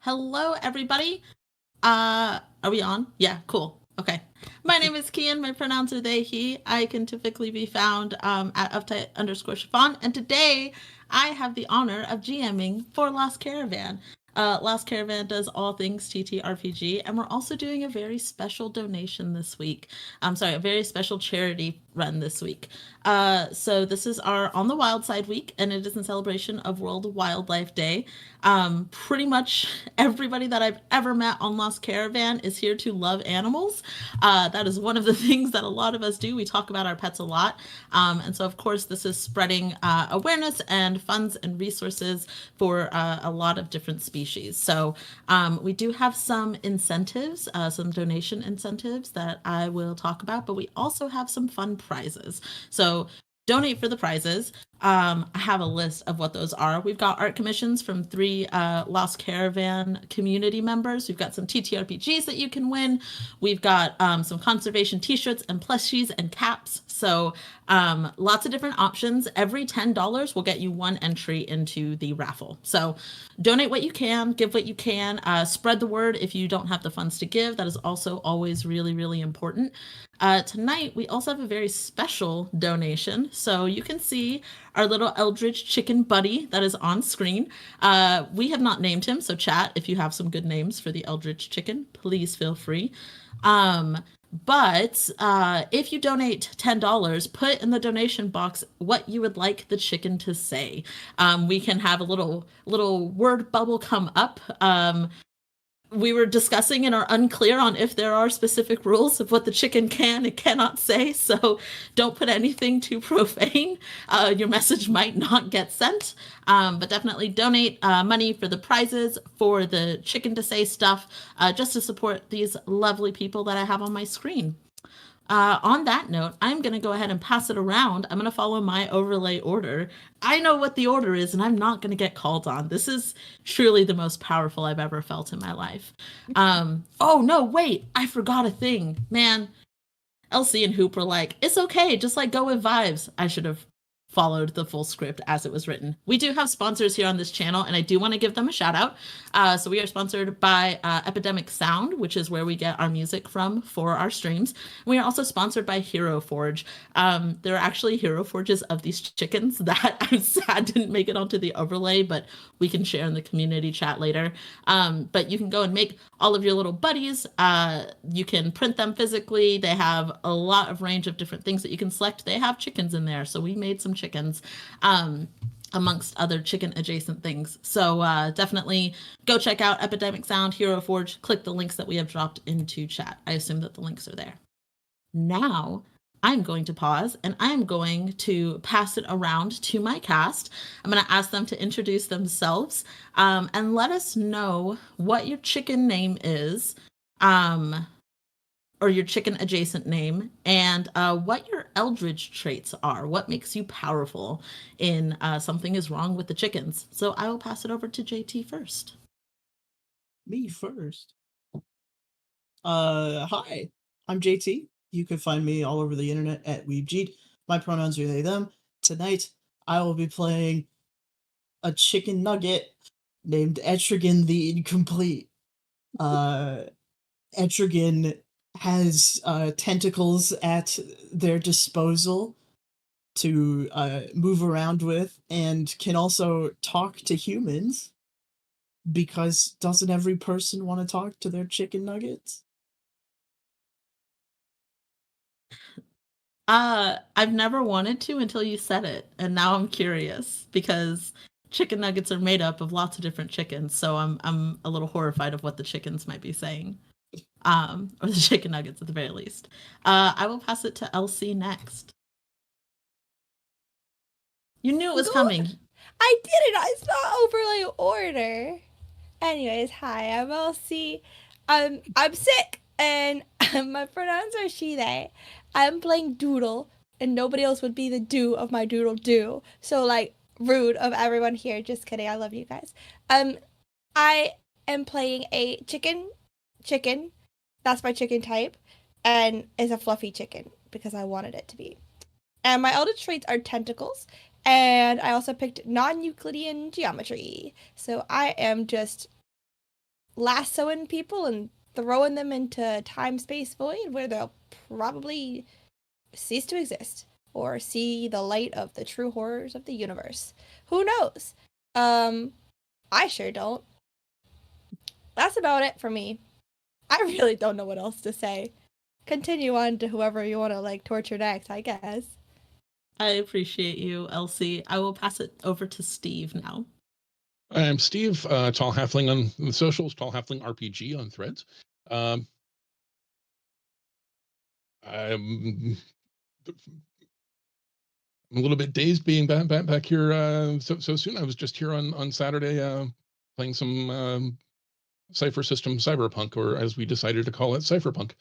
Hello, everybody. Are we on? Yeah, cool. Okay. My name is Kian. My pronouns are they, he. I can typically be found at uptight_chiffon. And today I have the honor of GMing for Lost Caravan. Lost Caravan does all things TTRPG, and we're also doing a very special donation this week. I'm sorry, a very special charity run this week. So this is our On the Wild Side week, and it is in celebration of World Wildlife Day. Pretty much everybody that I've ever met on Lost Caravan is here to love animals. That is one of the things that a lot of us do. We talk about our pets a lot. And so, of course, this is spreading awareness and funds and resources for a lot of different species. So, we do have some incentives, some donation incentives that I will talk about, but we also have some fun prizes. So, donate for the prizes. I have a list of what those are. We've got art commissions from three Lost Caravan community members. We've got some TTRPGs that you can win. We've got some conservation t-shirts and plushies and caps. So lots of different options. Every $10 will get you one entry into the raffle. So donate what you can, give what you can, spread the word if you don't have the funds to give. That is also always really, really important. Tonight, we also have a very special donation. So you can see our little Eldritch chicken buddy that is on screen. We have not named him, so chat, if you have some good names for the Eldritch chicken, please feel free. But if you donate $10, put in the donation box what you would like the chicken to say. We can have a little word bubble come up. We were discussing and are unclear on if there are specific rules of what the chicken can and cannot say. So don't put anything too profane. Your message might not get sent. But definitely donate money for the prizes, for the chicken to say stuff, just to support these lovely people that I have on my screen. On that note, I'm going to go ahead and pass it around. I'm going to follow my overlay order. I know what the order is, and I'm not going to get called on. This is truly the most powerful I've ever felt in my life. Oh, no, wait. I forgot a thing. Man, Elsie and Hoop were like, it's okay. Just like go with vibes. I should have followed the full script as it was written. We do have sponsors here on this channel, and I do want to give them a shout out. So we are sponsored by Epidemic Sound, which is where we get our music from for our streams. We are also sponsored by Hero Forge. There are actually Hero Forges of these chickens that I'm sad didn't make it onto the overlay, but we can share in the community chat later. But you can go and make all of your little buddies. You can print them physically. They have a lot of range of different things that you can select. They have chickens in there, so we made some chickens. Amongst other chicken adjacent things. So definitely go check out Epidemic Sound, Hero Forge, click the links that we have dropped into chat. I assume that the links are there. Now, I'm going to pause and I'm going to pass it around to my cast. I'm going to ask them to introduce themselves and let us know what your chicken name is, or your chicken adjacent name, and what your eldritch traits are. What makes you powerful in something is wrong with the chickens. So I will pass it over to JT first. Me first. Hi, I'm JT. You can find me all over the internet at WeebGeet. My pronouns are they, them. Tonight, I will be playing a chicken nugget named Etrigan the Incomplete. Uh, Etrigan has tentacles at their disposal to move around with and can also talk to humans because doesn't every person want to talk to their chicken nuggets? I've never wanted to until you said it, and now I'm curious because chicken nuggets are made up of lots of different chickens, so I'm a little horrified of what the chickens might be saying. Or the chicken nuggets at the very least. I will pass it to Elsie next. You knew it was Go. coming. I didn't. I saw overlay order. Anyways, hi. I'm Elsie. I'm sick, and my pronouns are she/they. I'm playing Doodle, and nobody else would be the do of my Doodle do. So like rude of everyone here. Just kidding. I love you guys. I am playing a chicken. That's my chicken type, and is a fluffy chicken because I wanted it to be. And my eldritch traits are tentacles. And I also picked non Euclidean geometry. So I am just lassoing people and throwing them into time-space void where they'll probably cease to exist or see the light of the true horrors of the universe. Who knows? I sure don't. That's about it for me. I really don't know what else to say. Continue on to whoever you want to like torture next, I guess. I appreciate you, Elsie. I will pass it over to Steve now. I'm Steve, Tall Halfling on the socials, Tall Halfling RPG on Threads. I'm a little bit dazed being back here so soon. I was just here on Saturday playing some Cypher System Cyberpunk, or as we decided to call it, Cypherpunk.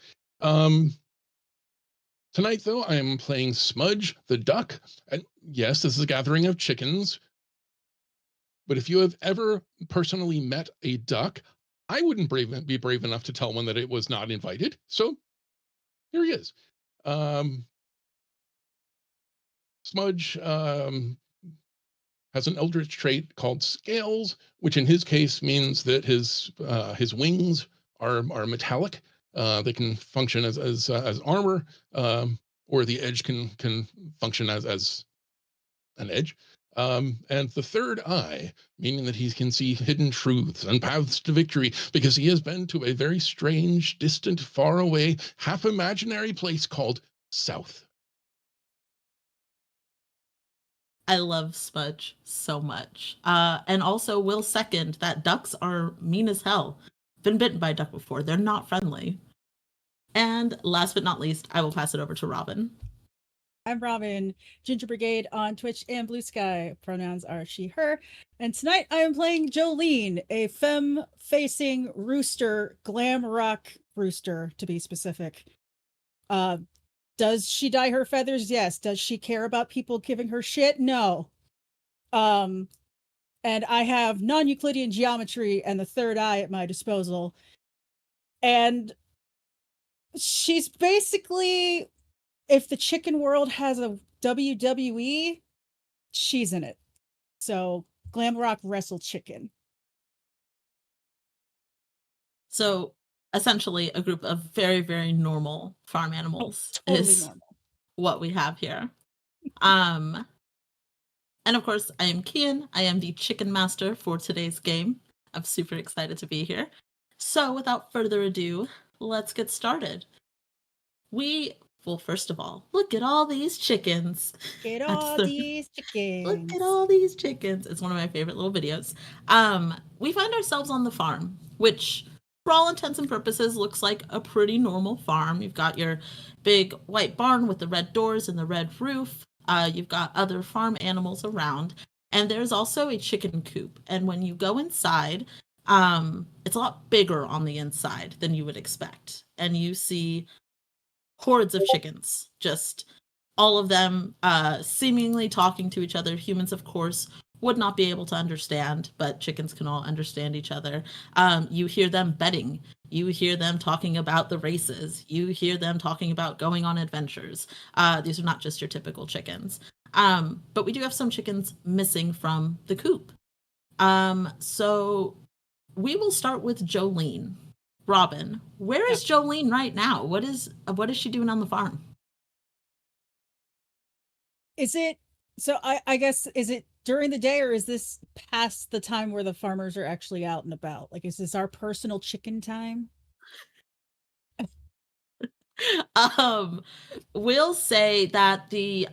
Tonight, though, I am playing Smudge the Duck. And yes, this is a gathering of chickens. But if you have ever personally met a duck, I wouldn't be brave enough to tell one that it was not invited. So here he is. Smudge has an eldritch trait called Scales, which in his case means that his wings are metallic. They can function as armor, or the edge can function as an edge. And the third eye, meaning that he can see hidden truths and paths to victory, because he has been to a very strange, distant, faraway, half imaginary place called South. I love Smudge so much. And also will second that ducks are mean as hell. Been bitten by a duck before. They're not friendly. And last but not least, I will pass it over to Robin. I'm Robin, Ginger Brigade on Twitch and Blue Sky. Pronouns are she, her. And tonight I am playing Jolene, a femme-facing rooster, glam rock rooster, to be specific. Does she dye her feathers? Yes. Does she care about people giving her shit? No. And I have non-Euclidean geometry and the third eye at my disposal. And she's basically, if the chicken world has a WWE, she's in it. So glam rock wrestle chicken. So essentially a group of very, very normal farm animals Totally is normal. what we have here. And of course, I am Kian. I am the chicken master for today's game. I'm super excited to be here. So without further ado, let's get started. Well, first of all, look at all these chickens. Look at all these chickens. Look at all these chickens. It's one of my favorite little videos. We find ourselves on the farm, which for all intents and purposes looks like a pretty normal farm. You've got your big white barn with the red doors and the red roof. You've got other farm animals around. And there's also a chicken coop. And when you go inside, it's a lot bigger on the inside than you would expect. And you see hordes of chickens, just all of them seemingly talking to each other. Humans, of course, would not be able to understand, but chickens can all understand each other. You hear them betting. You hear them talking about the races. You hear them talking about going on adventures. These are not just your typical chickens. But we do have some chickens missing from the coop. So we will start with Jolene. Robin, where is Jolene right now? What is she doing on the farm? Is it, so I guess, is it during the day or is this past the time where the farmers are actually out and about? Like, is this our personal chicken time? We'll say that the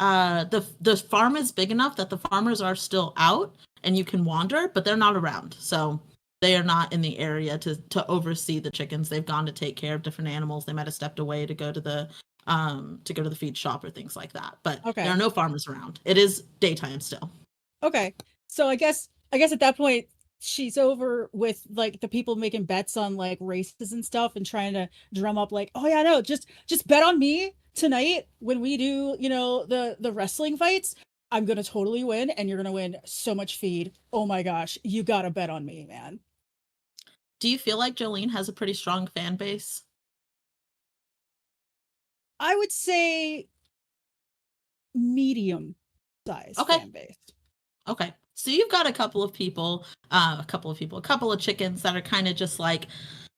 farm is big enough that the farmers are still out and you can wander, but they're not around. So they are not in the area to oversee the chickens. They've gone to take care of different animals. They might have stepped away to go to the feed shop or things like that. But there are no farmers around. It is daytime still. Okay. So I guess at that point she's over with like the people making bets on like races and stuff and trying to drum up like, oh yeah, no, just bet on me tonight when we do, the wrestling fights. I'm gonna totally win and you're gonna win so much feed. Oh my gosh, you gotta bet on me, man. Do you feel like Jolene has a pretty strong fan base? I would say medium size fan base. Okay. So you've got a couple of chickens that are kind of just like,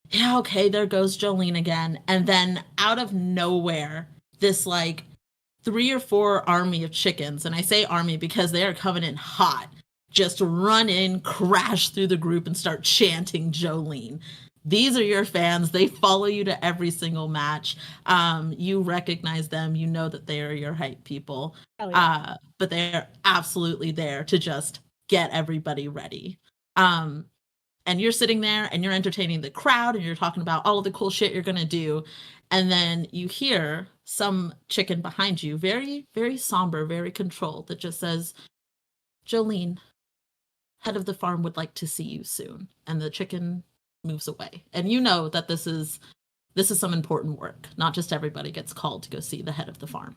yeah, okay, there goes Jolene again. And then out of nowhere, this like 3 or 4 army of chickens, and I say army because they are coming in hot, just run in, crash through the group, and start chanting Jolene. These are your fans. They follow you to every single match. You recognize them. You know that they are your hype people. Yeah. But they're absolutely there to just get everybody ready. And you're sitting there and you're entertaining the crowd and you're talking about all of the cool shit you're going to do. And then you hear some chicken behind you, very, very somber, very controlled, that just says, Jolene, head of the farm would like to see you soon. And the chicken moves away. And you know that this is some important work. Not just everybody gets called to go see the head of the farm.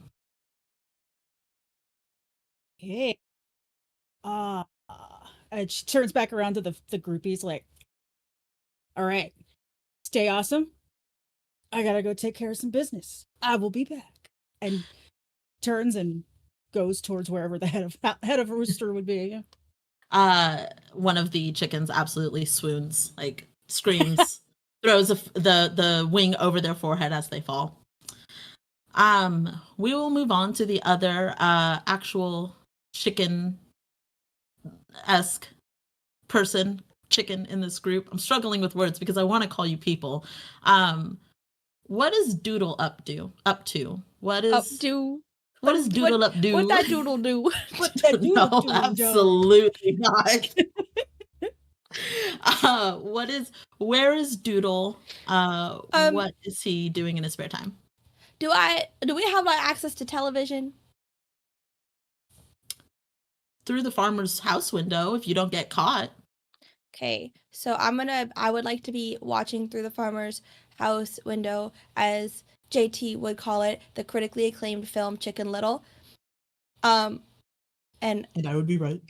Hey. And she turns back around to the groupies like, all right, stay awesome. I gotta go take care of some business. I will be back. And turns and goes towards wherever the head of rooster would be. One of the chickens absolutely swoons, like screams, throws the wing over their forehead as they fall. We will move on to the other actual chicken-esque chicken in this group. I'm struggling with words because I want to call you people. What is Doodle up to? What is Doodle up to? What that Doodle do? What that Doodle No, do, absolutely not. Where is Doodle? What is he doing in his spare time? Do we have like access to television? Through the farmer's house window if you don't get caught. Okay, so I would like to be watching through the farmer's house window, as JT would call it, the critically acclaimed film Chicken Little. And I would be right.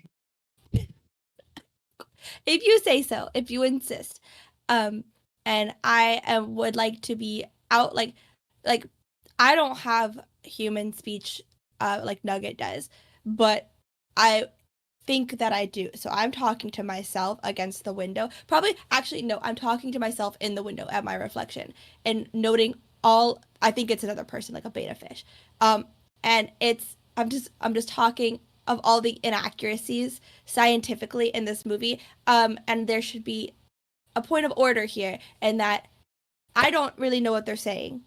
If you say so, if you insist. And I would like to be out like I don't have human speech like Nugget does, but I think that I do. So I'm talking to myself against the window. Probably, actually, no, I'm talking to myself in the window at my reflection and noting I think it's another person, like a beta fish. And I'm just talking of all the inaccuracies scientifically in this movie. And there should be a point of order here, and that I don't really know what they're saying.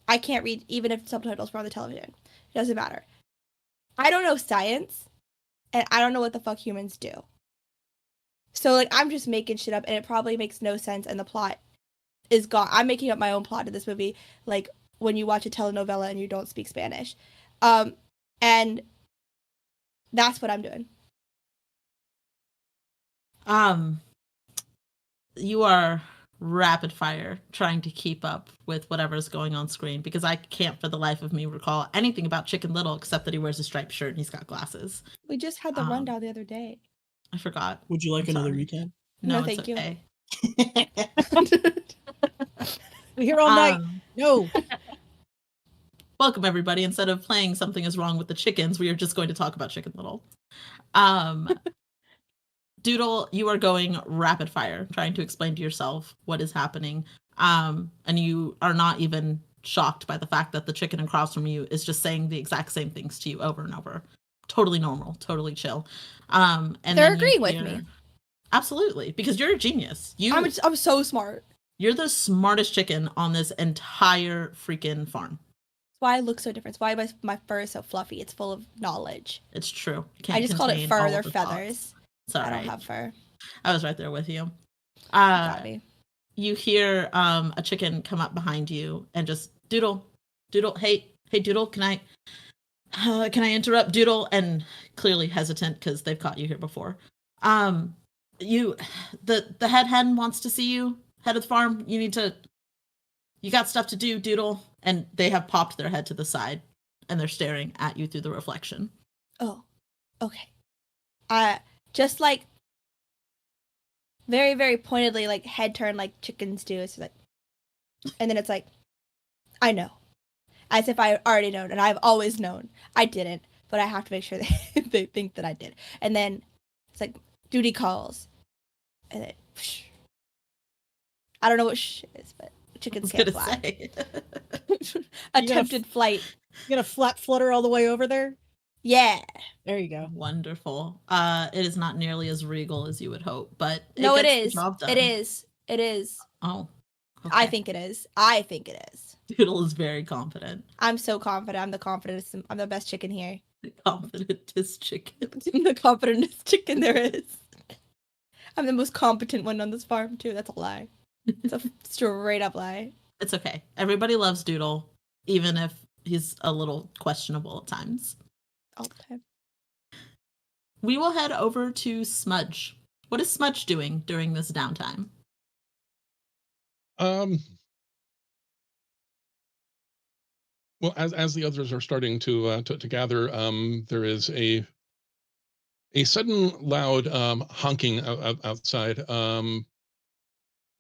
I can't read, even if subtitles were on the television. It doesn't matter. I don't know science, and I don't know what the fuck humans do. So, like, I'm just making shit up, and it probably makes no sense, and the plot is gone. I'm making up my own plot of this movie, like when you watch a telenovela and you don't speak Spanish. And that's what I'm doing. You are rapid fire trying to keep up with whatever's going on screen, because I can't for the life of me recall anything about Chicken Little except that he wears a striped shirt and he's got glasses. We just had the rundown the other day. I forgot. Would you like I'm another sorry. recap? No, it's thank you. okay. We're here all night. No. Welcome everybody. Instead of playing Something Is Wrong with the Chickens, we are just going to talk about Chicken Little. Doodle, you are going rapid fire, trying to explain to yourself what is happening. And you are not even shocked by the fact that the chicken across from you is just saying the exact same things to you over and over. Totally normal, totally chill. And they're agreeing with me. Absolutely, because you're a genius. I'm so smart. You're the smartest chicken on this entire freaking farm. That's why I look so different. That's why my fur is so fluffy. It's full of knowledge. It's true. I just called it fur. They're feathers. Sorry. I don't have fur. I was right there with you. You hear a chicken come up behind you and just Doodle, hey Doodle, can I interrupt, Doodle? And clearly hesitant because they've caught you here before. The head hen wants to see you, head of the farm. You got stuff to do, Doodle. And they have popped their head to the side and they're staring at you through the reflection. Oh, okay. Just like very, very pointedly, like head turn, like chickens do. It's like, and then it's like, I know, as if I already known, and I've always known. I didn't, but I have to make sure they think that I did. And then like duty calls, and then whoosh. I don't know what shh is, but chickens can't fly. Attempted flight. You gonna flap flutter all the way over there? Yeah. There you go. Wonderful. It is not nearly as regal as you would hope, but No, it gets the is. job done. It is. It is. Oh, I okay. think it is. I think it is. Doodle is very confident. I'm so confident. I'm the confidentest. I'm the best chicken here. The confidentest chicken. I'm the confidentest chicken there is. I'm the most competent one on this farm too. That's a lie. It's a straight up lie. It's okay. Everybody loves Doodle, even if he's a little questionable at times. All the time. We will head over to Smudge. What is Smudge doing during this downtime? Well, as the others are starting to gather, there is a sudden loud honking outside.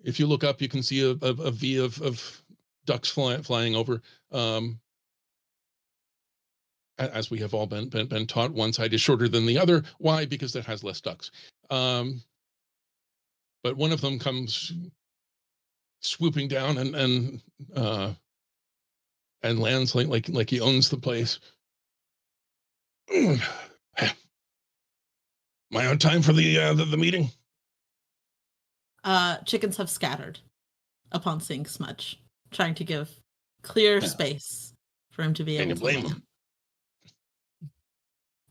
If you look up, you can see a V of ducks flying over. As we have all been taught, one side is shorter than the other. Why? Because it has less ducks. But one of them comes swooping down and lands like he owns the place. Am I on time for the meeting? Chickens have scattered upon seeing Smudge, trying to give clear space for him to be able to blame land. him?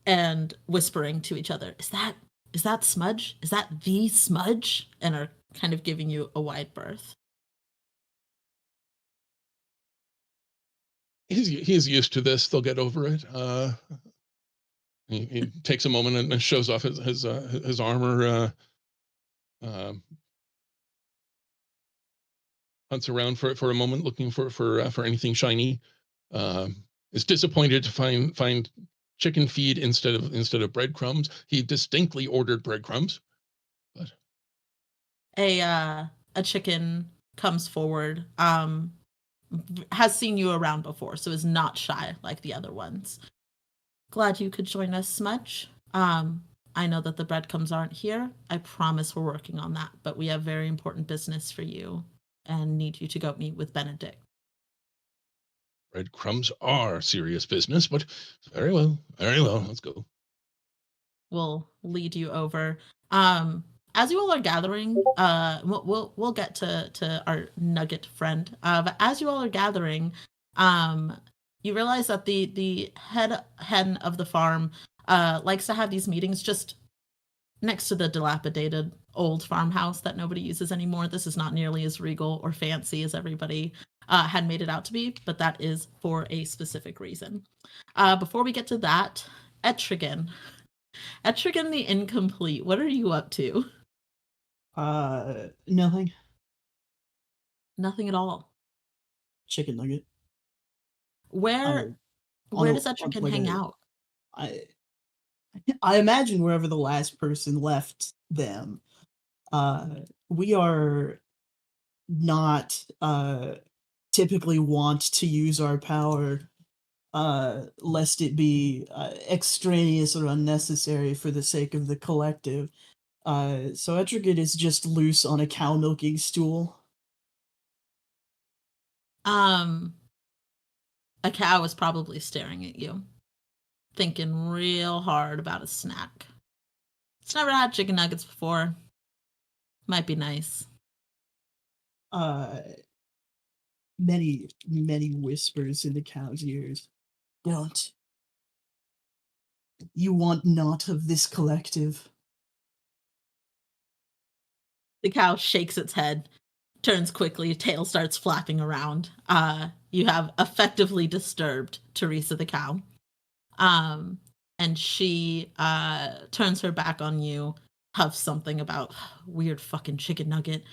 And whispering to each other, is that Smudge? Is that the Smudge? And are kind of giving you a wide berth. He's used to this. They'll get over it. He takes a moment and shows off his armor. Hunts around for a moment, looking for anything shiny. Is disappointed to find chicken feed instead of breadcrumbs. He distinctly ordered breadcrumbs. But A chicken comes forward, has seen you around before, so is not shy like the other ones. Glad you could join us, Smudge. I know that the breadcrumbs aren't here. I promise we're working on that, but we have very important business for you and need you to go meet with Benedict. breadcrumbs are serious business, but very well, let's go. We'll lead you over. As you all are gathering, we'll get to our nugget friend. But as you all are gathering, you realize that the head hen of the farm likes to have these meetings just next to the dilapidated old farmhouse that nobody uses anymore. This is not nearly as regal or fancy as everybody had made it out to be, but that is for a specific reason. Before we get to that, Etrigan the Incomplete, what are you up to? Nothing. Nothing at all. Chicken nugget. Where does Etrigan hang out? I imagine wherever the last person left them. We are not typically want to use our power lest it be extraneous or unnecessary for the sake of the collective. So Etrigan is just loose on a cow milking stool. A cow is probably staring at you, thinking real hard about a snack. It's never had chicken nuggets before. Might be nice. Many whispers in the cow's ears. Don't. You want naught of this collective. The cow shakes its head, turns quickly, tail starts flapping around. You have effectively disturbed Teresa the cow. And she turns her back on you, huffs something about weird fucking chicken nugget.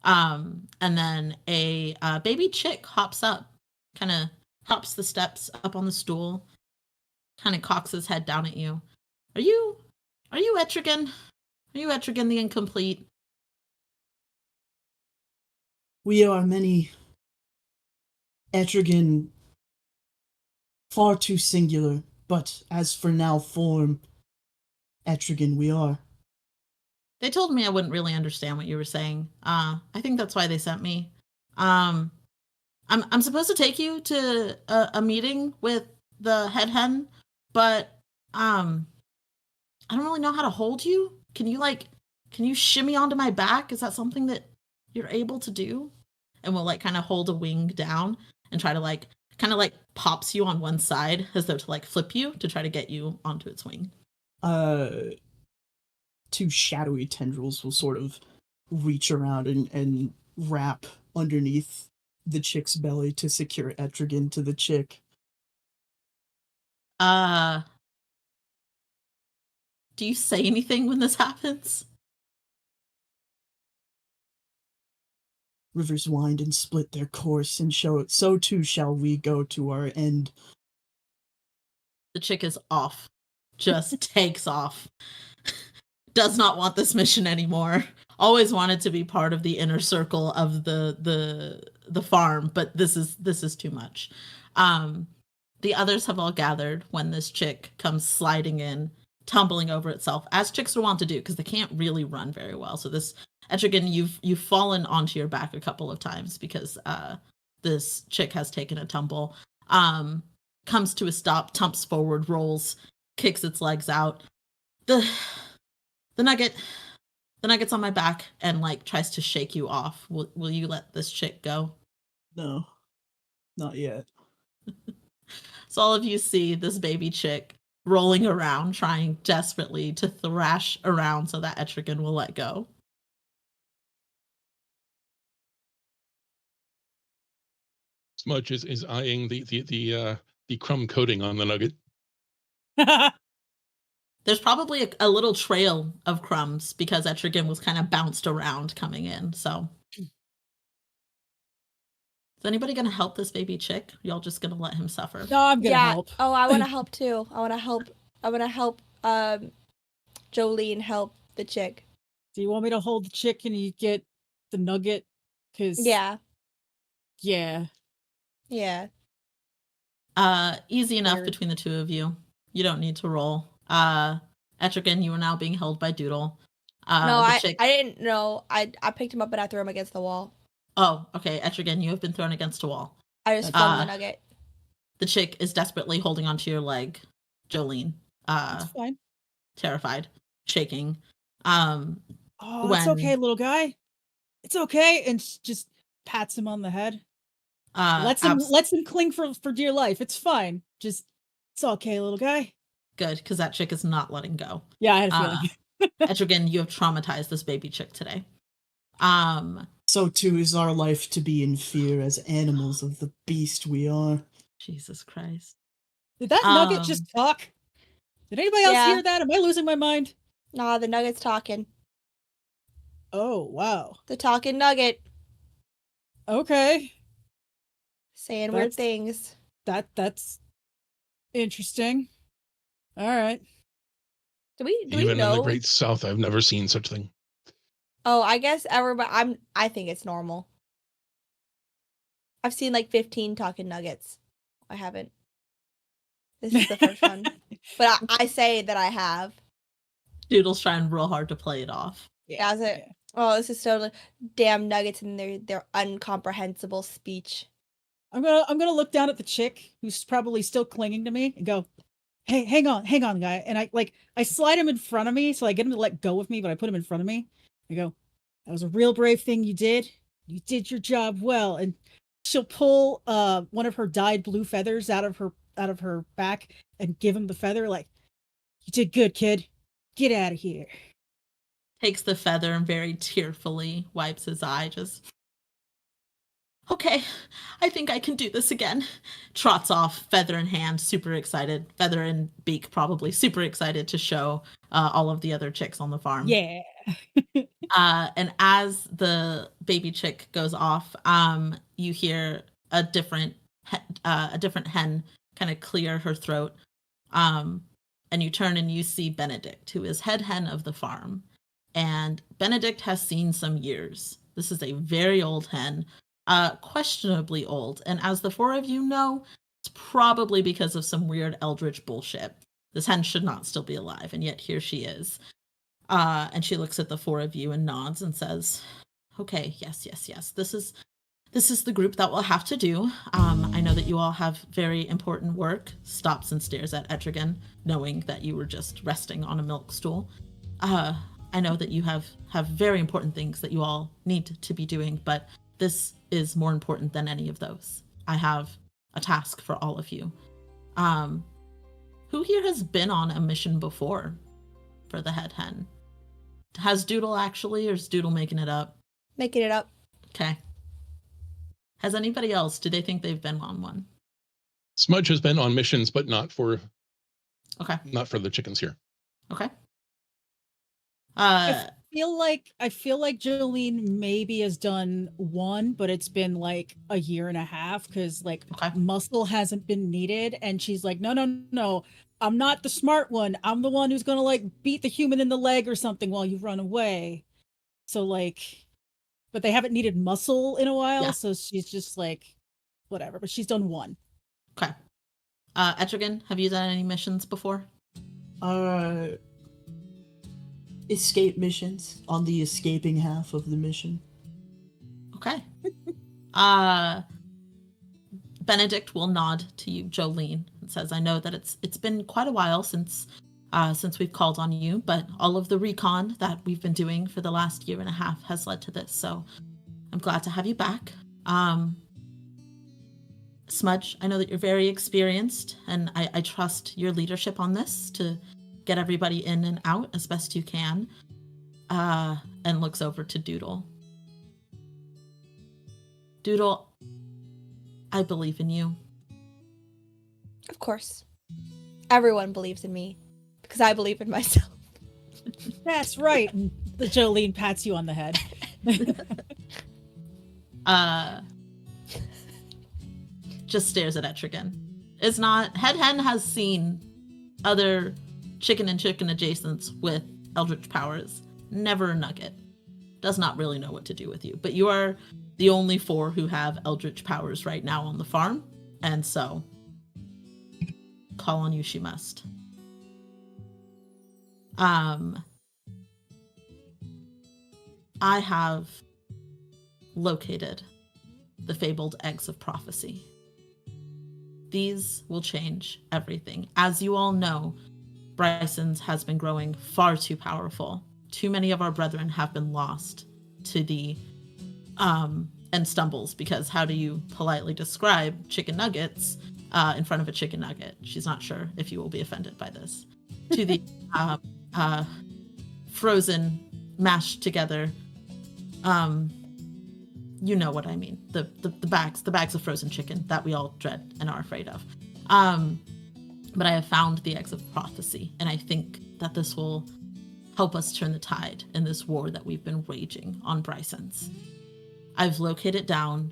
And then a baby chick hops up, kind of hops the steps up on the stool, kind of cocks his head down at you. Are you Etrigan? Are you Etrigan the Incomplete? We are many. Etrigan, far too singular, but as for now form, Etrigan we are. They told me I wouldn't really understand what you were saying. I think that's why they sent me. I'm supposed to take you to a meeting with the head hen, but I don't really know how to hold you. Can you shimmy onto my back? Is that something that you're able to do? And we'll like kind of hold a wing down and try to like kind of like pops you on one side as though to like flip you to try to get you onto its wing. Two shadowy tendrils will sort of reach around and wrap underneath the chick's belly to secure Etrigan to the chick. Do you say anything when this happens? Rivers wind and split their course, and so too shall we go to our end. The chick is off. Just takes off. Does not want this mission anymore. Always wanted to be part of the inner circle of the farm, but this is too much. The others have all gathered when this chick comes sliding in, tumbling over itself, as chicks are wont to do, because they can't really run very well. So this Etrigan, you've fallen onto your back a couple of times because this chick has taken a tumble. Comes to a stop, tumps forward, rolls, kicks its legs out. The nugget's on my back and like tries to shake you off. Will you let this chick go? No, not yet. So all of you see this baby chick rolling around, trying desperately to thrash around so that Etrigan will let go. Smudge is eyeing the crumb coating on the nugget. There's probably a little trail of crumbs because Etrigan was kind of bounced around coming in. So, is anybody going to help this baby chick? Y'all just going to let him suffer? No, I'm gonna help. Oh, I want to help too. I want to help. Jolene help the chick. Do you want me to hold the chick and you get the nugget? Cause Yeah. Easy enough Weird. between the two of you. You don't need to roll. Etrigan, you are now being held by Doodle. No, I didn't know. I picked him up and I threw him against the wall. Oh, okay. Etrigan, you have been thrown against a wall. I just flung the nugget. The chick is desperately holding onto your leg, Jolene. It's fine. Terrified, shaking. Oh, it's okay, little guy. It's okay, and just pats him on the head. Lets him cling for dear life. It's fine. Just it's okay, little guy. Good, because that chick is not letting go. Yeah, I had a feeling. Etrigan, you have traumatized this baby chick today. So too is our life to be in fear as animals of the beast we are. Jesus Christ. Did that nugget just talk? Did anybody else hear that? Am I losing my mind? Nah, the nugget's talking. Oh, wow. The talking nugget. Okay. Saying weird things. That's interesting. All right. Do we Even know? in the Great South, I've never seen such a thing. Oh, I guess everybody. I think it's normal. I've seen like 15 talking nuggets. I haven't. This is the first one, but I say that I have. Doodle's trying real hard to play it off. Yeah, is it? Oh, this is so damn nuggets and their incomprehensible speech. I'm gonna look down at the chick who's probably still clinging to me and go, "Hey, hang on, guy." And I slide him in front of me, so I get him to let go of me, but I put him in front of me. I go, "That was a real brave thing you did. You did your job well." And she'll pull one of her dyed blue feathers out of her back and give him the feather. Like, "You did good, kid. Get out of here." Takes the feather and very tearfully wipes his eye, just, okay, I think I can do this again. Trots off, feather in hand, super excited. Feather in beak, probably super excited to show all of the other chicks on the farm. Yeah. And as the baby chick goes off, you hear a different hen kind of clear her throat. And you turn and you see Benedict, who is head hen of the farm. And Benedict has seen some years. This is a very old hen, questionably old. And as the four of you know, it's probably because of some weird eldritch bullshit. This hen should not still be alive, and yet here she is. And she looks at the four of you and nods and says, okay, yes. This is the group that we'll have to do. I know that you all have very important work. Stops and stares at Etrigan, knowing that you were just resting on a milk stool. I know that you have very important things that you all need to be doing, but this is more important than any of those. I have a task for all of you. Who here has been on a mission before for the head hen? Has Doodle actually, or is Doodle making it up? Making it up. Okay. Has anybody else? Do they think they've been on one? Smudge has been on missions, but not for the chickens here. Okay. I feel like Jolene maybe has done one, but it's been like a year and a half because muscle hasn't been needed, and she's like, no, I'm not the smart one. I'm the one who's gonna like beat the human in the leg or something while you run away. So but they haven't needed muscle in a while, so she's just like, whatever. But she's done one. Okay. Etrigan, have you done any missions before? Escape missions on the escaping half of the mission. Okay. Benedict will nod to you, Jolene, and says, I know that it's been quite a while since we've called on you, but all of the recon that we've been doing for the last year and a half has led to this, so I'm glad to have you back. Smudge, I know that you're very experienced, and I trust your leadership on this to get everybody in and out as best you can, and looks over to Doodle. Doodle, I believe in you. Of course. Everyone believes in me because I believe in myself. That's right. And the Jolene pats you on the head. Just stares at Etrigan. It's not... Head Hen has seen other chicken and chicken adjacents with eldritch powers. Never a nugget. Does not really know what to do with you. But you are the only four who have eldritch powers right now on the farm. And so, call on you she must. I have located the fabled eggs of prophecy. These will change everything. As you all know, Bryson's has been growing far too powerful. Too many of our brethren have been lost to the and stumbles, because how do you politely describe chicken nuggets in front of a chicken nugget? She's not sure if you will be offended by this. To the frozen, mashed together, you know what I mean. The bags of frozen chicken that we all dread and are afraid of. But I have found the eggs of prophecy, and I think that this will help us turn the tide in this war that we've been waging on Bryson's. I've located down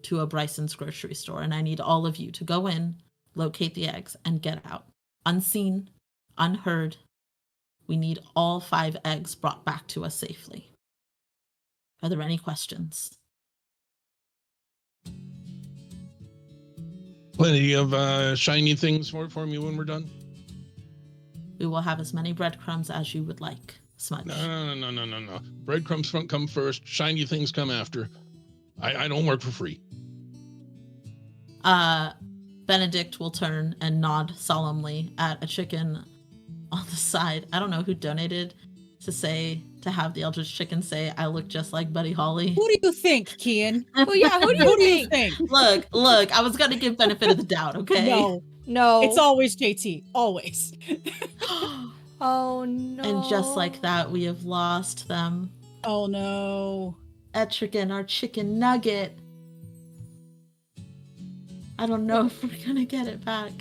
to a Bryson's grocery store, and I need all of you to go in, locate the eggs, and get out. Unseen, unheard. We need all 5 eggs brought back to us safely. Are there any questions? Plenty of shiny things for me when we're done. We will have as many breadcrumbs as you would like, Smudge. No. Breadcrumbs come first. Shiny things come after. I don't work for free. Benedict will turn and nod solemnly at a chicken on the side. I don't know who donated to have the Eldritch chicken say, I look just like Buddy Holly. Who do you think, Kian? Well, yeah, who do you think? Look, I was going to give benefit of the doubt, okay? No. It's always JT. Always. Oh, no. And just like that, we have lost them. Oh, no. Etrigan, our chicken nugget. I don't know if we're going to get it back.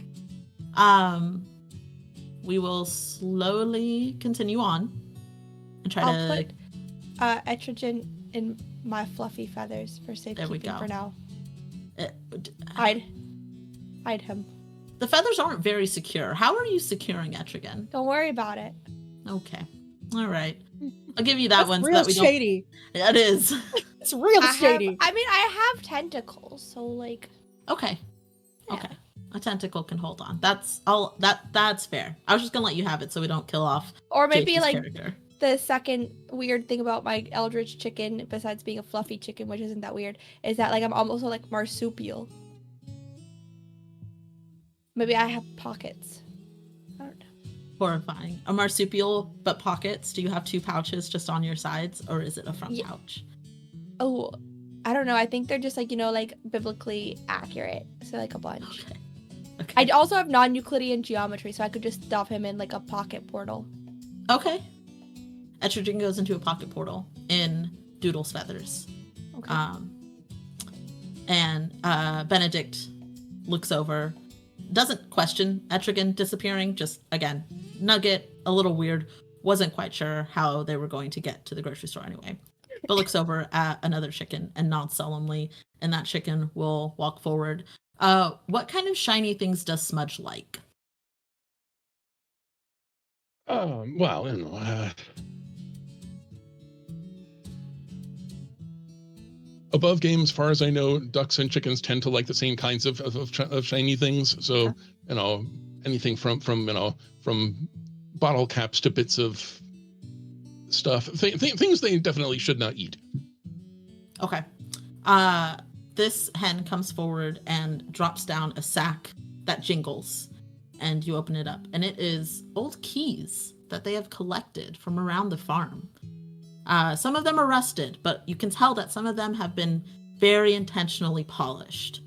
We will slowly continue on and try I'll to... put Etrigan in my fluffy feathers for safekeeping for now. Hide him. The feathers aren't very secure. How are you securing Etrigan? Don't worry about it. Okay. All right. I'll give you that one. Real so that we shady. It is. It's real shady. I have tentacles, so like. Okay. Yeah. Okay. A tentacle can hold on. That's all. That's fair. I was just gonna let you have it so we don't kill off. Or maybe JT's like character. the second weird thing about my eldritch chicken, besides being a fluffy chicken, which isn't that weird, is that like I'm almost like marsupial. Maybe I have pockets. I don't know. Horrifying. A marsupial, but pockets. Do you have 2 pouches just on your sides, or is it a front pouch? Oh, I don't know. I think they're just like, like biblically accurate. So like a bunch. Okay. I also have non-Euclidean geometry, so I could just stuff him in like a pocket portal. Okay. Etrigan goes into a pocket portal in Doodle's feathers. Okay. And Benedict looks over, doesn't question Etrigan disappearing, just, again, nugget, a little weird, wasn't quite sure how they were going to get to the grocery store anyway, but looks over at another chicken and nods solemnly, and that chicken will walk forward. What kind of shiny things does Smudge like? Well, above game, as far as I know, ducks and chickens tend to like the same kinds of shiny things. So, anything from bottle caps to bits of stuff, things they definitely should not eat. Okay. This hen comes forward and drops down a sack that jingles, and you open it up, and it is old keys that they have collected from around the farm. Some of them are rusted, but you can tell that some of them have been very intentionally polished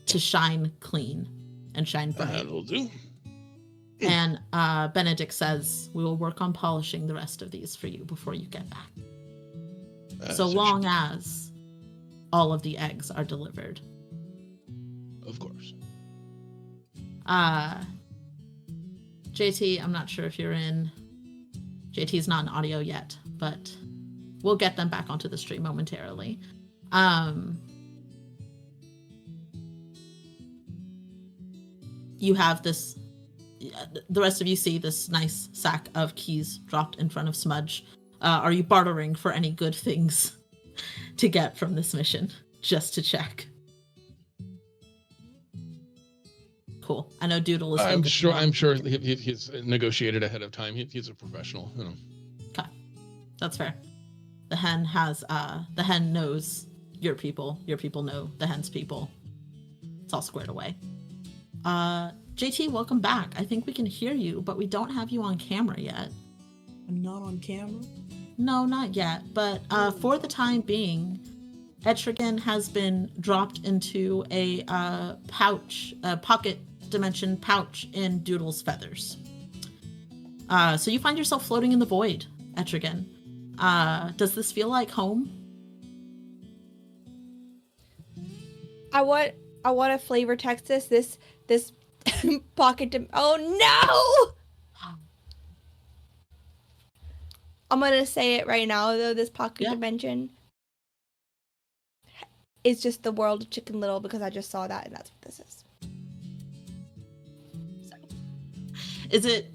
to shine clean and shine bright. That'll do. And Benedict says, we will work on polishing the rest of these for you before you get back. So long as all of the eggs are delivered. Of course. JT, I'm not sure if you're in. JT's not in audio yet, but we'll get them back onto the stream momentarily. You have this, the rest of you see this nice sack of keys dropped in front of Smudge. Are you bartering for any good things to get from this mission? Just to check. Cool. I know Doodle is. I'm sure he's negotiated ahead of time. He's a professional. Okay, that's fair. The hen knows your people. Your people know the hen's people. It's all squared away. JT, welcome back. I think we can hear you, but we don't have you on camera yet. I'm not on camera? No, not yet. But for the time being, Etrigan has been dropped into a pouch, a pocket dimension pouch in Doodle's feathers. So you find yourself floating in the void, Etrigan. Does this feel like home? I want to flavor text this pocket. Oh no! I'm gonna say it right now though. This pocket dimension is just the world of Chicken Little because I just saw that and that's what this is. So. Is it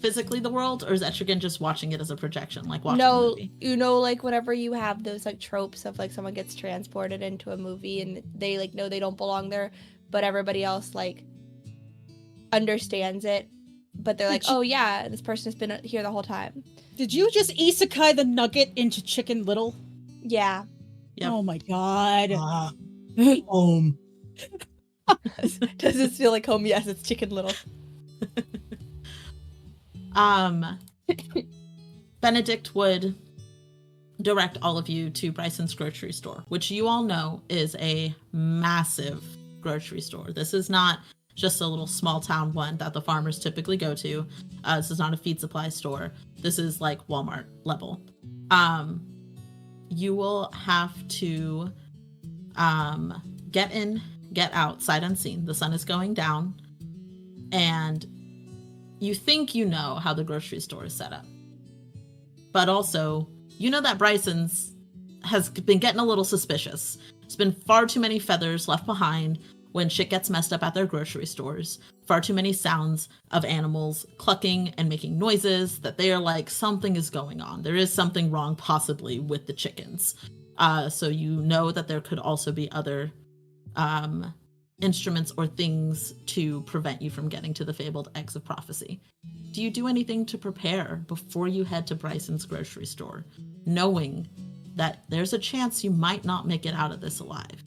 physically the world, or is Etrigan just watching it as a projection, like watching a movie? Like whenever you have those like tropes of like someone gets transported into a movie and they like know they don't belong there, but everybody else like understands it, but they're like, oh yeah, this person has been here the whole time. Did you just isekai the nugget into Chicken Little? Yeah. Yep. Oh my god. Home. Does this feel like home? Yes, it's Chicken Little. Benedict would direct all of you to Bryson's grocery store, which you all know is a massive grocery store. This is not just a little small town one that the farmers typically go to. This is not a feed supply store. This is like Walmart level. You will have to get in, get out, sight unseen. The sun is going down, and you think you know how the grocery store is set up. But also, you know that Bryson's has been getting a little suspicious. There's been far too many feathers left behind when shit gets messed up at their grocery stores. Far too many sounds of animals clucking and making noises that they are like, something is going on. There is something wrong possibly with the chickens. So you know that there could also be other instruments or things to prevent you from getting to the fabled eggs of prophecy. Do you do anything to prepare before you head to Bryson's grocery store, knowing that there's a chance you might not make it out of this alive?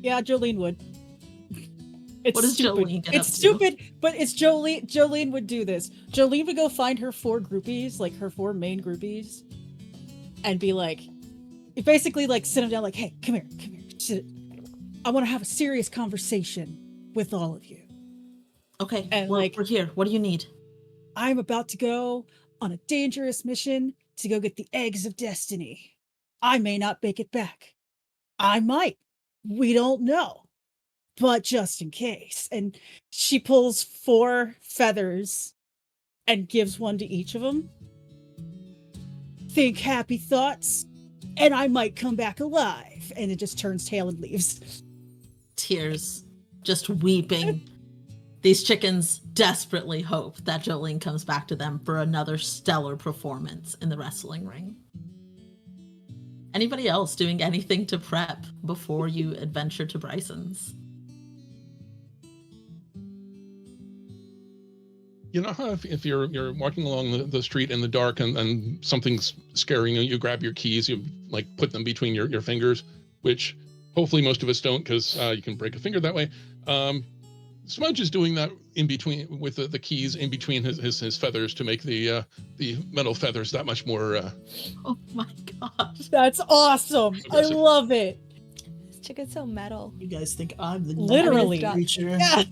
Yeah, Jolene would. It's What does stupid. Jolene get It's up to? stupid, but it's Jolene. Jolene would do this. Jolene would go find her 4 groupies, like her 4 main groupies, and be like, basically like sit them down, like, hey, come here, sit. I want to have a serious conversation with all of you. Okay, And, we're like- here. What do you need? I'm about to go on a dangerous mission to go get the eggs of destiny. I may not make it back. I might. We don't know. But just in case. And she pulls 4 feathers and gives one to each of them. Think happy thoughts, and I might come back alive. And it just turns tail and leaves. Tears, just weeping. These chickens desperately hope that Jolene comes back to them for another stellar performance in the wrestling ring. Anybody else doing anything to prep before you adventure to Bryson's? You know how if you're walking along the street in the dark and something's scaring you, you grab your keys, you like put them between your fingers, which hopefully most of us don't, because you can break a finger that way. Smudge is doing that in between with the keys in between his feathers to make the metal feathers that much more. Oh my gosh. That's awesome. I Aggressive. love it. This chicken's so metal. You guys think I'm the Literally. nightmare creature? Yeah.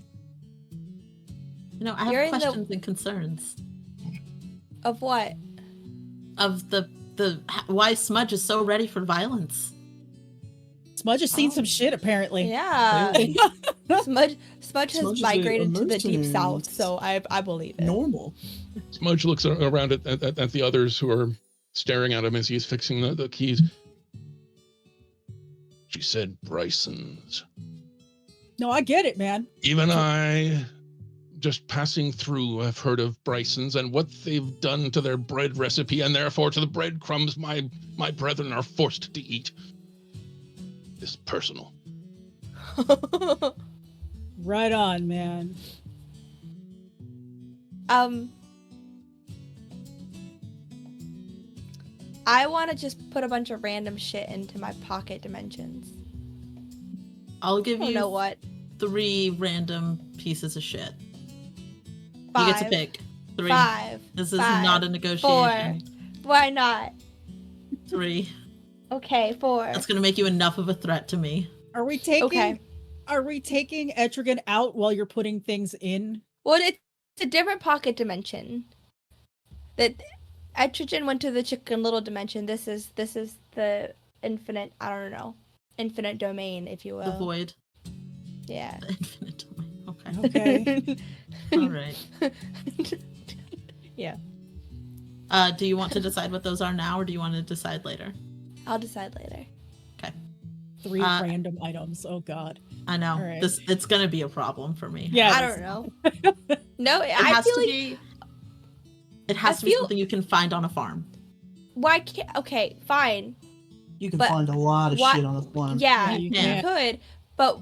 You know, I You're have in the- questions and concerns Of what? of the why Smudge is so ready for violence. Smudge has seen some shit, apparently. Yeah. Smudge Smudge has is migrated a to the deep mercenary. south, so I believe it. Normal. Smudge looks around at the others who are staring at him as he's fixing the keys. She said Bryson's. No, I get it, man. Even I, just passing through, have heard of Bryson's and what they've done to their bread recipe, and therefore to the breadcrumbs my brethren are forced to eat. This is personal. Right on, man. I want to just put a bunch of random shit into my pocket dimensions. I'll give I don't you know what. 3 random pieces of shit. 5. You get to pick 3. 5. This is 5, not a negotiation. 4. Why not? 3. Okay, 4. That's gonna make you enough of a threat to me. Are we taking Okay. Are we taking Etrigan out while you're putting things in? Well, it's a different pocket dimension. That Etrigan went to the chicken little dimension. This is the infinite. I don't know, infinite domain, if you will. The void. Yeah. The infinite domain. Okay. Okay. All right. Yeah. Do you want to decide what those are now, or do you want to decide later? I'll decide later. 3 random items. Oh god. I know. All right. It's gonna be a problem for me. Yeah. I don't know. No, It I has feel to like be. It has I to be feel- something you can find on a farm. why can't? Okay, fine. You can But find a lot of what- shit on the farm. Yeah, Yeah, you you can. could, but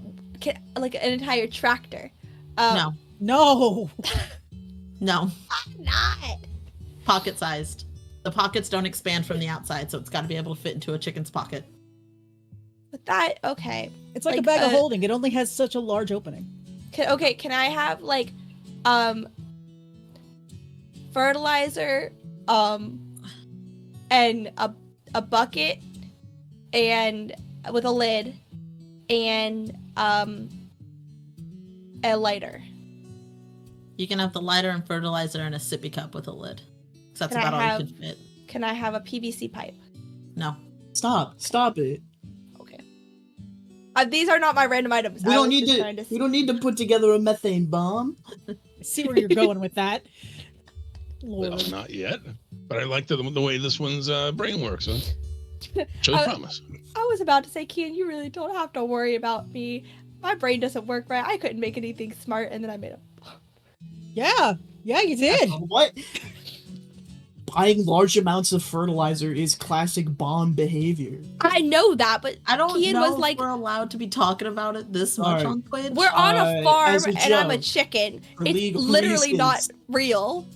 like an entire tractor. No, No. no, Not. pocket sized. The pockets don't expand from the outside, so it's got to be able to fit into a chicken's pocket. But that okay. It's like a Like, bag of holding. It only has such a large opening. Can I have like fertilizer and a bucket and with a lid and a lighter. You can have the lighter and fertilizer in a sippy cup with a lid. 'Cause that's Can I about all have- you can fit. Can I have a PVC pipe? No. Stop it. Okay. These are not my random items. We I don't was need just to. trying We don't need to put together a methane bomb. I see where you're going with that. Well, Lord. not yet, but I like the way this one's brain works. Huh? Shows promise. I was about to say, Kian, you really don't have to worry about me. My brain doesn't work right. I couldn't make anything smart, and then I made a. Yeah. Yeah, you did. What? buying large amounts of fertilizer is classic bomb behavior. I know that, but I don't Kian know was if like, we're allowed to be talking about it this much Alright. on Twitch. we're on a farm as a and I'm a joke, chicken. for It's legal literally not reasons. real.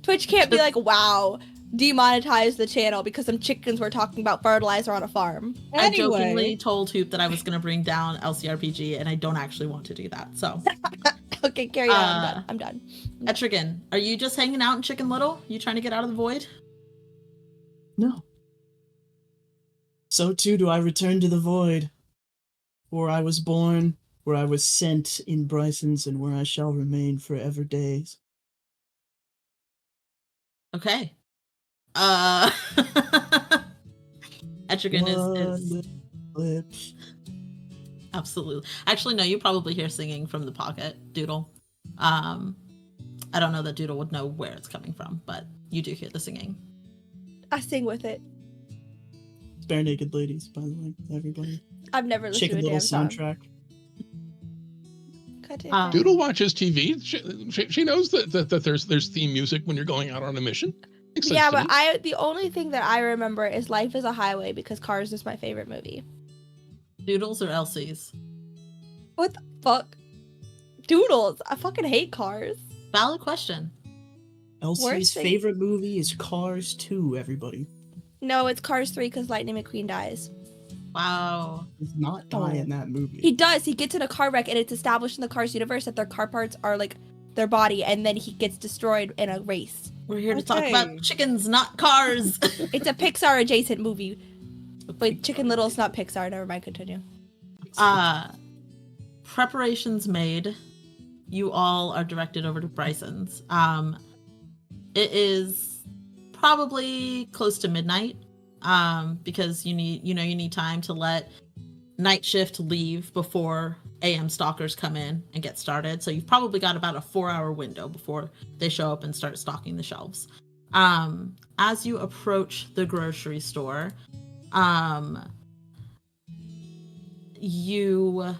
Twitch can't be like, wow, demonetize the channel because some chickens were talking about fertilizer on a farm. I jokingly Anyway, told Hoop that I was going to bring down LCRPG, and I don't actually want to do that. So, Okay, carry on. I'm done. Etrigan, are you just hanging out in Chicken Little? You trying to get out of the void? No. So too do I return to the void, where I was born, where I was sent in Bryson's, and where I shall remain forever days. Okay. Etrigan is Lips. absolutely. Actually, no. You probably hear singing from the pocket, Doodle. I don't know that Doodle would know where it's coming from, but you do hear the singing. I sing with it. It's Bare Naked Ladies, by the way, everybody. I've never listened Chicken to a Little damn song. soundtrack. God damn it. Doodle watches TV. She knows that there's theme music when you're going out on a mission. Makes sense Yeah, to but me. the only thing that I remember is Life is a Highway because Cars is my favorite movie. Doodles or Elsie's? What the fuck? Doodles. I fucking hate Cars. Valid question. Elsie's Worst thing- favorite movie is Cars 2, everybody. No, it's Cars 3 because Lightning McQueen dies. Wow. He does not die in that movie. He does. He gets in a car wreck and it's established in the Cars universe that their car parts are like their body and then he gets destroyed in a race. We're here to talk Okay. about chickens, not cars. It's a Pixar adjacent movie. But Chicken Little's not Pixar. Never mind. Continue. Preparations made. You all are directed over to Bryson's. It is probably close to midnight. Because you need time to let night shift leave before AM stalkers come in and get started. So you've probably got about a 4-hour window before they show up and start stocking the shelves. As you approach the grocery store, you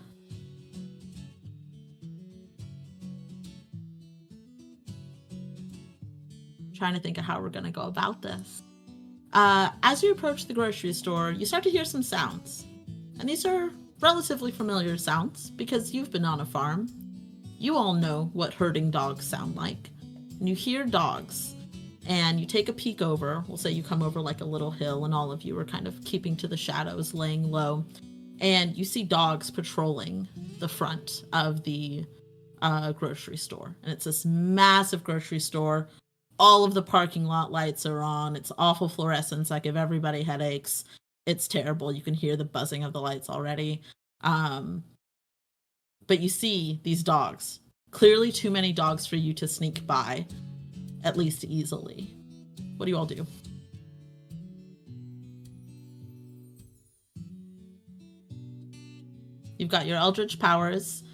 trying to think of how we're going to go about this. As you approach the grocery store, you start to hear some sounds. And these are relatively familiar sounds because you've been on a farm. You all know what herding dogs sound like. And you hear dogs, and you take a peek over. We'll say you come over like a little hill, and all of you are kind of keeping to the shadows, laying low. And you see dogs patrolling the front of the grocery store. And it's this massive grocery store. All of the parking lot lights are on. It's awful fluorescence. I give everybody headaches. It's terrible. You can hear the buzzing of the lights already. But you see these dogs. Clearly too many dogs for you to sneak by, at least easily. What do you all do? You've got your eldritch powers.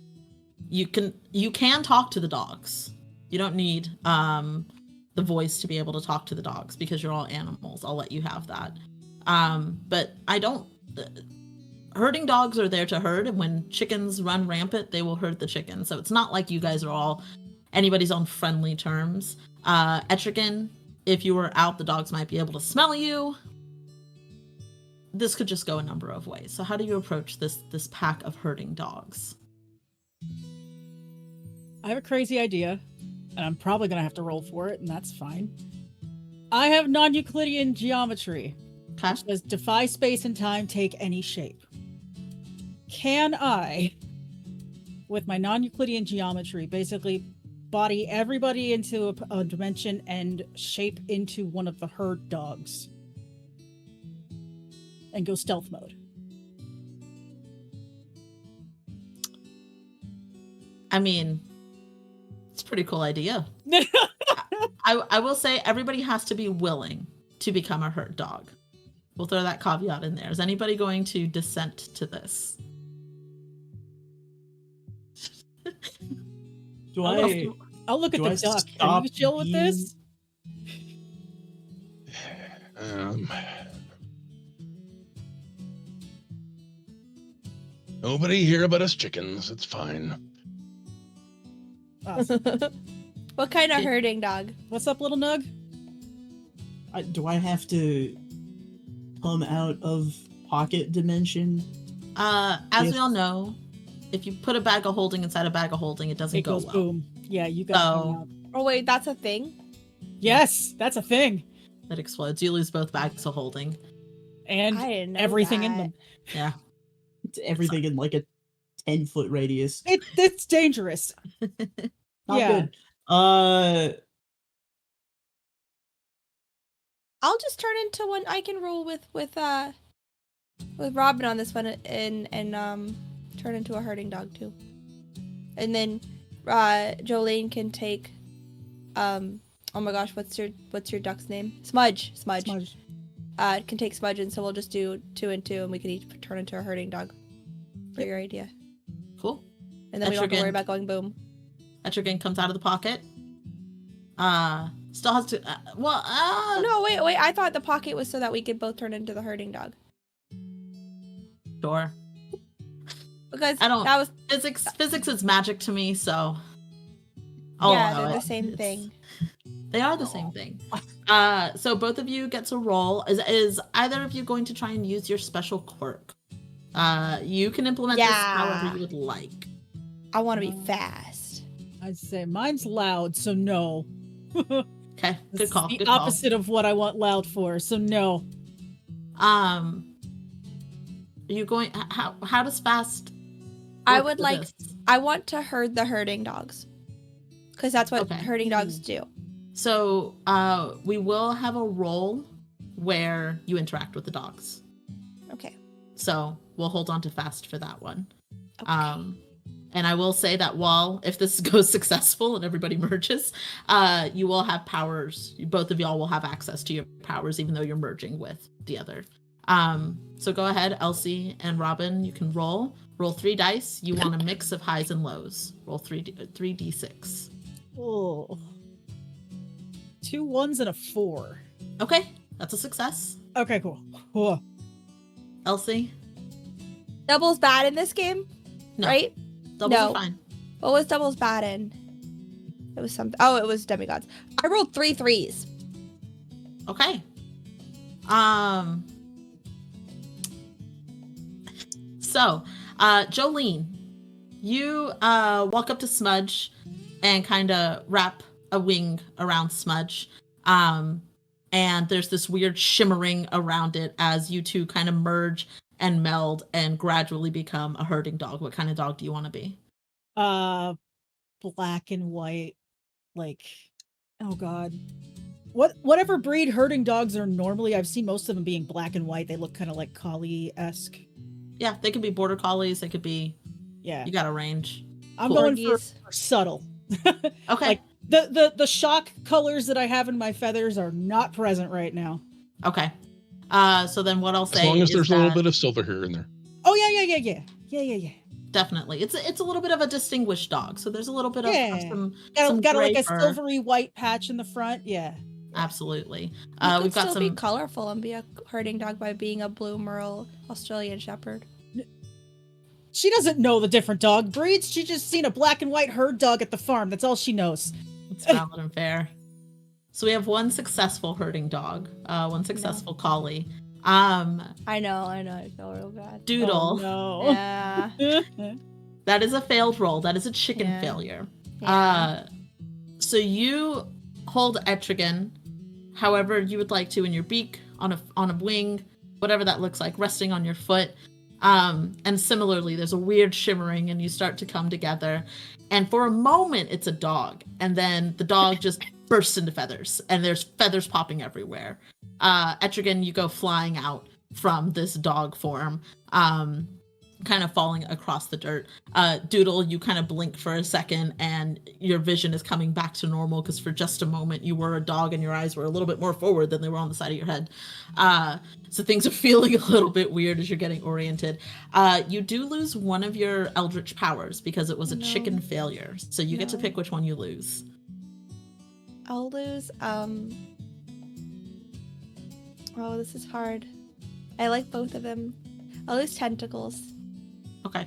You can talk to the dogs. You don't need the voice to be able to talk to the dogs because you're all animals. I'll let you have that. But I don't. Herding dogs are there to herd, and when chickens run rampant, they will herd the chickens. So it's not like you guys are all anybody's on friendly terms. Etrigan, if you were out, the dogs might be able to smell you. This could just go a number of ways. So how do you approach this pack of herding dogs? I have a crazy idea, and I'm probably going to have to roll for it, and that's fine. I have non-Euclidean geometry. Okay. Which says defy space and time, take any shape. Can I, with my non-Euclidean geometry, basically body everybody into a dimension and shape into one of the herd dogs? And go stealth mode. I mean, it's a pretty cool idea. I will say everybody has to be willing to become a herd dog. We'll throw that caveat in there. Is anybody going to dissent to this? Do I don't know if I? you- I'll look at Do the I duck. Are stop you chill with this? Nobody here but us chickens. It's fine. Awesome. What kind of herding dog? What's up, little Nug? Do I have to come out of pocket dimension? As Yes. we all know, if you put a bag of holding inside a bag of holding, it doesn't It go goes well. boom. Yeah, you got to So- come out. Oh wait, that's a thing. Yes, that's a thing. It explodes. You lose both bags of holding. And I didn't know everything in that. them. Yeah. It's everything in like a 10-foot radius. It's dangerous. Not yeah. good. I'll just turn into one. I can roll with Robin on this one and turn into a herding dog too. And then Jolene can take oh my gosh, what's your duck's name? Smudge. Smudge. Can take Smudge, and so we'll just do 2 and 2, and we can each turn into a herding dog. For your idea. Cool. And then we don't have to Etrigan. worry about going boom. Etrigan comes out of the pocket. Still has to. No, wait. I thought the pocket was so that we could both turn into the herding dog. Sure. Because I don't- that was Physics is magic to me, so. I'll yeah, allow they're the it. same It's- thing. They are the same thing. So both of you get to roll. Is either of you going to try and use your special quirk? You can implement this however Yeah. you would like. I want to be fast. I'd say mine's loud, so no. Okay, This good call. is the Good call. opposite of what I want loud for, so no. Are you going? How does fast? I work would for like. this? I want to herd the herding dogs. Because that's what Okay. herding dogs do. So we will have a roll where you interact with the dogs. Okay. So we'll hold on to fast for that one. Okay. And I will say that if this goes successful and everybody merges, you will have powers. Both of y'all will have access to your powers, even though you're merging with the other. So go ahead, Elsie and Robin. You can roll. Roll 3 dice. You want a mix of highs and lows. Roll 3d6. Oh. 2 1s and a 4. Okay, that's a success. Okay, cool. Whoa. Elsie, Double's bad in this game, no, right? doubles No. are fine. What was doubles bad in? It was something. Oh, it was demigods. I rolled 3 3s. Okay. So, Jolene, you walk up to Smudge and kind of wrap a wing around Smudge. And there's this weird shimmering around it as you two kind of merge and meld and gradually become a herding dog. What kind of dog do you want to be? Black and white, like, oh god. Whatever breed herding dogs are normally, I've seen most of them being black and white. They look kind of like collie-esque. Yeah, they could be border collies. They could be. Yeah. You got a range. I'm Cool. going for Corgis. subtle. Okay. Like, the shock colors that I have in my feathers are not present right now. Okay. So then what I'll say As long as is there's a little that- bit of silver here and there. Oh yeah. Definitely. It's a little bit of a distinguished dog. So there's a little bit of Yeah. some Got like gray a fur. silvery white patch in the front. Yeah. Absolutely. You could We've got still be some colorful and be a herding dog by being a blue merle Australian Shepherd. She doesn't know the different dog breeds. She just seen a black and white herd dog at the farm. That's all she knows. it's valid and fair. So we have one successful herding dog, one successful collie. I know. I feel real bad. Doodle. Oh, Yeah. no. That is a failed roll. That is a chicken Yeah. failure. Yeah. So you hold Etrigan however you would like to in your beak, on a wing, whatever that looks like, resting on your foot. And similarly, there's a weird shimmering and you start to come together. And for a moment, it's a dog. And then the dog just bursts into feathers and there's feathers popping everywhere. Etrigan, you go flying out from this dog form, kind of falling across the dirt. Doodle, you kind of blink for a second and your vision is coming back to normal because for just a moment you were a dog and your eyes were a little bit more forward than they were on the side of your head. So things are feeling a little bit weird as you're getting oriented. You do lose one of your eldritch powers because it was a No. chicken failure. So you get to No. pick which one you lose. I'll lose. Oh, this is hard. I like both of them. I'll lose tentacles. Okay.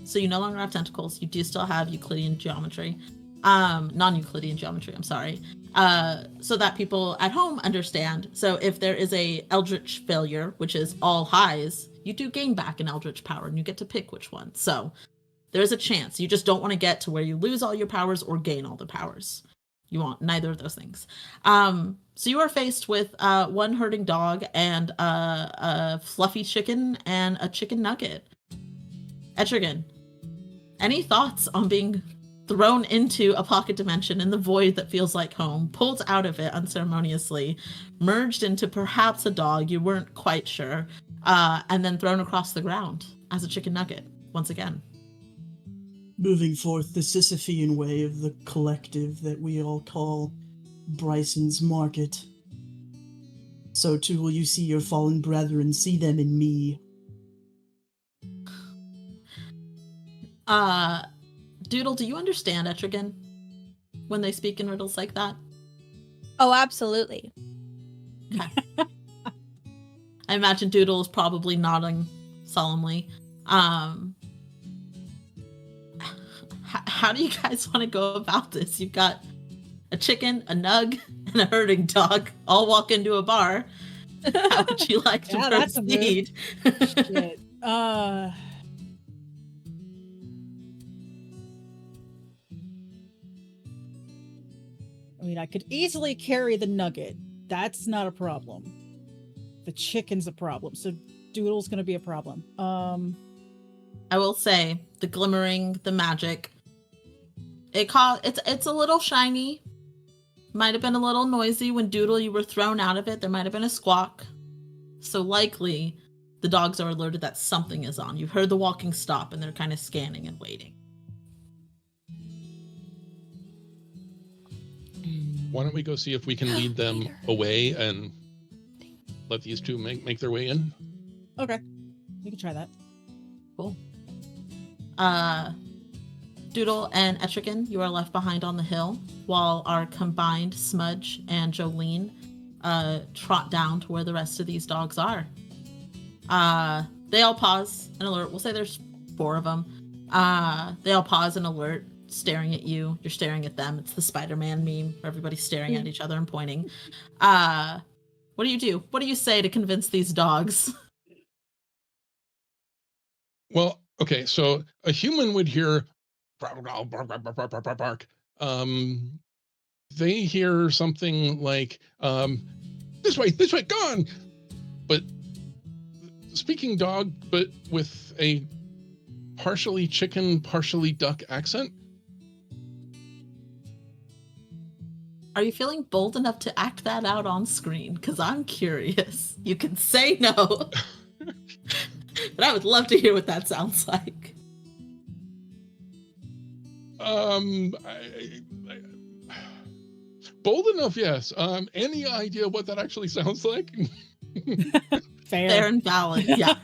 So you no longer have tentacles. You do still have Euclidean geometry. Non-Euclidean geometry, I'm sorry. so that people at home understand. So if there is a eldritch failure, which is all highs, you do gain back an eldritch power and you get to pick which one. So there's a chance. You just don't want to get to where you lose all your powers or gain all the powers. You want neither of those things. So you are faced with one herding dog and a fluffy chicken and a chicken nugget. Etrigan, any thoughts on being thrown into a pocket dimension in the void that feels like home, pulled out of it unceremoniously, merged into perhaps a dog, you weren't quite sure, and then thrown across the ground as a chicken nugget once again? Moving forth the Sisyphean way of the collective that we all call Bryson's Market. So too will you see your fallen brethren, see them in me. Doodle, do you understand Etrigan when they speak in riddles like that? Oh, absolutely. Okay. I imagine Doodle is probably nodding solemnly. How do you guys want to go about this? You've got a chicken, a nug, and a herding dog all walk into a bar. How would you like to that's a move. proceed? Shit. I mean, I could easily carry the nugget. That's not a problem. The chicken's a problem, so Doodle's gonna be a problem. I will say the glimmering, the magic. It's a little shiny. Might have been a little noisy when Doodle you were thrown out of it. There might have been a squawk. So likely the dogs are alerted that something is on. You've heard the walking stop and they're kind of scanning and waiting. Why don't we go see if we can lead them away and let these two make their way in? Okay, we can try that. Cool. Doodle and Etrigan, you are left behind on the hill while our combined Smudge and Jolene trot down to where the rest of these dogs are. They all pause and alert. We'll say there's 4 of them. They all pause and alert, staring at you. You're staring at them. It's the Spider-Man meme where everybody's staring at each other and pointing. What do you do? What do you say to convince these dogs? Well, okay, so a human would hear bark. They hear something like this way, go on. But speaking dog, but with a partially chicken, partially duck accent. Are you feeling bold enough to act that out on screen? Because I'm curious. You can say no. But I would love to hear what that sounds like. Bold enough, yes. Any idea what that actually sounds like? Fair and valid. Yeah.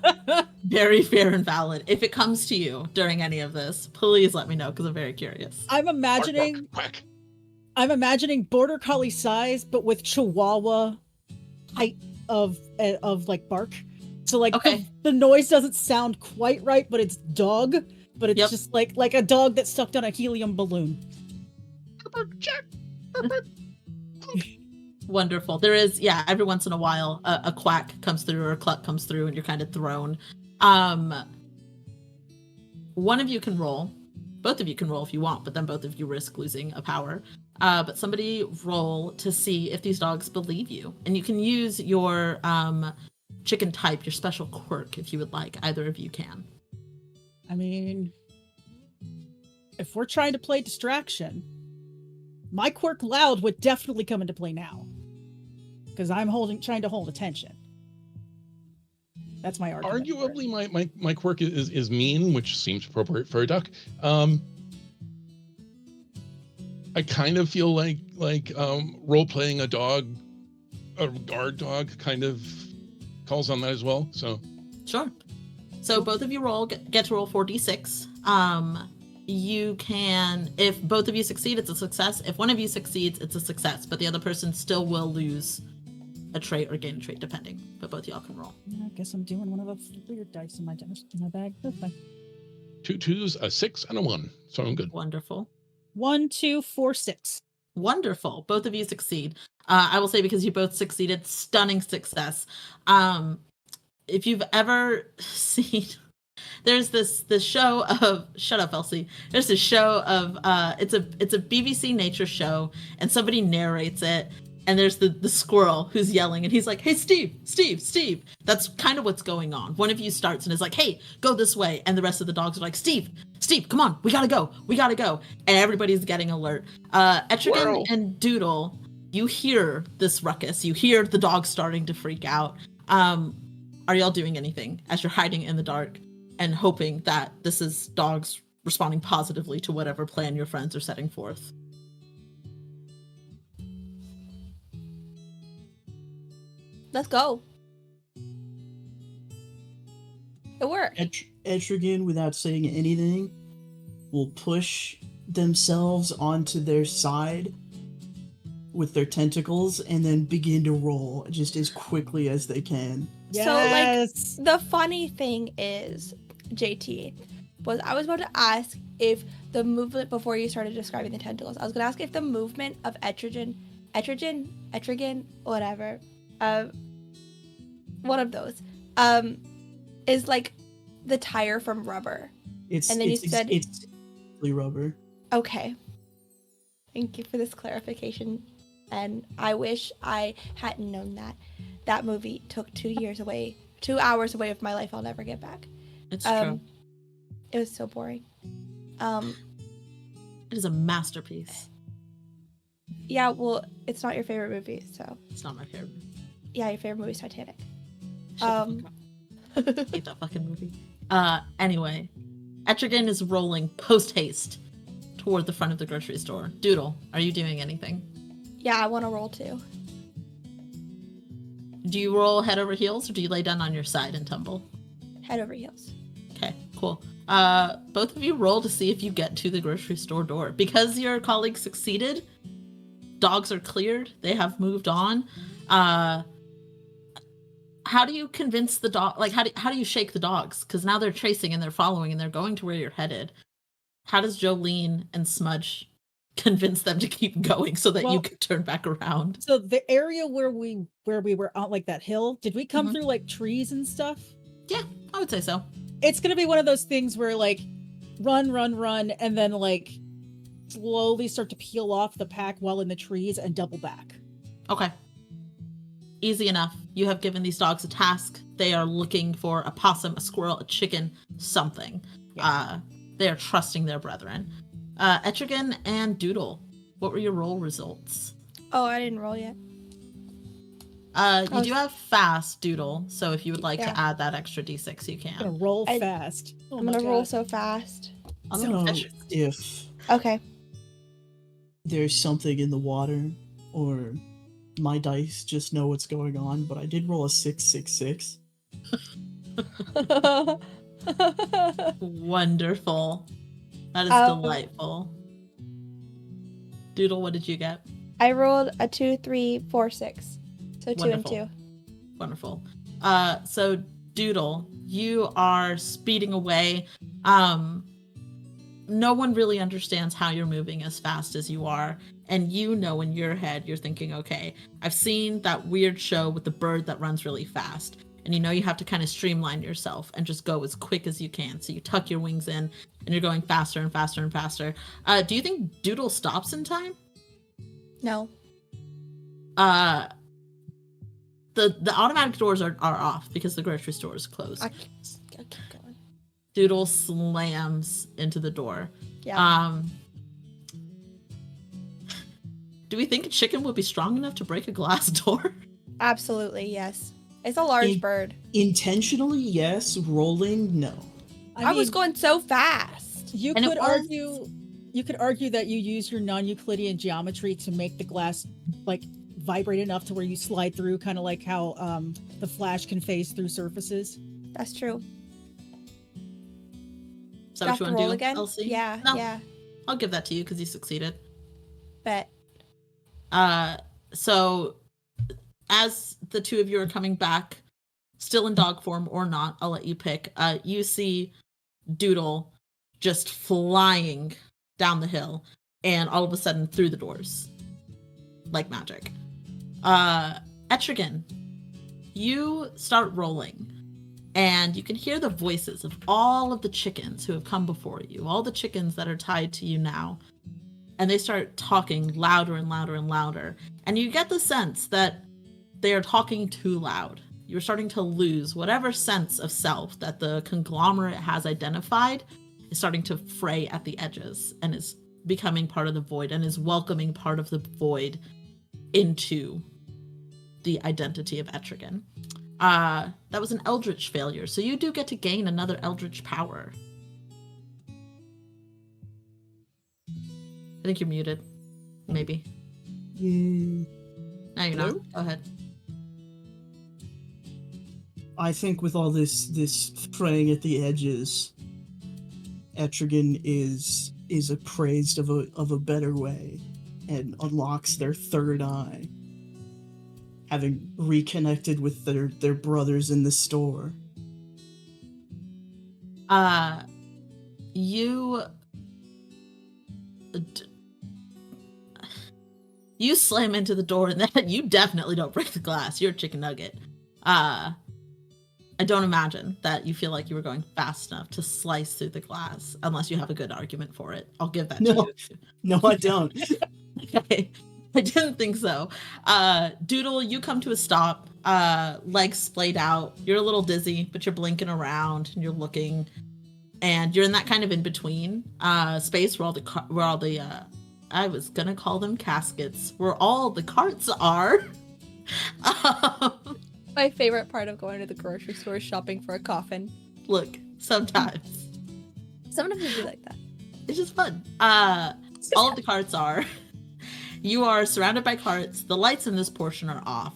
Very fair and valid. If it comes to you during any of this, please let me know because I'm very curious. I'm imagining Quack. I'm imagining border collie size, but with Chihuahua height of like bark. So like Okay. the noise doesn't sound quite right, but it's dog. But it's just like a dog that's stuck on a helium balloon. Wonderful. There is, every once in a while, a quack comes through or a cluck comes through and you're kind of thrown. One of you can roll. Both of you can roll if you want, but then both of you risk losing a power. But somebody roll to see if these dogs believe you. And you can use your chicken type, your special quirk, if you would like. Either of you can. I mean, if we're trying to play distraction, my quirk loud would definitely come into play now. Because I'm trying to hold attention. That's my argument. Arguably, my quirk is mean, which seems appropriate for a duck. I kind of feel like role playing a dog, a guard dog, kind of calls on that as well. So sure. So both of you get to roll 4d6. You can, if both of you succeed, it's a success. If one of you succeeds, it's a success, but the other person still will lose a trait or gain a trait, depending. But both y'all can roll. I guess I'm doing one of the weird dice in my bag. That's fine. 2 2s, a 6, and a 1. So I'm good. Wonderful. 1, 2, 4, 6. Wonderful. Both of you succeed. I will say, because you both succeeded, stunning success. If you've ever seen, there's this show of, shut up, Elsie. There's this show of it's a BBC nature show, and somebody narrates it, and there's the squirrel who's yelling, and he's like, "Hey, Steve, Steve, Steve." That's kind of what's going on. One of you starts and is like, "Hey, go this way," and the rest of the dogs are like, "Steve, Steve, come on, we gotta go, and everybody's getting alert. Etrigan Squirrel. and Doodle, you hear this ruckus. You hear the dogs starting to freak out. Are y'all doing anything as you're hiding in the dark and hoping that this is dogs responding positively to whatever plan your friends are setting forth? Let's go. It worked. Etrigan, without saying anything, will push themselves onto their side with their tentacles and then begin to roll just as quickly as they can. Yes. So, like, the funny thing is, JT, was I was about to ask if the movement, before you started describing the tentacles, I was going to ask if the movement of Etrigan, whatever, one of those, is like the tire from rubber. It's rubber. Okay. Thank you for this clarification. And I wish I hadn't known that. That movie took 2 hours away of my life I'll never get back. It's true. It was so boring. It is a masterpiece. Yeah, well, it's not your favorite movie, so. It's not my favorite. Yeah, your favorite movie is Titanic. Shut the fuck up. Hate that fucking movie. Anyway, Etrigan is rolling post-haste toward the front of the grocery store. Doodle, are you doing anything? Yeah, I want to roll too. Do you roll head over heels, or do you lay down on your side and tumble? Head over heels. Okay, cool. Both of you roll to see if you get to the grocery store door. Because your colleague succeeded, dogs are cleared. They have moved on. How do you convince the dog? Like, how do you shake the dogs? Because now they're chasing and they're following and they're going to where you're headed. How does Jolene and Smudge convince them to keep going so that you can turn back around? So the area where we were on, like, that hill, did we come through like trees and stuff? Yeah, I would say so. It's gonna be one of those things where, like, run, and then, like, slowly start to peel off the pack while in the trees and double back. Okay. Easy enough. You have given these dogs a task. They are looking for a possum, a squirrel, a chicken, something. Yeah. They are trusting their brethren. Etrigan and Doodle, what were your roll results? Oh, I didn't roll yet. You do have fast, Doodle, so if you would like Yeah. to add that extra d6, you I'm gonna can. roll fast. Oh I'm my gonna roll God. so fast. I don't know if Okay. there's something in the water or my dice just know what's going on, but I did roll a 666. Wonderful. That is delightful. Doodle, what did you get? I rolled a 2, 3, 4, 6. So 2 and Wonderful. 2. Wonderful. So Doodle, you are speeding away. No one really understands how you're moving as fast as you are. And you know in your head, you're thinking, okay, I've seen that weird show with the bird that runs really fast. And you know you have to kind of streamline yourself and just go as quick as you can. So you tuck your wings in and you're going faster and faster and faster. Do you think Doodle stops in time? No. The automatic doors are off because the grocery store is closed. I'll keep going. Doodle slams into the door. Yeah. Do we think a chicken would be strong enough to break a glass door? Absolutely, yes. It's a large bird. Intentionally, yes. Rolling, no. I was mean, going so fast. You And it could was- argue that you use your non-Euclidean geometry to make the glass, like, vibrate enough to where you slide through, kind of like how the Flash can phase through surfaces. That's true. Is that what you want to roll do, again? Elsie? Yeah, No, yeah. I'll give that to you because you succeeded. Bet. So as the two of you are coming back, still in dog form or not, I'll let you pick. You see Doodle just flying down the hill and all of a sudden through the doors. like magic. Etrigan, you start rolling, and you can hear the voices of all of the chickens who have come before you, all the chickens that are tied to you now. And they start talking louder and louder and louder. And you get the sense that they are talking too loud. You're starting to lose whatever sense of self that the conglomerate has identified is starting to fray at the edges and is becoming part of the void and is welcoming part of the void into the identity of Etrigan. That was an eldritch failure, so you do get to gain another eldritch power. I think you're muted. Maybe. Yeah. No, you're not. Go ahead. I think with all this fraying at the edges, Etrigan is appraised of a better way and unlocks their third eye, having reconnected with their brothers in the store. You slam into the door, and then you definitely don't break the glass. You're a chicken nugget. I don't imagine that you feel like you were going fast enough to slice through the glass, unless you have a good argument for it. I'll give that to you. No, I don't. Okay. I didn't think so. Doodle, you come to a stop, legs splayed out. You're a little dizzy, but you're blinking around and you're looking, and you're in that kind of in between space where all the I was gonna call them caskets, where all the carts are. My favorite part of going to the grocery store is shopping for a coffin. Look, sometimes Sometimes I do like that. it's just fun. All of the carts are. You are surrounded by carts. The lights in this portion are off,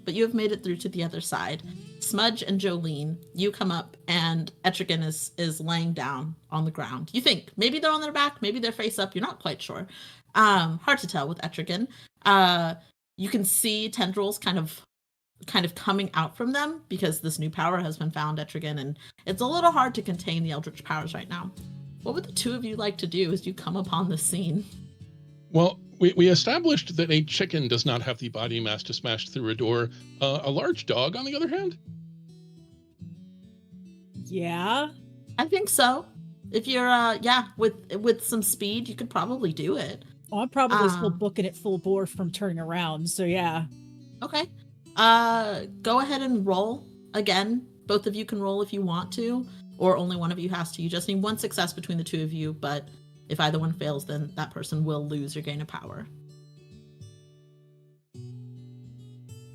but you have made it through to the other side. Smudge and Jolene, you come up, and Etrigan is laying down on the ground. You think maybe they're on their back, maybe they're face up. You're not quite sure. Hard to tell with Etrigan. You can see tendrils kind of coming out from them because this new power has been found, Etrigan, and it's a little hard to contain the eldritch powers right now. What would the two of you like to do as you come upon the scene? Well, we established that a chicken does not have the body mass to smash through a door. A large dog, on the other hand? Yeah. I think so. If you're, with some speed, you could probably do it. Oh, I'm probably still booking it full bore from turning around, so yeah. Okay. Go ahead and roll again. Both of you can roll if you want to, or only one of you has to. You just need one success between the two of you, but if either one fails, then that person will lose your gain of power.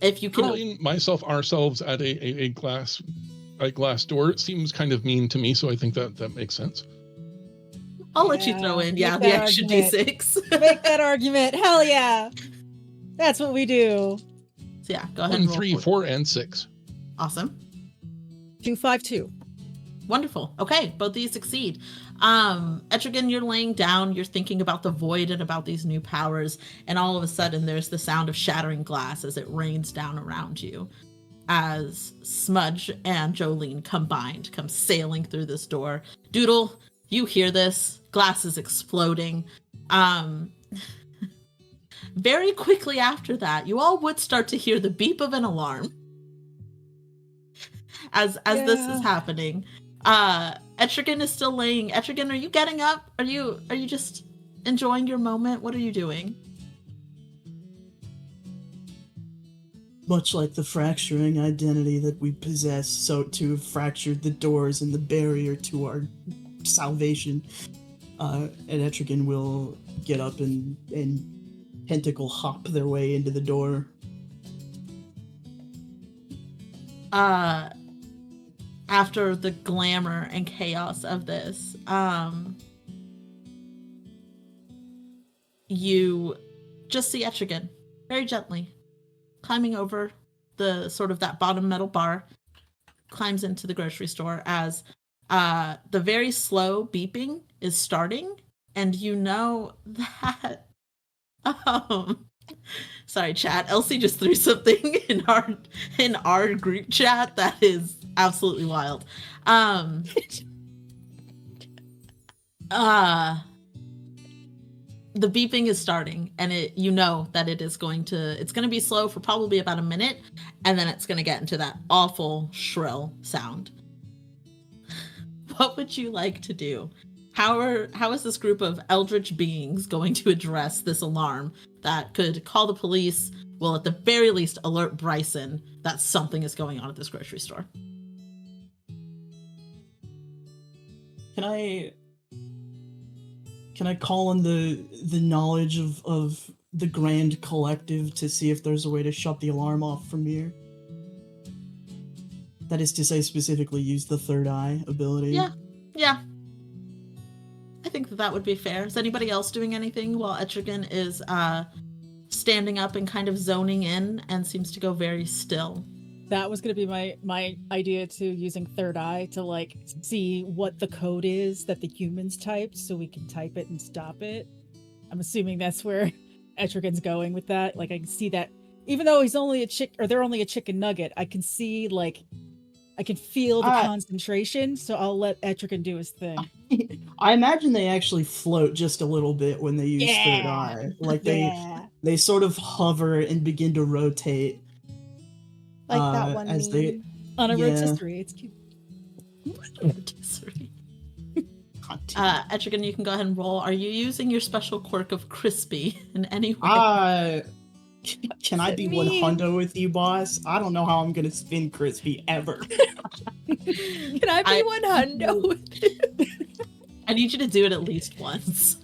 If you can... Calling ourselves at a glass door, it seems kind of mean to me, so I think that makes sense. I'll let you throw in, the extra argument. D6. Make that argument. Hell yeah. That's what we do. So yeah, go ahead 1, and roll 3, 4, and 6. Awesome. 2, 5, 2. Wonderful. Okay, both these succeed. Etrigan, you're laying down, you're thinking about the void and about these new powers, and all of a sudden there's the sound of shattering glass as it rains down around you. As Smudge and Jolene combined come sailing through this door. Doodle, you hear this. Glass is exploding. Very quickly after that, you all would start to hear the beep of an alarm. As this is happening. Etrigan is still laying. Etrigan, are you getting up? Are you just enjoying your moment? What are you doing? Much like the fracturing identity that we possess, so to have fractured the doors and the barrier to our salvation, and Etrigan will get up and tentacle hop their way into the door. After the glamour and chaos of this, you just see Etrigan very gently climbing over the sort of that bottom metal bar, climbs into the grocery store as the very slow beeping is starting, and you know that sorry, chat. Elsie just threw something in our group chat that is absolutely wild. the beeping is starting, and you know that it's going to be slow for probably about a minute, and then it's going to get into that awful shrill sound. What would you like to do? How is this group of eldritch beings going to address this alarm that could call the police, well, at the very least alert Bryson that something is going on at this grocery store? Can I call on the knowledge of the Grand Collective to see if there's a way to shut the alarm off from here? That is to say, specifically use the third eye ability. Yeah. I think that would be fair. Is anybody else doing anything while Etrigan is standing up and kind of zoning in and seems to go very still? That was going to be my idea too, using third eye to like see what the code is that the humans typed so we can type it and stop it. I'm assuming that's where Etrigan's going with that. Like I can see that even though he's only they're only a chicken nugget, I can see like I can feel the concentration, so I'll let Etrigan do his thing. I imagine they actually float just a little bit when they use third eye. Like they sort of hover and begin to rotate. Like that one as meme. On a rotisserie, it's cute. Rotisserie. Etrigan, you can go ahead and roll. Are you using your special quirk of crispy in any way? Can I be one hundo with you, boss? I don't know how I'm gonna spin crispy ever. Can I be one hundo with you? I need you to do it at least once.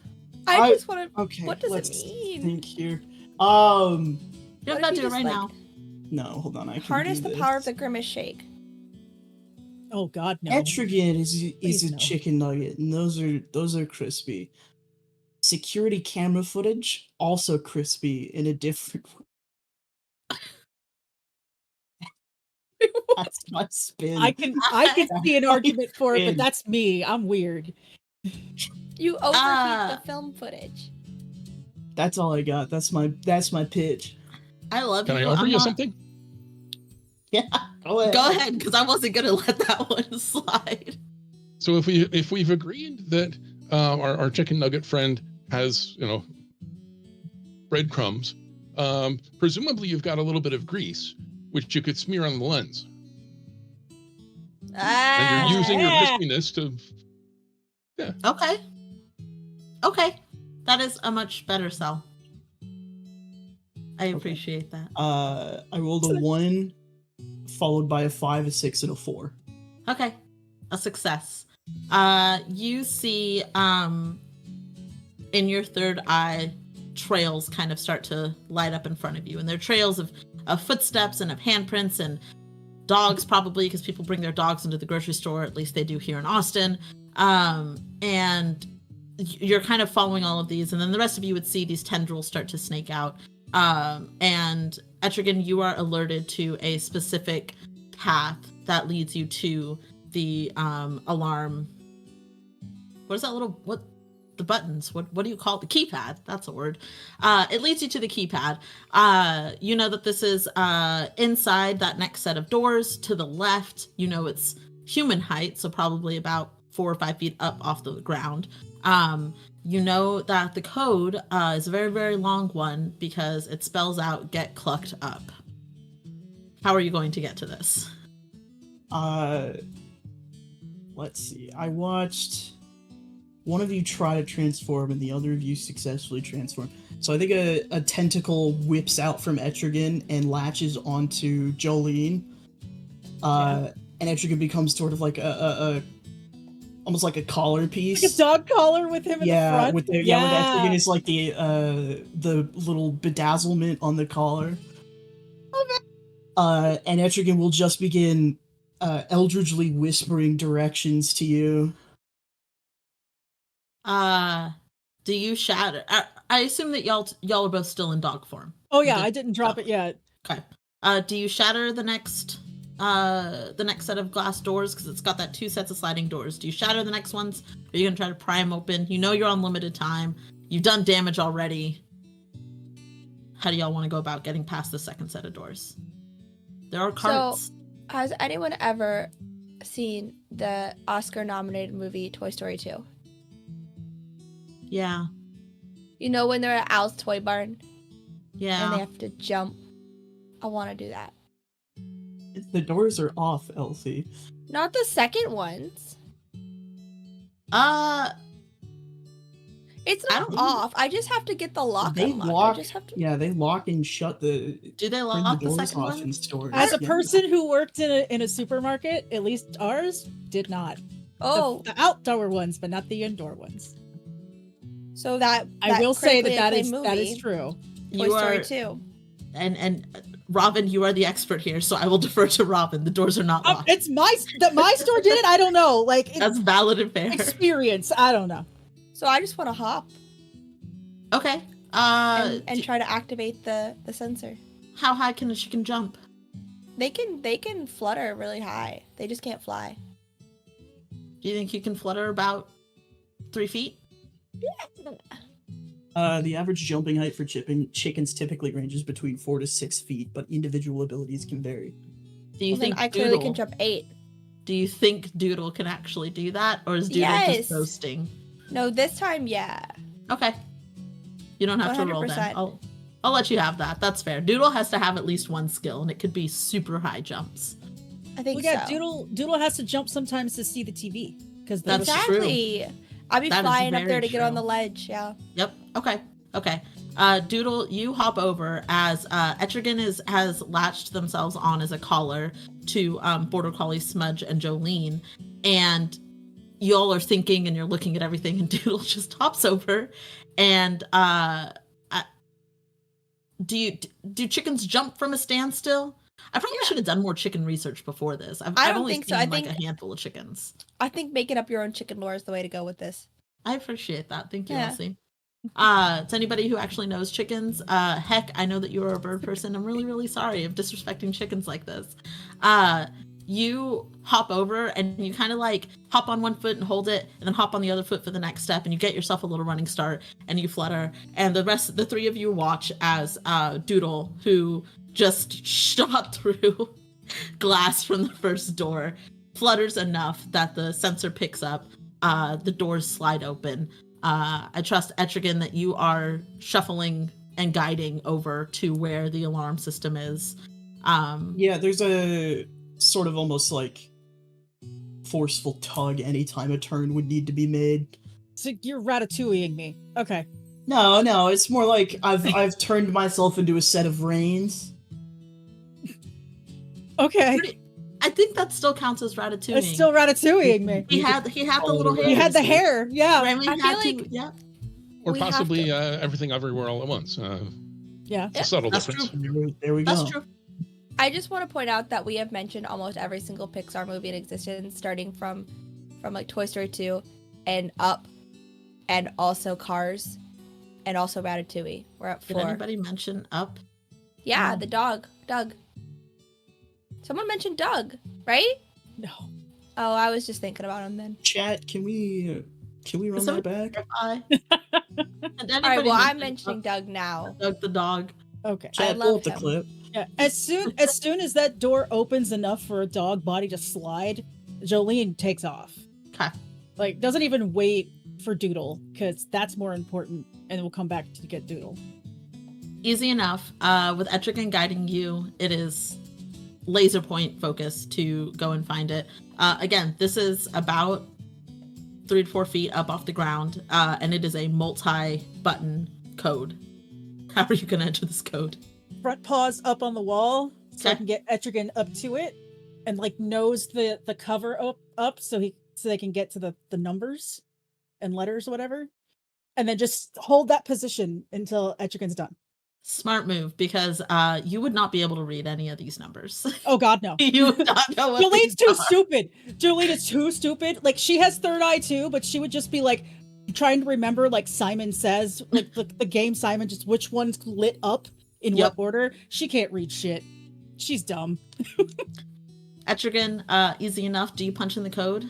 I just want to. Okay, what does let's it mean? think here. You don't What have if to do you it right just, now. No, hold on. I can Harness do the power of this. the grimace shake. Oh God, no. Etrigan is Please a no. chicken nugget, and those are crispy. Security camera footage, also crispy in a different way. That's my spin. I can see an argument for it, but that's me. I'm weird. You overheat the film footage. That's all I got. That's my pitch. I love Can you. I offer you something? Yeah, go ahead. Go ahead, because I wasn't gonna let that one slide. So if we've agreed that our chicken nugget friend has breadcrumbs, presumably you've got a little bit of grease which you could smear on the lens. And you're using your crispiness to Okay. That is a much better sell. I appreciate that. I rolled a 1, followed by a 5, a 6, and a 4. Okay. A success. You see in your third eye trails kind of start to light up in front of you, and they're trails of footsteps and of handprints and dogs, probably because people bring their dogs into the grocery store, at least they do here in Austin. And you're kind of following all of these, and then the rest of you would see these tendrils start to snake out. And Etrigan, you are alerted to a specific path that leads you to the alarm. What is that what the buttons? What do you call it? The keypad. That's a word. It leads you to the keypad. You know that this is inside that next set of doors to the left. You know it's human height, so probably about 4 or 5 feet up off the ground. You know that the code is a very, very long one because it spells out "get clucked up." How are you going to get to this? Let's see. I watched one of you try to transform and the other of you successfully transform. So I think a tentacle whips out from Etrigan and latches onto Jolene. And Etrigan becomes sort of like a almost like a collar piece. Like a dog collar with him in the front? With Etrigan is like the little bedazzlement on the collar. And Etrigan will just begin eldritchly whispering directions to you. Do you shatter? I assume that y'all are both still in dog form. Oh yeah, I didn't drop it yet. Okay. Do you shatter the next set of glass doors, because it's got that 2 sets of sliding doors? Do you shatter the next ones? Are you gonna try to pry them open? You know you're on limited time. You've done damage already. How do y'all want to go about getting past the second set of doors? There are carts. So, has anyone ever seen the Oscar-nominated movie Toy Story 2? Yeah. You know when they're at Al's Toy Barn and Yeah. they have to jump? I want to do that. The doors are off, Elsie. Not the second ones. It's I not don't- off. I just have to get the lock They unlocked. lock. I just have to. Yeah, they lock and shut the. Do they turn lock the doors second off in one? stores. As a Yeah. person who worked in a supermarket, at least ours did not. Oh, The outdoor ones, but not the indoor ones. so that I will say critically that acclaimed that is movie, true. Toy You Story are 2. and Robin, you are the expert here, so I will defer to Robin. The doors are not locked. It's my store did it. I don't know. Like it's That's valid and fair. experience. I don't know. So I just want to hop Okay. and try to activate the sensor. How high can a chicken jump? They can flutter really high. They just can't fly. Do you think you can flutter about 3 feet? The average jumping height for chickens typically ranges between 4 to 6 feet, but individual abilities can vary. Do you Well, then think I clearly Doodle? can jump 8. Do you think Doodle can actually do that, or is Doodle Yes. just boasting? No, this time, yeah. Okay. You don't have to roll then. 100%. I'll let you have that. That's fair. Doodle has to have at least one skill, and it could be super high jumps. I think Well, yeah, so. Doodle has to jump sometimes to see the TV because That's Exactly. I'll be That is flying up there very to get on true. the ledge. Yeah. Yep. Okay. Okay. Doodle, you hop over as Etrigan has latched themselves on as a collar to Border Collie Smudge and Jolene, and y'all are thinking and you're looking at everything, and Doodle just hops over, and do chickens jump from a standstill? I probably Yeah. should have done more chicken research before this. I've don't only think seen so. I like think- a handful of chickens. I think making up your own chicken lore is the way to go with this. I appreciate that. Thank you, Yeah. Elsie. To anybody who actually knows chickens, heck, I know that you're a bird person. I'm really, really sorry of disrespecting chickens like this. You hop over and you kind of like hop on one foot and hold it, and then hop on the other foot for the next step, and you get yourself a little running start, and you flutter. And the three of you watch as Doodle, who just shot through glass from the first door, flutters enough that the sensor picks up. The doors slide open. I trust Etrigan that you are shuffling and guiding over to where the alarm system is. Yeah, there's a sort of almost like forceful tug anytime a turn would need to be made. So you're ratatouilleing me. Okay. No, it's more like I've turned myself into a set of reins. Okay. I think that still counts as ratatouille. It's still ratatouilleing me. he had the little hair. You had the hair. Yeah. Remy I had feel to, like- yeah. Or We have possibly to- everything everywhere all at once. Yeah. It's a subtle That's difference. There we go. That's true. I just want to point out that we have mentioned almost every single Pixar movie in existence, starting from like Toy Story 2 and up, and also Cars, and also Ratatouille. We're at Did 4. anybody mention Up? Yeah, Oh. the dog, Doug. Someone mentioned Doug, right? No. Oh, I was just thinking about him then. Chat, can we run that back? Bye. All right, well, I'm mentioning Doug now. Doug the dog. Okay. Chat, love pull up the him. clip. Yeah. As soon as that door opens enough for a dog body to slide, Jolene takes off. Okay. Like doesn't even wait for Doodle because that's more important, and we'll come back to get Doodle. Easy enough. With Etrigan guiding you, it is laser point focus to go and find it. Again, this is about 3 to 4 feet up off the ground, and it is a multi-button code. How are you going to enter this code? Front paws up on the wall so I Okay. can get Etrigan up to it, and like nose the cover up so they can get to the numbers and letters or whatever, and then just hold that position until Etrigan's done. Smart move, because you would not be able to read any of these numbers. Oh God, no. You would not know what Jolene's these too are. stupid. Jolene is too stupid. Like she has third eye too, but she would just be like trying to remember, like Simon says, like the game Simon, just which one's lit up in Yep. what order. She can't read shit. She's dumb. Etrigan, easy enough. Do you punch in the code?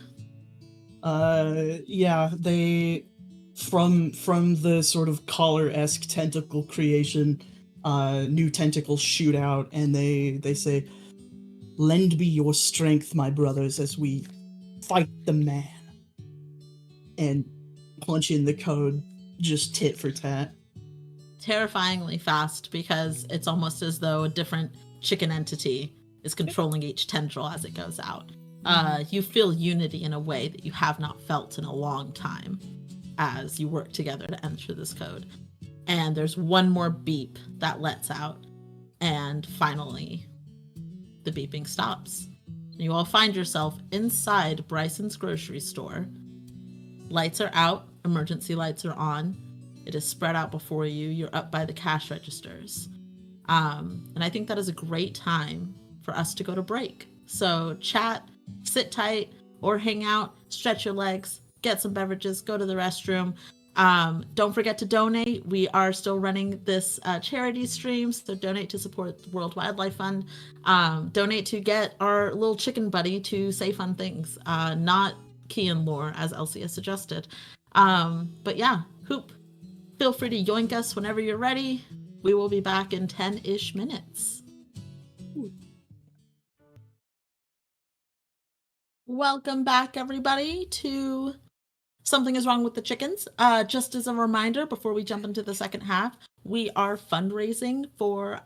Yeah, they from the sort of collar-esque tentacle creation, new tentacles shoot out, and they say, "Lend me your strength, my brothers, as we fight the man." And punch in the code, just tit for tat. terrifyingly fast because it's almost as though a different chicken entity is controlling each tendril as it goes out. You feel unity in a way that you have not felt in a long time as you work together to enter this code. And there's one more beep that lets out, and finally the beeping stops. You all find yourself inside Bryson's grocery store. Lights are out, emergency lights are on. It is spread out before you. You're up by the cash registers. And I think that is a great time for us to go to break. So chat, sit tight, or hang out, stretch your legs, get some beverages, go to the restroom. Don't forget to donate. We are still running this charity stream, so donate to support the World Wildlife Fund. Donate to get our little chicken buddy to say fun things, not key and lore, as Elsie has suggested. But yeah, Hoop, feel free to yoink us whenever you're ready. We will be back in 10-ish minutes. Welcome back, everybody, to Something is Wrong with the Chickens. Just as a reminder, before we jump into the second half, we are fundraising for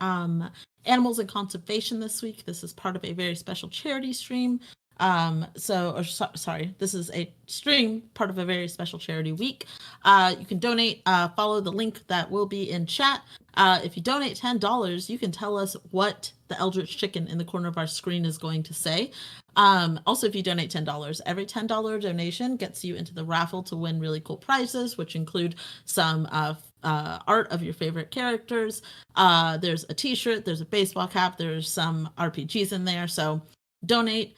animals in conservation this week. This is part of a very special charity stream. Sorry, this is a stream, part of a very special charity week. You can donate, follow the link that will be in chat. If you donate $10, you can tell us what the Eldritch Chicken in the corner of our screen is going to say. Also, if you donate $10, every $10 donation gets you into the raffle to win really cool prizes, which include some art of your favorite characters. There's a t-shirt, there's a baseball cap, there's some RPGs in there. So donate,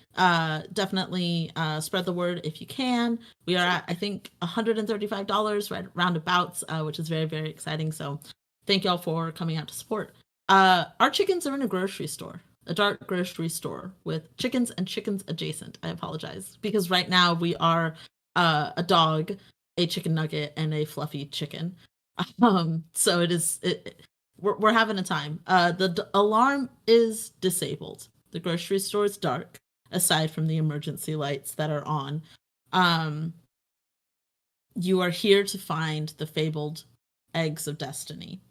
definitely spread the word if you can. We are at, I think, $135 right roundabouts, which is very, very exciting. So thank y'all for coming out to support. Our chickens are in a grocery store, a dark grocery store with chickens and chickens adjacent. I apologize, because right now we are a dog, a chicken nugget, and a fluffy chicken. So we're having a time. The alarm is disabled. The grocery store is dark, aside from the emergency lights that are on. You are here to find the fabled eggs of destiny.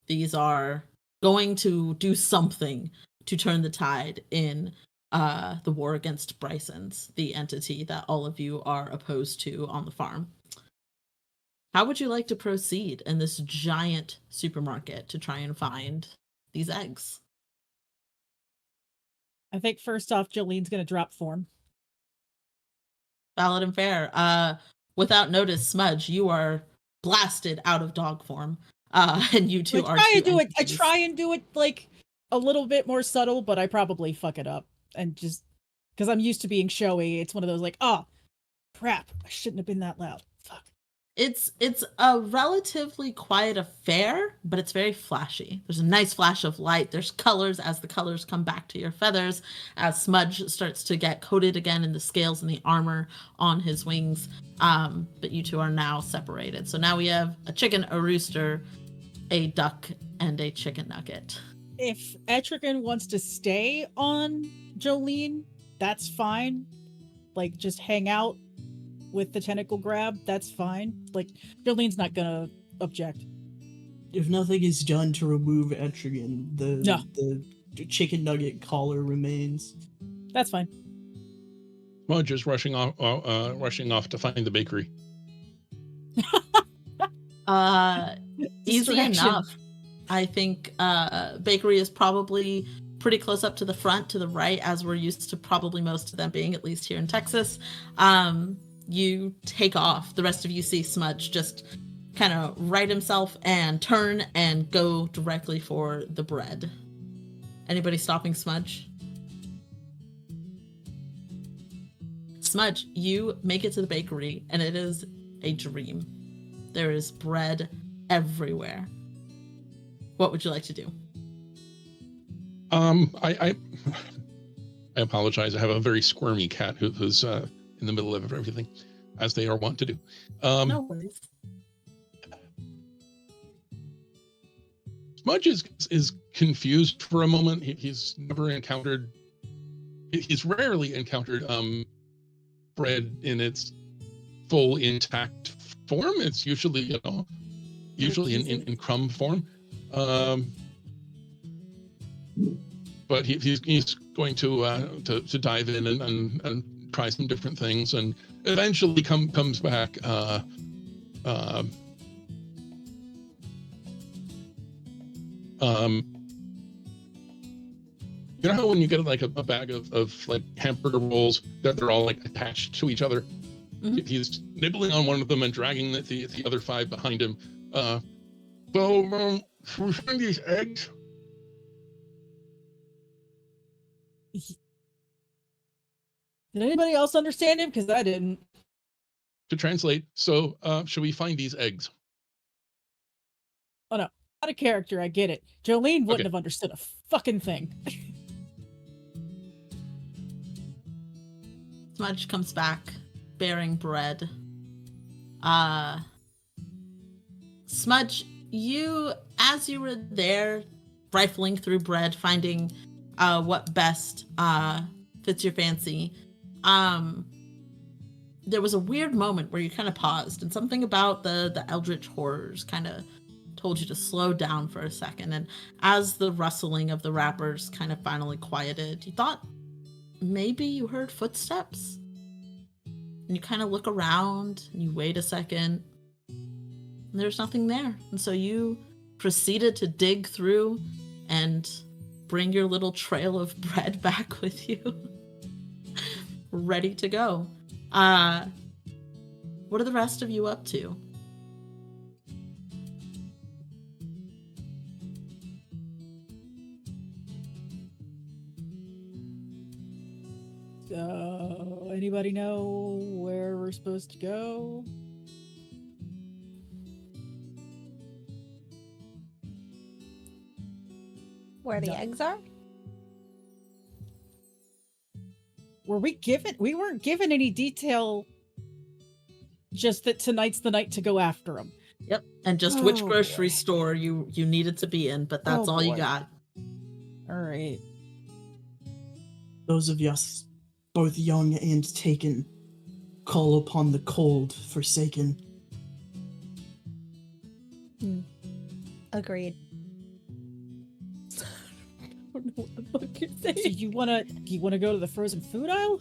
These are going to do something to turn the tide in the war against Bryson's, the entity that all of you are opposed to on the farm. How would you like to proceed in this giant supermarket to try and find these eggs? I think first off, Jolene's going to drop form. Valid and fair. Without notice, Smudge, you are blasted out of dog form. And you two are. I try and do it like a little bit more subtle, but I probably fuck it up. And just because I'm used to being showy, it's one of those like, oh, crap, I shouldn't have been that loud. Fuck. It's a relatively quiet affair, but it's very flashy. There's a nice flash of light. There's colors as the colors come back to your feathers, as Smudge starts to get coated again in the scales and the armor on his wings. But you two are now separated. So now we have a chicken, a rooster, a duck, and a chicken nugget. If Etrigan wants to stay on Jolene, that's fine. Like, just hang out with the tentacle grab, that's fine. Like, Jolene's not gonna object. If nothing is done to remove Etrigan, the chicken nugget collar remains. That's fine. Smudge is rushing off to find the bakery. Easy enough. I think bakery is probably pretty close up to the front, to the right, as we're used to probably most of them being, at least here in Texas. You take off. The rest of you see Smudge just kind of right himself and turn and go directly for the bread. Anybody stopping Smudge? Smudge, you make it to the bakery, and it is a dream. There is bread everywhere. What would you like to do? I apologize. I have a very squirmy cat who's in the middle of everything, as they are wont to do. No worries. Smudge is confused for a moment. He's rarely encountered bread in its full intact form. It's usually, usually in crumb form. But he's going to dive in and try some different things, and eventually comes back. You know how when you get like a bag of like hamburger rolls that they're all like attached to each other? Mhm. He's nibbling on one of them and dragging the other 5 behind him. So we find these eggs. Did anybody else understand him? Because I didn't. To translate, so should we find these eggs? Oh no, out of character. I get it. Jolene wouldn't Okay. have understood a fucking thing. Smudge comes back bearing bread. Smudge, as you were there rifling through bread, finding what best fits your fancy, there was a weird moment where you kind of paused, and something about the eldritch horrors kind of told you to slow down for a second. And as the rustling of the wrappers kind of finally quieted, you thought maybe you heard footsteps. And you kind of look around and you wait a second, and there's nothing there. And so you proceeded to dig through and bring your little trail of bread back with you, ready to go. What are the rest of you up to? So, anybody know where we're supposed to go? Where the No. eggs are? Were we given? We weren't given any detail. Just that tonight's the night to go after them. Yep. And just which Oh, grocery boy. store you needed to be in, but that's Oh, all you boy. got. All right. Those of us, both young and taken, call upon the cold forsaken. Agreed. I don't know what the fuck you're saying. So you wanna go to the frozen food aisle?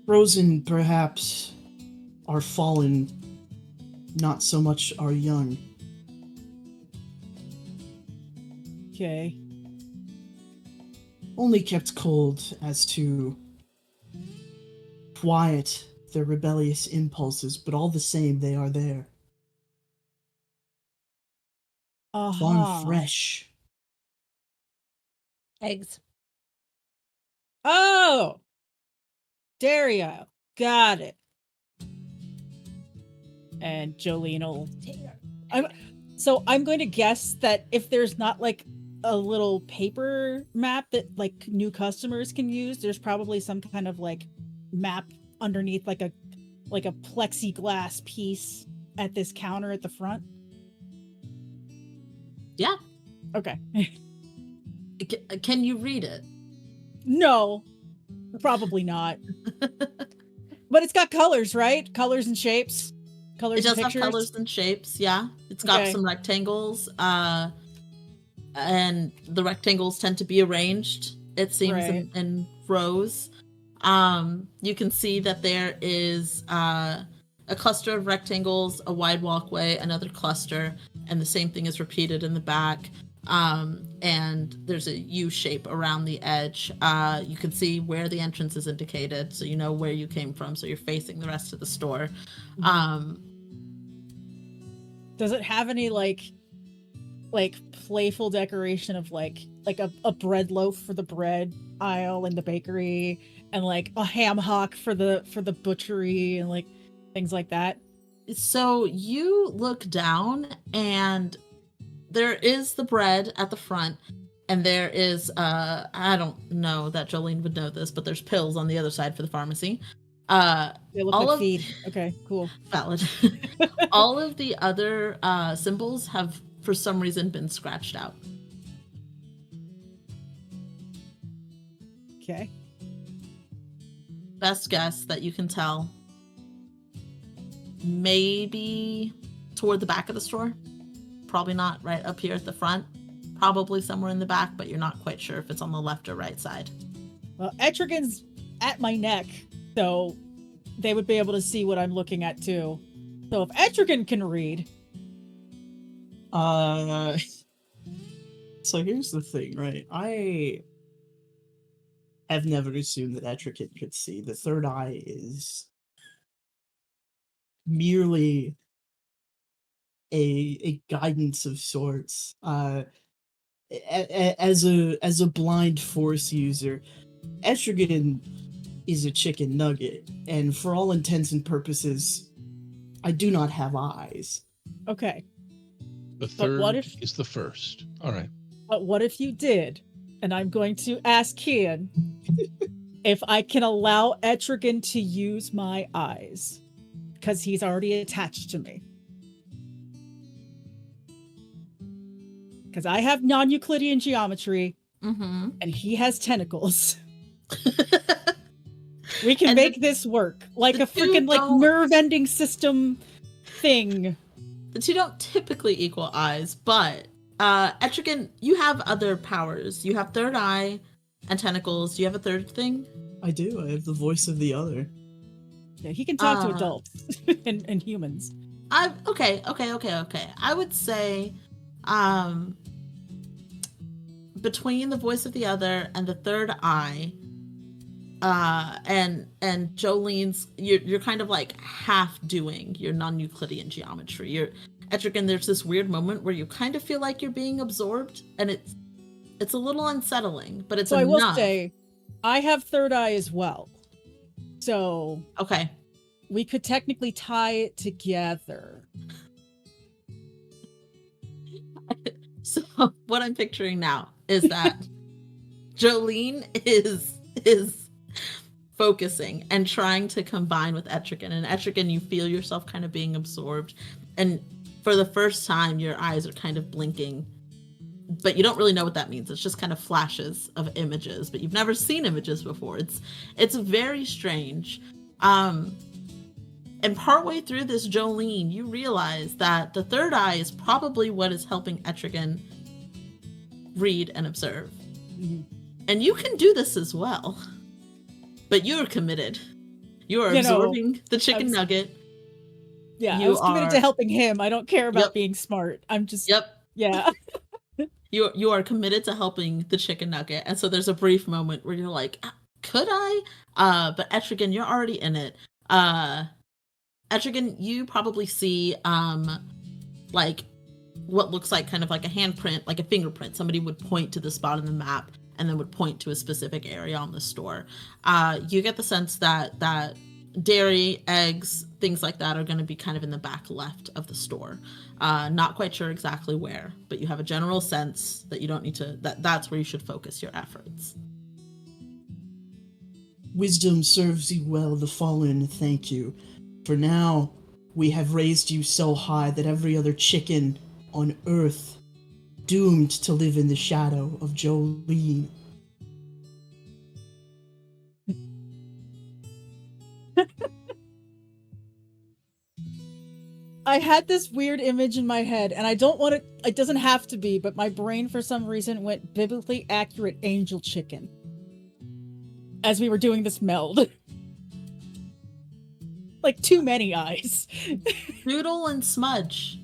Frozen, perhaps, are fallen, not so much are young. Okay. Only kept cold as to quiet their rebellious impulses, but all the same, they are there. Farm fresh. Eggs. Oh! Dairy aisle. Got it. And Jolene will... I'm going to guess that if there's not like a little paper map that like new customers can use, there's probably some kind of like map underneath like a plexiglass piece at this counter at the front. Yeah. Okay. Can you read it? No, probably not. But it's got colors, right? Colors and shapes. Colors It does and have pictures. colors and shapes, yeah. It's got Okay. some rectangles, and the rectangles tend to be arranged, it seems, Right. in rows. You can see that there is a cluster of rectangles, a wide walkway, another cluster, and the same thing is repeated in the back. And there's a U shape around the edge. You can see where the entrance is indicated, so you know where you came from, so you're facing the rest of the store. Does it have any like playful decoration of like a bread loaf for the bread aisle in the bakery, and like a ham hock for the butchery, and like things like that? So you look down, and there is the bread at the front, and there is I don't know that Jolene would know this, but there's pills on the other side for the pharmacy. They look all like of feed. Okay, cool. valid. All of the other symbols have for some reason been scratched out. Okay. Best guess that you can tell. maybe toward the back of the store. Probably not right up here at the front. Probably somewhere in the back, but you're not quite sure if it's on the left or right side. Well, Etrigan's at my neck, so they would be able to see what I'm looking at too. So if Etrigan can read, so here's the thing, right? I have never assumed that Etrigan could see. The third eye is merely a guidance of sorts. As a blind force user, Etrigan is a chicken nugget, and for all intents and purposes, I do not have eyes. okay. The But third what if- is the first. All right. But what if you did? And I'm going to ask Kian if I can allow Etrigan to use my eyes, because he's already attached to me. Because I have non-Euclidean geometry, Mm-hmm. and he has tentacles. We can And make this work. Like the a two freaking like don't- nerve ending system thing. The two don't typically equal eyes, but Etrigan, you have other powers. You have third eye and tentacles. Do you have a third thing? I do. I have the voice of the other. Yeah, he can talk to Uh, adults and humans. Okay. I would say between the voice of the other and the third eye, and Jolene's, you're kind of like half doing your non-Euclidean geometry. You're Etrigan, there's this weird moment where you kind of feel like you're being absorbed, and it's a little unsettling, but it's So I enough. will say, I have third eye as well. So Okay. we could technically tie it together. So what I'm picturing now is that Jolene is focusing and trying to combine with Etrigan, and Etrigan, you feel yourself kind of being absorbed, and for the first time your eyes are kind of blinking, but you don't really know what that means. It's just kind of flashes of images, but you've never seen images before. It's very strange. And partway through this, Jolene, you realize that the third eye is probably what is helping Etrigan read and observe. Mhm. And you can do this as well. But you're committed. You are You know, absorbing the chicken I'm- nugget. Yeah, I You was committed to are- helping him. I don't care about Yep. being smart. I'm just Yep. yeah. You are committed to helping the chicken nugget. And so there's a brief moment where you're like, could I? But Etrigan, you're already in it. Etrigan, you probably see like what looks like kind of like a handprint, like a fingerprint. Somebody would point to the spot on the map and then would point to a specific area on the store. You get the sense that dairy, eggs, things like that are going to be kind of in the back left of the store. Not quite sure exactly where, but you have a general sense that you don't need to, that's where you should focus your efforts. Wisdom serves you well, the fallen, thank you. For now, we have raised you so high that every other chicken on Earth doomed to live in the shadow of Jolene. I had this weird image in my head, and I don't want it doesn't have to be, but my brain for some reason went biblically accurate angel chicken as we were doing this meld. Like too many eyes. Doodle and Smudge,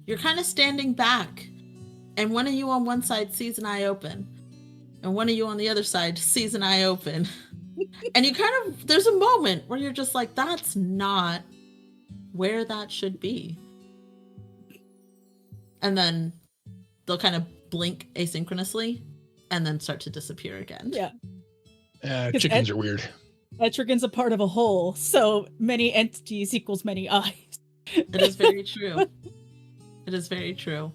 you're kind of standing back, and one of you on one side sees an eye open, and one of you on the other side sees an eye open. And you kind of, there's a moment where you're just like, that's not where that should be. And then they'll kind of blink asynchronously and then start to disappear again. Yeah. Chickens are weird. Etrigan's a part of a whole, so many entities equals many eyes. It is very true. It is very true.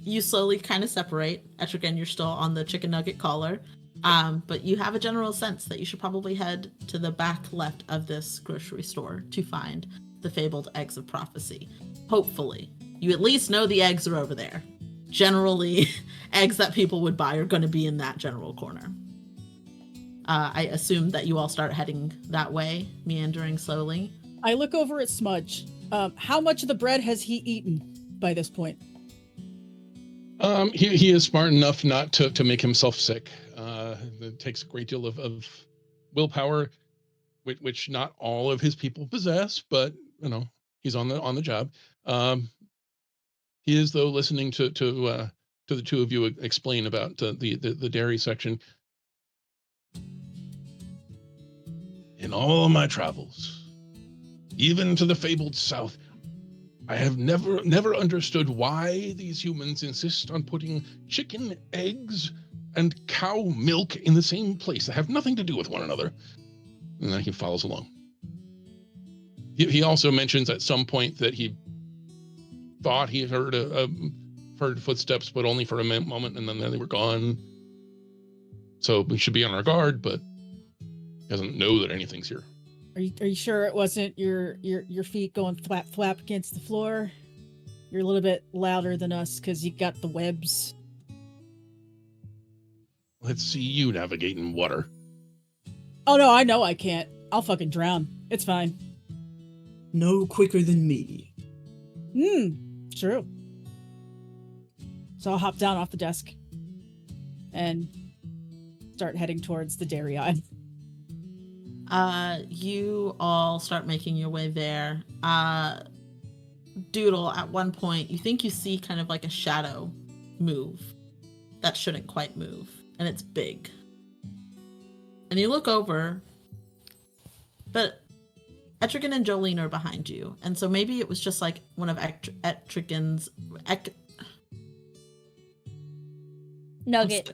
You slowly kind of separate. Etrigan, you're still on the chicken nugget collar. But you have a general sense that you should probably head to the back left of this grocery store to find the fabled eggs of prophecy. Hopefully. You at least know the eggs are over there. Generally, eggs that people would buy are going to be in that general corner. I assume that you all start heading that way, meandering slowly. I look over at Smudge. How much of the bread has he eaten by this point? He is smart enough not to make himself sick. It takes a great deal of willpower, which not all of his people possess, but he's on the job. He is, though, listening to the two of you explain about the dairy section. In all my travels, even to the fabled South, I have never understood why these humans insist on putting chicken eggs and cow milk in the same place. They have nothing to do with one another. And then he follows along. He also mentions at some point that he thought he heard heard footsteps, but only for a moment, and then they were gone. So we should be on our guard, but he doesn't know that anything's here. Are you sure it wasn't your feet going flap against the floor? You're a little bit louder than us because you got the webs. Let's see you navigating water. Oh no, I know I can't. I'll fucking drown. It's fine. No quicker than me. True. So I'll hop down off the desk and start heading towards the dairy aisle. You all start making your way there. Doodle, at one point, you think you see kind of like a shadow move that shouldn't quite move, and it's big. And you look over, but Etrigan and Jolene are behind you, and so maybe it was just like one of Etrigan's Nugget.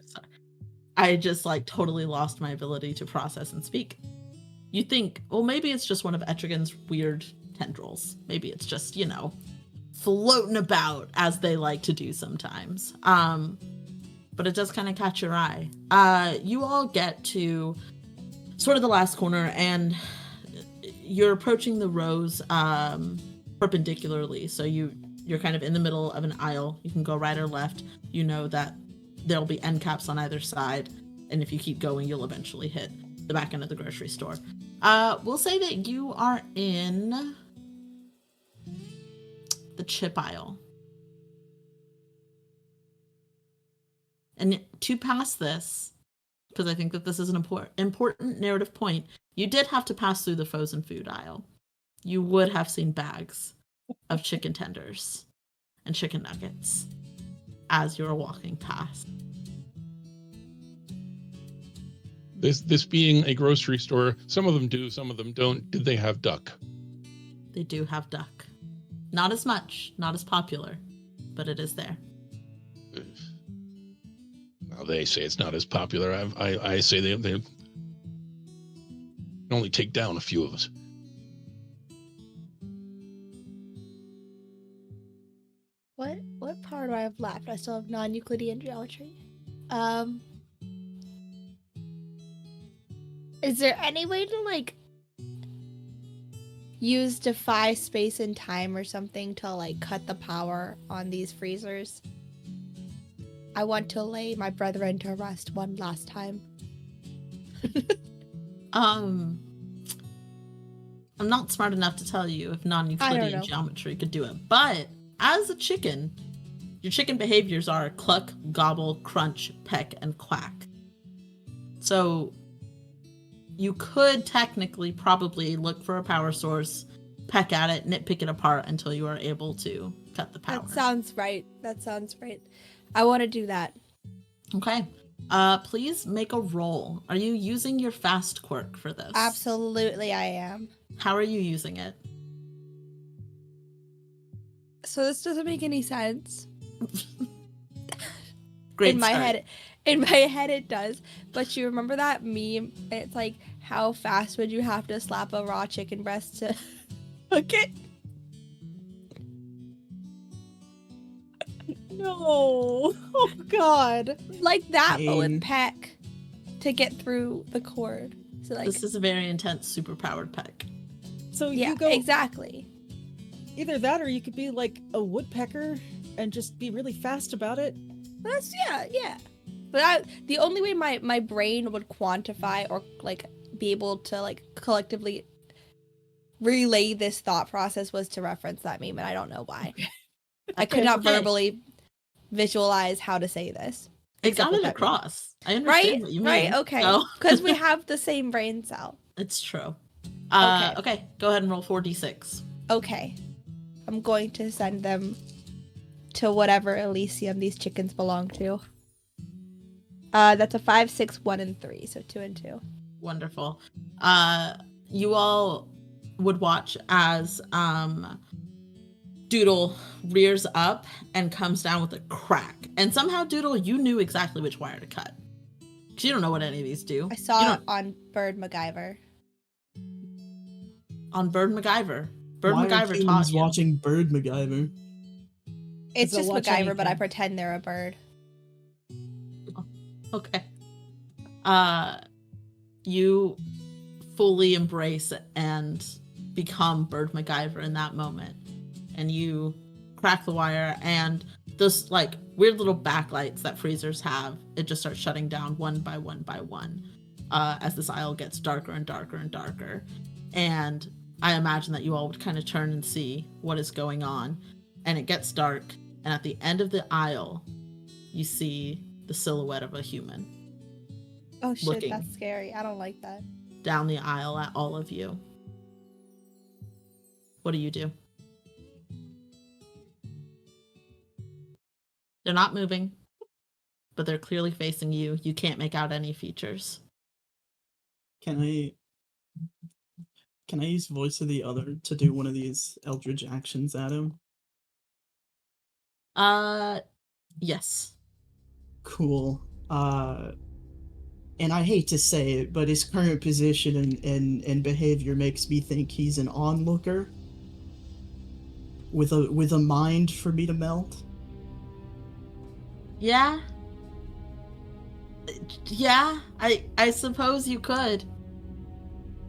I just like totally lost my ability to process and speak. You think, well, maybe it's just one of Etrigan's weird tendrils. Maybe it's just, floating about as they like to do sometimes. But it does kind of catch your eye. You all get to sort of the last corner, and you're approaching the rows perpendicularly. So you're kind of in the middle of an aisle. You can go right or left. You know that there'll be end caps on either side. And if you keep going, you'll eventually hit the back end of the grocery store. We'll say that you are in the chip aisle. And to pass this, because I think that this is an important narrative point, you did have to pass through the frozen food aisle. You would have seen bags of chicken tenders and chicken nuggets as you were walking past. This being a grocery store, some of them do, some of them don't. Did they have duck? They do have duck. Not as much, not as popular, but it is there. Now they say it's not as popular. I say they can only take down a few of us. What power do I have left? I still have non-Euclidean geometry. Is there any way to use defy space and time or something to cut the power on these freezers? I want to lay my brethren to rest one last time. I'm not smart enough to tell you if non-Euclidean geometry could do it, but as a chicken, your chicken behaviors are cluck, gobble, crunch, peck, and quack. So you could technically probably look for a power source, peck at it, nitpick it apart until you are able to cut the power. That sounds right. I want to do that. Okay. Please make a roll. Are you using your fast quirk for this? Absolutely, I am. How are you using it? So this doesn't make any sense. Great in my head it does. But you remember that meme? It's like, how fast would you have to slap a raw chicken breast to cook it? No. Oh God. Like that, but with Pain. peck to get through the cord. So This is a very intense, super-powered peck. So yeah, you go exactly. either that, or you could be like a woodpecker and just be really fast about it. That's yeah. But the only way my brain would quantify or be able to collectively relay this thought process was to reference that meme, and I don't know why. I could Okay, not okay. verbally visualize how to say this. It got except with it that meme. across. I understand what you mean. Right, okay. So- Because we have the same brain cell. It's true. Okay. Okay, go ahead and roll 4d6. Okay. I'm going to send them to whatever Elysium these chickens belong to. That's a 5, 6, 1, and 3, so 2 and 2. Wonderful. You all would watch as Doodle rears up and comes down with a crack. And somehow, Doodle, you knew exactly which wire to cut. Because you don't know what any of these do. I saw it on Bird MacGyver. On Bird MacGyver. Bird Why are MacGyver taught humans you. watching Bird MacGyver? It's They'll just watch MacGyver, but I anything. pretend they're a bird. Okay. You fully embrace and become Bird MacGyver in that moment. And you crack the wire, and those like weird little backlights that freezers have, it just starts shutting down one by one by one as this aisle gets darker and darker and darker. And I imagine that you all would kind of turn and see what is going on. And it gets dark, and at the end of the aisle, you see the silhouette of a human Oh shit, Looking. that's scary. I don't like that. down the aisle at all of you. What do? They're not moving, but they're clearly facing you. You can't make out any features. Can I use Voice of the Other to do one of these Eldritch actions at him? Yes. Cool. And I hate to say it, but his current position and behavior makes me think he's an onlooker with a mind for me to melt. Yeah. Yeah, I suppose you could.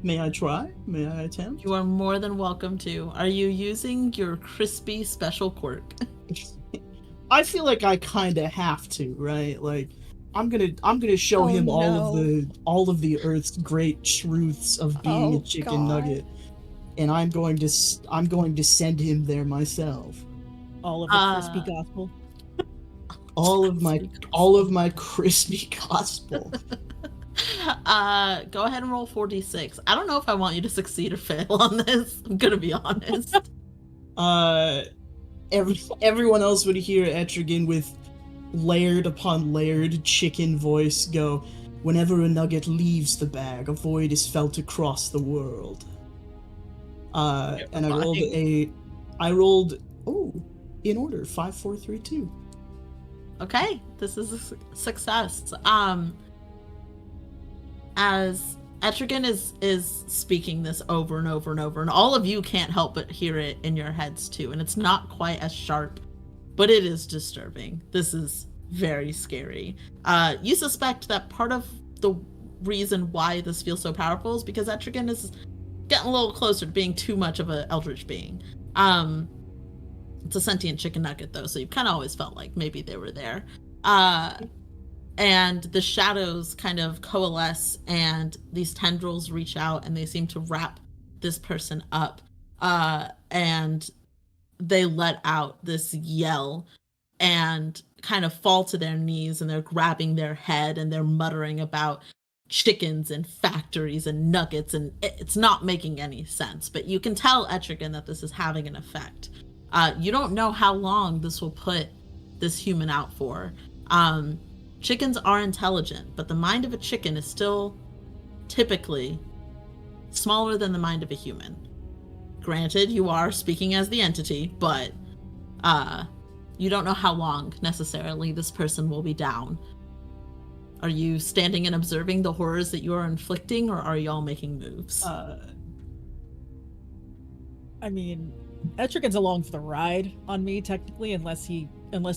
May I try? May I attempt? You are more than welcome to. Are you using your crispy special quirk? I feel like I kind of have to, right? Like, I'm gonna show Oh, him no. all of the Earth's great truths of being Oh, a chicken God. nugget, and I'm going to send him there myself. All of the crispy gospel. All of my crispy gospel. Go ahead and roll 4d6. I don't know if I want you to succeed or fail on this. I'm gonna be honest. Everyone else would hear Etrigan with layered upon layered chicken voice go, "Whenever a nugget leaves the bag, a void is felt across the world." And I rolled in order 5, 4, 3, 2. Okay, this is a success. As Etrigan is speaking this over and over and over, and all of you can't help but hear it in your heads too, and it's not quite as sharp, but it is disturbing. This is very scary. You suspect that part of the reason why this feels so powerful is because Etrigan is getting a little closer to being too much of an eldritch being. It's a sentient chicken nugget though, so you've kind of always felt like maybe they were there. And the shadows kind of coalesce, and these tendrils reach out, and they seem to wrap this person up. And they let out this yell and kind of fall to their knees, and they're grabbing their head, and they're muttering about chickens and factories and nuggets, and it's not making any sense. But you can tell, Etrigan, that this is having an effect. You don't know how long this will put this human out for. Chickens are intelligent, but the mind of a chicken is still typically smaller than the mind of a human. Granted, you are speaking as the entity, but you don't know how long necessarily this person will be down. Are you standing and observing the horrors that you are inflicting, or are you all making moves? I mean, Etrigan's along for the ride on me, technically, unless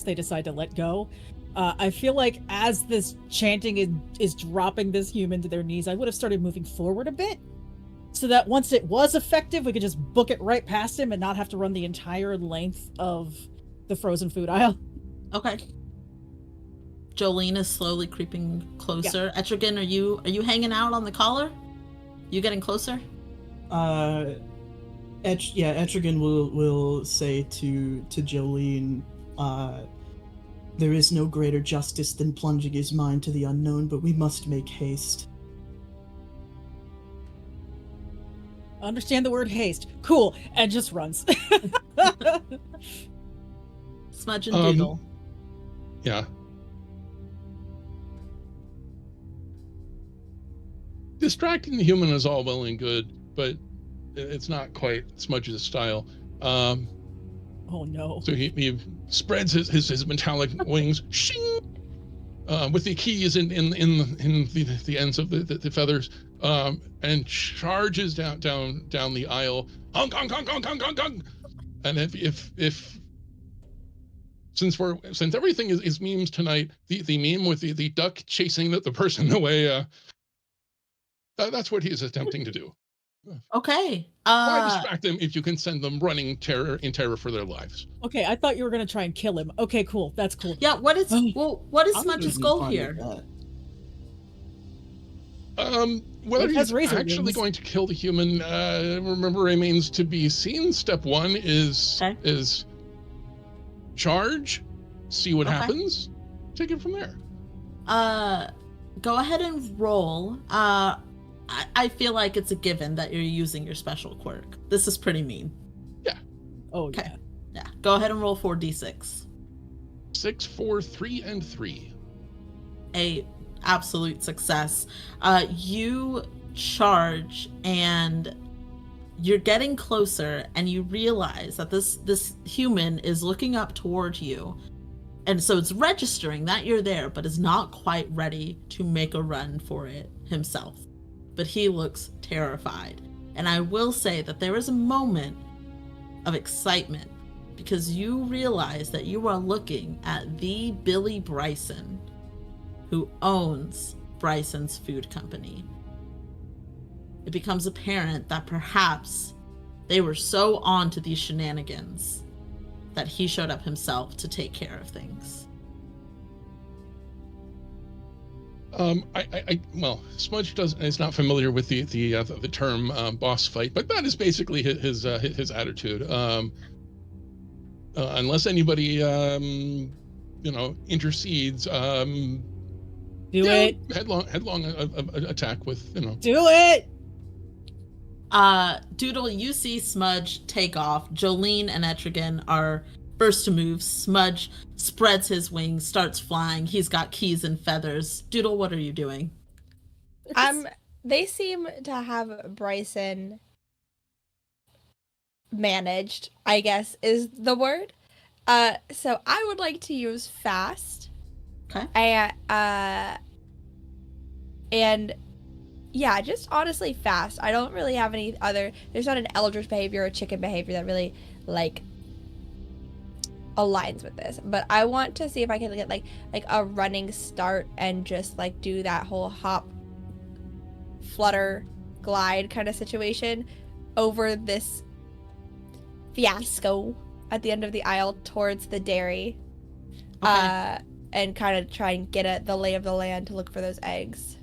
they decide to let go. I feel like as this chanting is dropping this human to their knees, I would have started moving forward a bit, so that once it was effective, we could just book it right past him and not have to run the entire length of the frozen food aisle. Okay. Jolene is slowly creeping closer. Yeah. Etrigan, are you hanging out on the collar? You getting closer? Etrigan will say to Jolene, there is no greater justice than plunging his mind to the unknown, but we must make haste. Understand the word haste. Cool. And just runs. Smudge and Doodle. Yeah. Distracting the human is all well and good, but it's not quite Smudge's style. Oh no. So he spreads his metallic wings, shing, with the keys in the ends of the feathers, and charges down the aisle. Honk, honk, honk, honk, honk, honk, honk. And if since everything is memes tonight, the meme with the duck chasing the person away, that's what he's attempting to do. Okay. Why distract them if you can send them running in terror for their lives? Okay, I thought you were gonna try and kill him. Okay, cool. That's cool. Yeah, what is Smudge's goal here? Whether It has he's razor actually wings. going to kill the human, remember, remains to be seen. Step one is charge, see what happens, take it from there. Go ahead and roll. I feel like it's a given that you're using your special quirk. This is pretty mean. Yeah. Oh Okay. yeah. Yeah. Go ahead and roll 4d6. 6, 4, 3, and 3. A absolute success. You charge and you're getting closer, and you realize that this human is looking up toward you, and so it's registering that you're there, but is not quite ready to make a run for it himself. But he looks terrified. And I will say that there is a moment of excitement because you realize that you are looking at the Billy Bryson who owns Bryson's Food Company. It becomes apparent that perhaps they were so on to these shenanigans that he showed up himself to take care of things. Well, Smudge is not familiar with the term boss fight, but that is basically his attitude. Unless anybody intercedes, Do it. headlong attack with Do it. Doodle, you see Smudge take off. Jolene and Etrigan are first to move. Smudge spreads his wings, starts flying. He's got keys and feathers. Doodle, what are you doing? They seem to have Bryson managed, I guess is the word. So I would like to use fast. Okay. And yeah, just honestly fast. I don't really have any other. There's not an eldritch behavior or chicken behavior that really aligns with this. But I want to see if I can get like a running start and just do that whole hop, flutter, glide kind of situation over this fiasco at the end of the aisle towards the dairy. Okay. And kind of try and get the lay of the land to look for those eggs.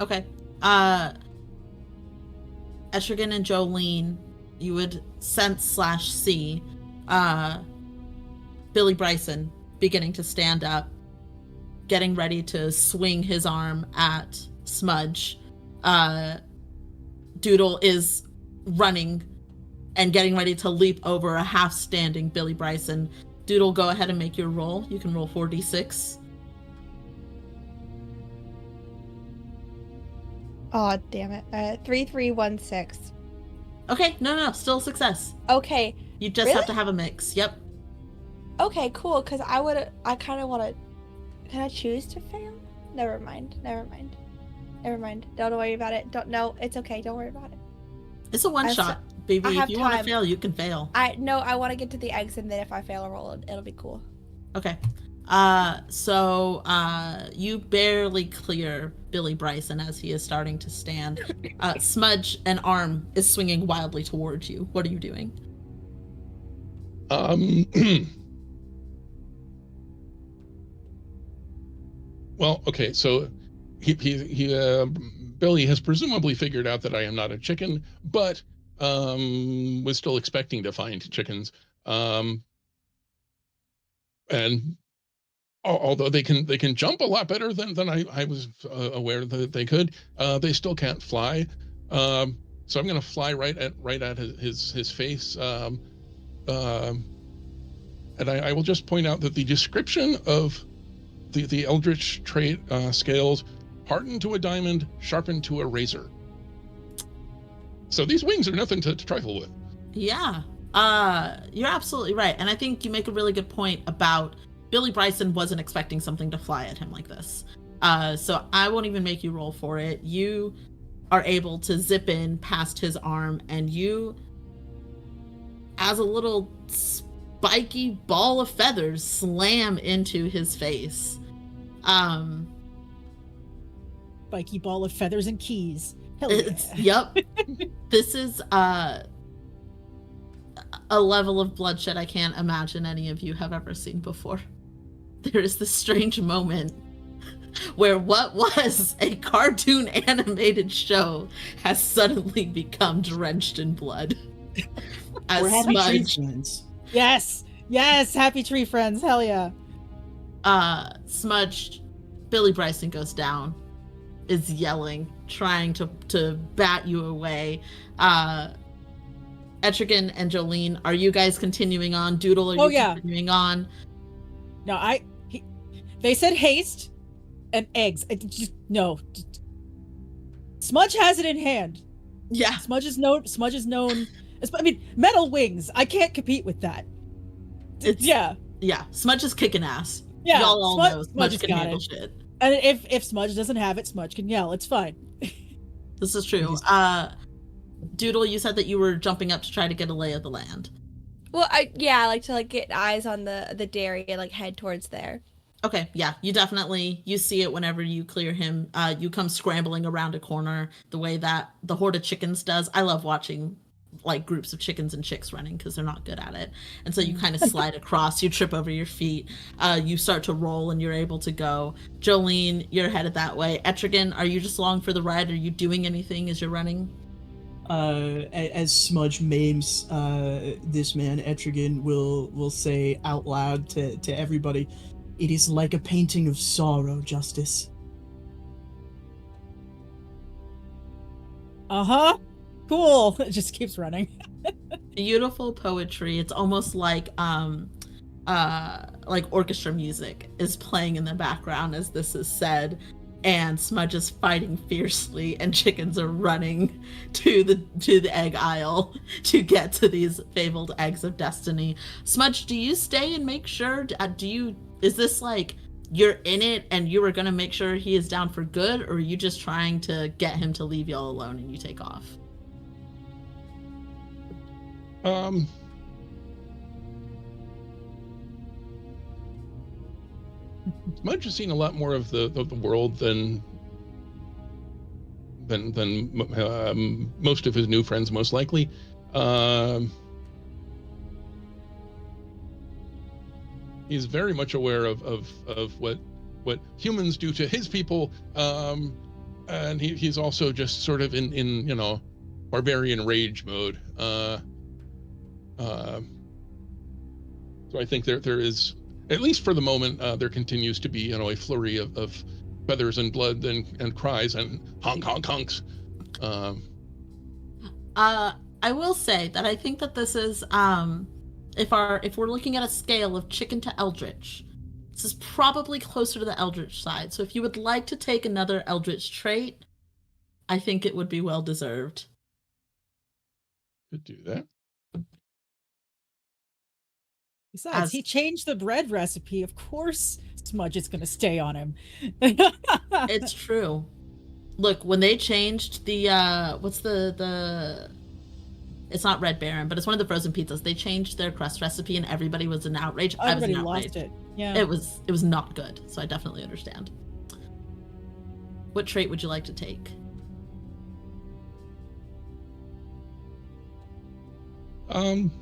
Okay. Etrigan and Jolene, you would sense/see Billy Bryson beginning to stand up, getting ready to swing his arm at Smudge. Doodle is running and getting ready to leap over a half-standing Billy Bryson. Doodle, go ahead and make your roll. You can roll 4d6. Oh, damn it. 3, 3, 1, 6. Okay, no, still a success. Okay. You just have to have a mix. Yep. Okay, cool, because I kind of want to... Can I choose to fail? Never mind. Don't worry about it. It's okay. Don't worry about it. It's a one-shot, baby. If you want to time. fail, you can fail. I want to get to the eggs, and then if I fail a roll, it'll be cool. Okay. So you barely clear Billy Bryson as he is starting to stand. Smudge, an arm is swinging wildly towards you. What are you doing? Well, okay, so Billy has presumably figured out that I am not a chicken, but was still expecting to find chickens. And although they can jump a lot better than I was aware that they could, they still can't fly. So I'm going to fly right at his face. And I will just point out that the description of the Eldritch trait scales: hardened to a diamond, sharpened to a razor. So these wings are nothing to trifle with. Yeah, you're absolutely right. And I think you make a really good point about Billy Bryson wasn't expecting something to fly at him like this. So I won't even make you roll for it. You are able to zip in past his arm, and you, as a little spiky ball of feathers, slam into his face. Spiky ball of feathers and keys. Hell yeah. Yep. This is a level of bloodshed I can't imagine any of you have ever seen before. There is this strange moment where what was a cartoon animated show has suddenly become drenched in blood. We're happy tree friends. Yes, happy tree friends. Hell yeah. Smudged, Billy Bryson goes down, is yelling, trying to bat you away. Etrigan and Jolene, are you guys continuing on? Doodle, are you continuing on? No, they said haste and eggs. No. Smudge has it in hand. Yeah. Smudge is known. I mean, metal wings. I can't compete with that. Yeah. Smudge is kicking ass. Yeah. Y'all all know Smudge can handle shit. And if Smudge doesn't have it, Smudge can yell. It's fine. This is true. Doodle, you said that you were jumping up to try to get a lay of the land. Well, I like to get eyes on the dairy and head towards there. Okay, yeah, you see it whenever you clear him. You come scrambling around a corner the way that the horde of chickens does. I love watching groups of chickens and chicks running because they're not good at it. And so you kind of slide across, you trip over your feet, you start to roll and you're able to go. Jolene, you're headed that way. Etrigan, are you just along for the ride? Are you doing anything as you're running? As Smudge maims this man, Etrigan will say out loud to everybody, "It is like a painting of sorrow, Justice." Cool. It just keeps running. Beautiful poetry. It's almost like orchestra music is playing in the background as this is said, and Smudge is fighting fiercely, and chickens are running to the egg aisle to get to these fabled eggs of destiny. Smudge, do you stay and make sure? Is this you're in it and you were gonna make sure he is down for good, or are you just trying to get him to leave y'all alone and you take off? Smudge has seen a lot more of the world than most of his new friends, most likely. He's very much aware of what humans do to his people, and he's also just sort of in barbarian rage mode. So I think there is, at least for the moment, there continues to be a flurry of feathers and blood and cries and honks. I will say that I think that this is if we're looking at a scale of chicken to eldritch, this is probably closer to the eldritch side. So if you would like to take another eldritch trait, I think it would be well deserved. Could do that. Besides, he changed the bread recipe. Of course, Smudge is going to stay on him. It's true. Look, when they changed the what's the it's not Red Baron, but it's one of the frozen pizzas. They changed their crust recipe and everybody was in outrage. Everybody I was in outrage. lost it. Yeah. It was not good. So I definitely understand. What trait would you like to take? I'm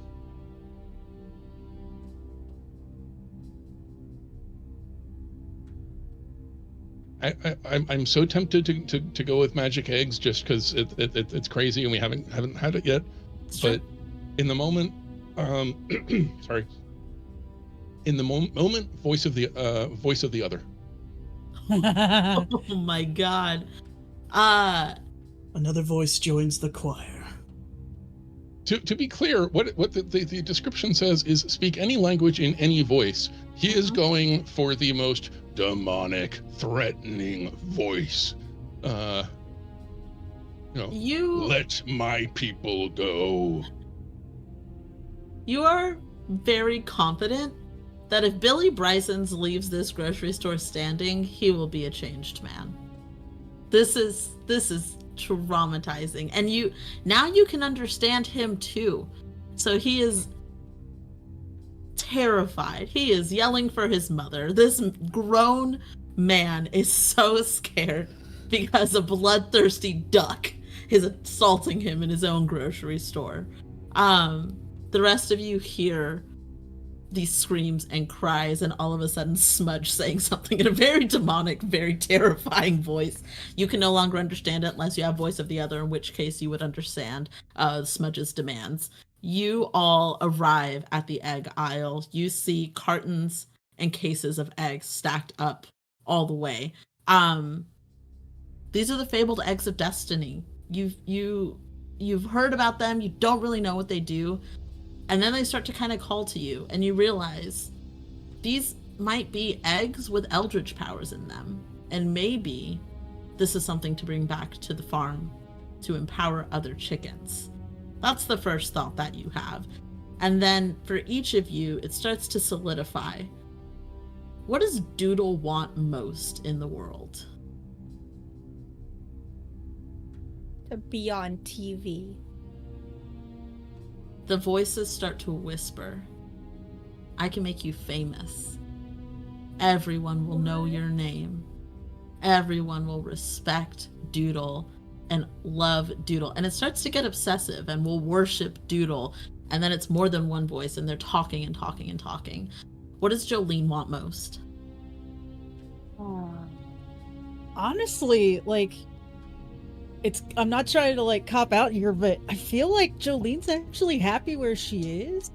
so tempted to go with magic eggs just because it's crazy and we haven't had it yet. It's true. But in the moment, sorry, in the moment, voice of the other. Oh my god. Uh Another voice joins the choir. To be clear, what the description says is speak any language in any voice. He is going for the most demonic, threatening voice. Let my people go. You are very confident that if Billy Brysons leaves this grocery store standing, he will be a changed man. This is traumatizing. And you can understand him too. So he is terrified. He is yelling for his mother. This grown man is so scared because a bloodthirsty duck is assaulting him in his own grocery store. The rest of you hear these screams and cries, and all of a sudden Smudge saying something in a very demonic, very terrifying voice. You can no longer understand it unless you have voice of the other, in which case you would understand Smudge's demands. You all arrive at the egg aisle. You see cartons and cases of eggs stacked up all the way. These are the fabled eggs of destiny. You've heard about them. You don't really know what they do. And then they start to kind of call to you, and you realize these might be eggs with eldritch powers in them. And maybe this is something to bring back to the farm to empower other chickens. That's the first thought that you have. And then for each of you, it starts to solidify. What does Doodle want most in the world? To be on TV. The voices start to whisper. I can make you famous. Everyone will know your name. Everyone will respect Doodle and love Doodle. And it starts to get obsessive and will worship Doodle. And then it's more than one voice, and they're talking and talking and talking. What does Jolene want most? Honestly, I'm not trying to cop out here, but I feel like Jolene's actually happy where she is.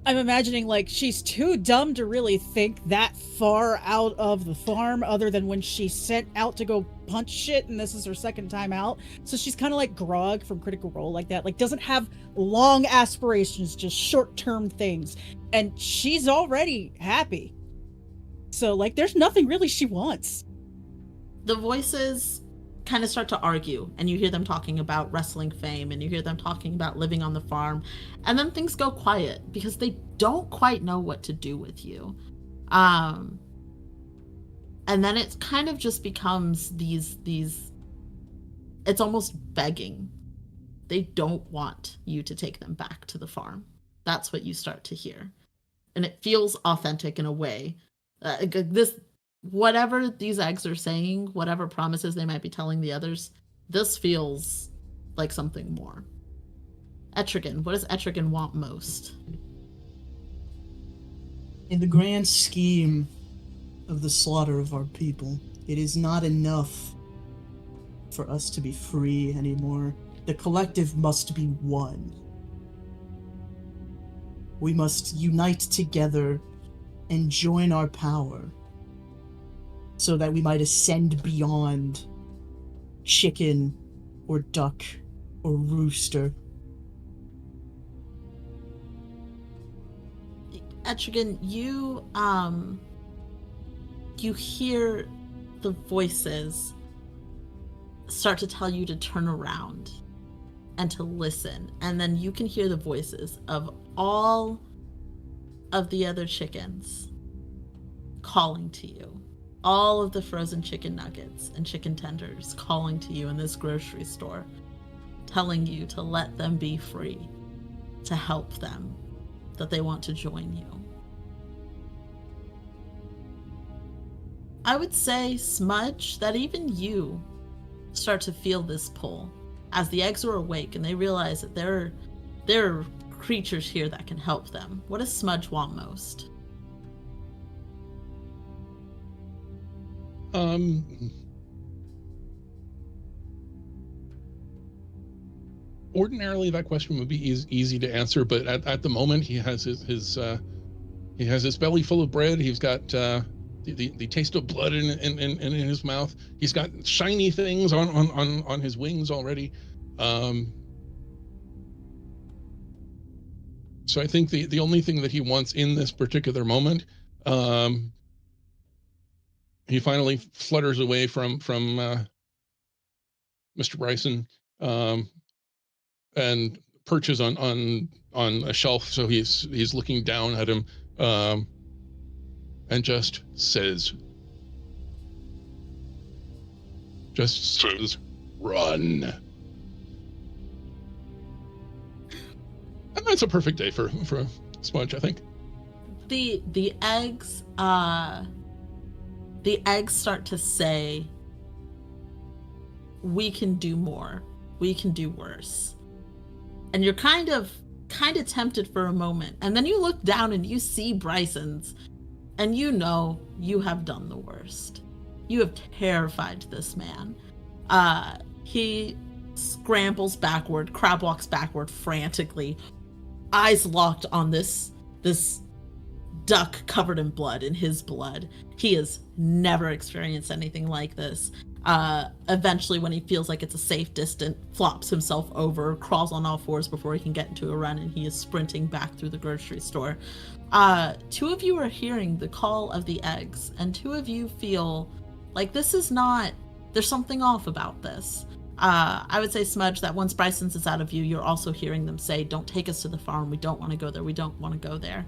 I'm imagining she's too dumb to really think that far out of the farm, other than when she's sent out to go punch shit, and this is her second time out. So she's kind of like Grog from Critical Role, like that. Doesn't have long aspirations, just short-term things, and she's already happy. So there's nothing really she wants. The voices kind of start to argue, and you hear them talking about wrestling fame, and you hear them talking about living on the farm, and then things go quiet because they don't quite know what to do with you. And then it kind of just becomes these it's almost begging. They don't want you to take them back to the farm. That's what you start to hear. And it feels authentic in a way. Whatever these eggs are saying, whatever promises they might be telling the others, this feels like something more. Etrigan, what does Etrigan want most? In the grand scheme of the slaughter of our people, it is not enough for us to be free anymore. The collective must be one. We must unite together and join our power, so that we might ascend beyond chicken or duck or rooster. Etrigan, you hear the voices start to tell you to turn around and to listen, and then you can hear the voices of all of the other chickens calling to you. All of the frozen chicken nuggets and chicken tenders calling to you in this grocery store, telling you to let them be free, to help them, that they want to join you. I would say, Smudge, that even you start to feel this pull as the eggs are awake and they realize that there are creatures here that can help them. What does Smudge want most? ordinarily that question would be easy to answer, but at the moment he has his belly full of bread. He's got the taste of blood in his mouth. He's got shiny things on his wings already. So I think the only thing that he wants in this particular moment, he finally flutters away from Mr. Bryson, and perches on a shelf. So he's looking down at him, and just says, "Run." And that's a perfect day for Smudge, I think. The eggs start to say, "We can do more. We can do worse." And you're kind of tempted for a moment, and then you look down and you see Bryson's, and you know you have done the worst. You have terrified this man. He scrambles backward, crab walks backward frantically, eyes locked on this duck covered in blood, in his blood. He has never experienced anything like this. Eventually, when he feels like it's a safe distance, flops himself over, crawls on all fours before he can get into a run, and he is sprinting back through the grocery store. Two of you are hearing the call of the eggs, and two of you feel like this is not, there's something off about this. I would say, Smudge, that once Bryson's is out of view, you're also hearing them say, "Don't take us to the farm. We don't want to go there. We don't want to go there."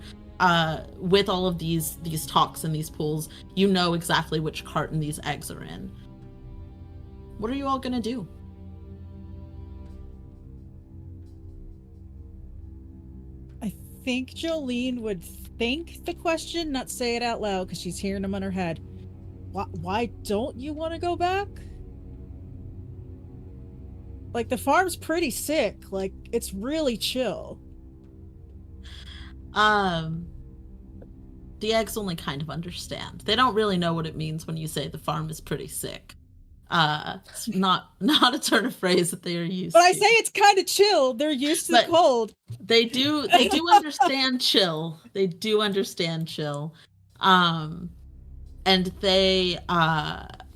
With all of these talks and these pools, you know exactly which carton these eggs are in. What are you all gonna do? I think Jolene would think the question, not say it out loud because she's hearing them in her head. Why don't you want to go back? Like, the farm's pretty sick. Like, it's really chill. The eggs only kind of understand. They don't really know what it means when you say the farm is pretty sick. It's not a turn of phrase that they are used But to. I say it's kind of chill. They're used to the cold. They do understand chill. They do understand chill. And they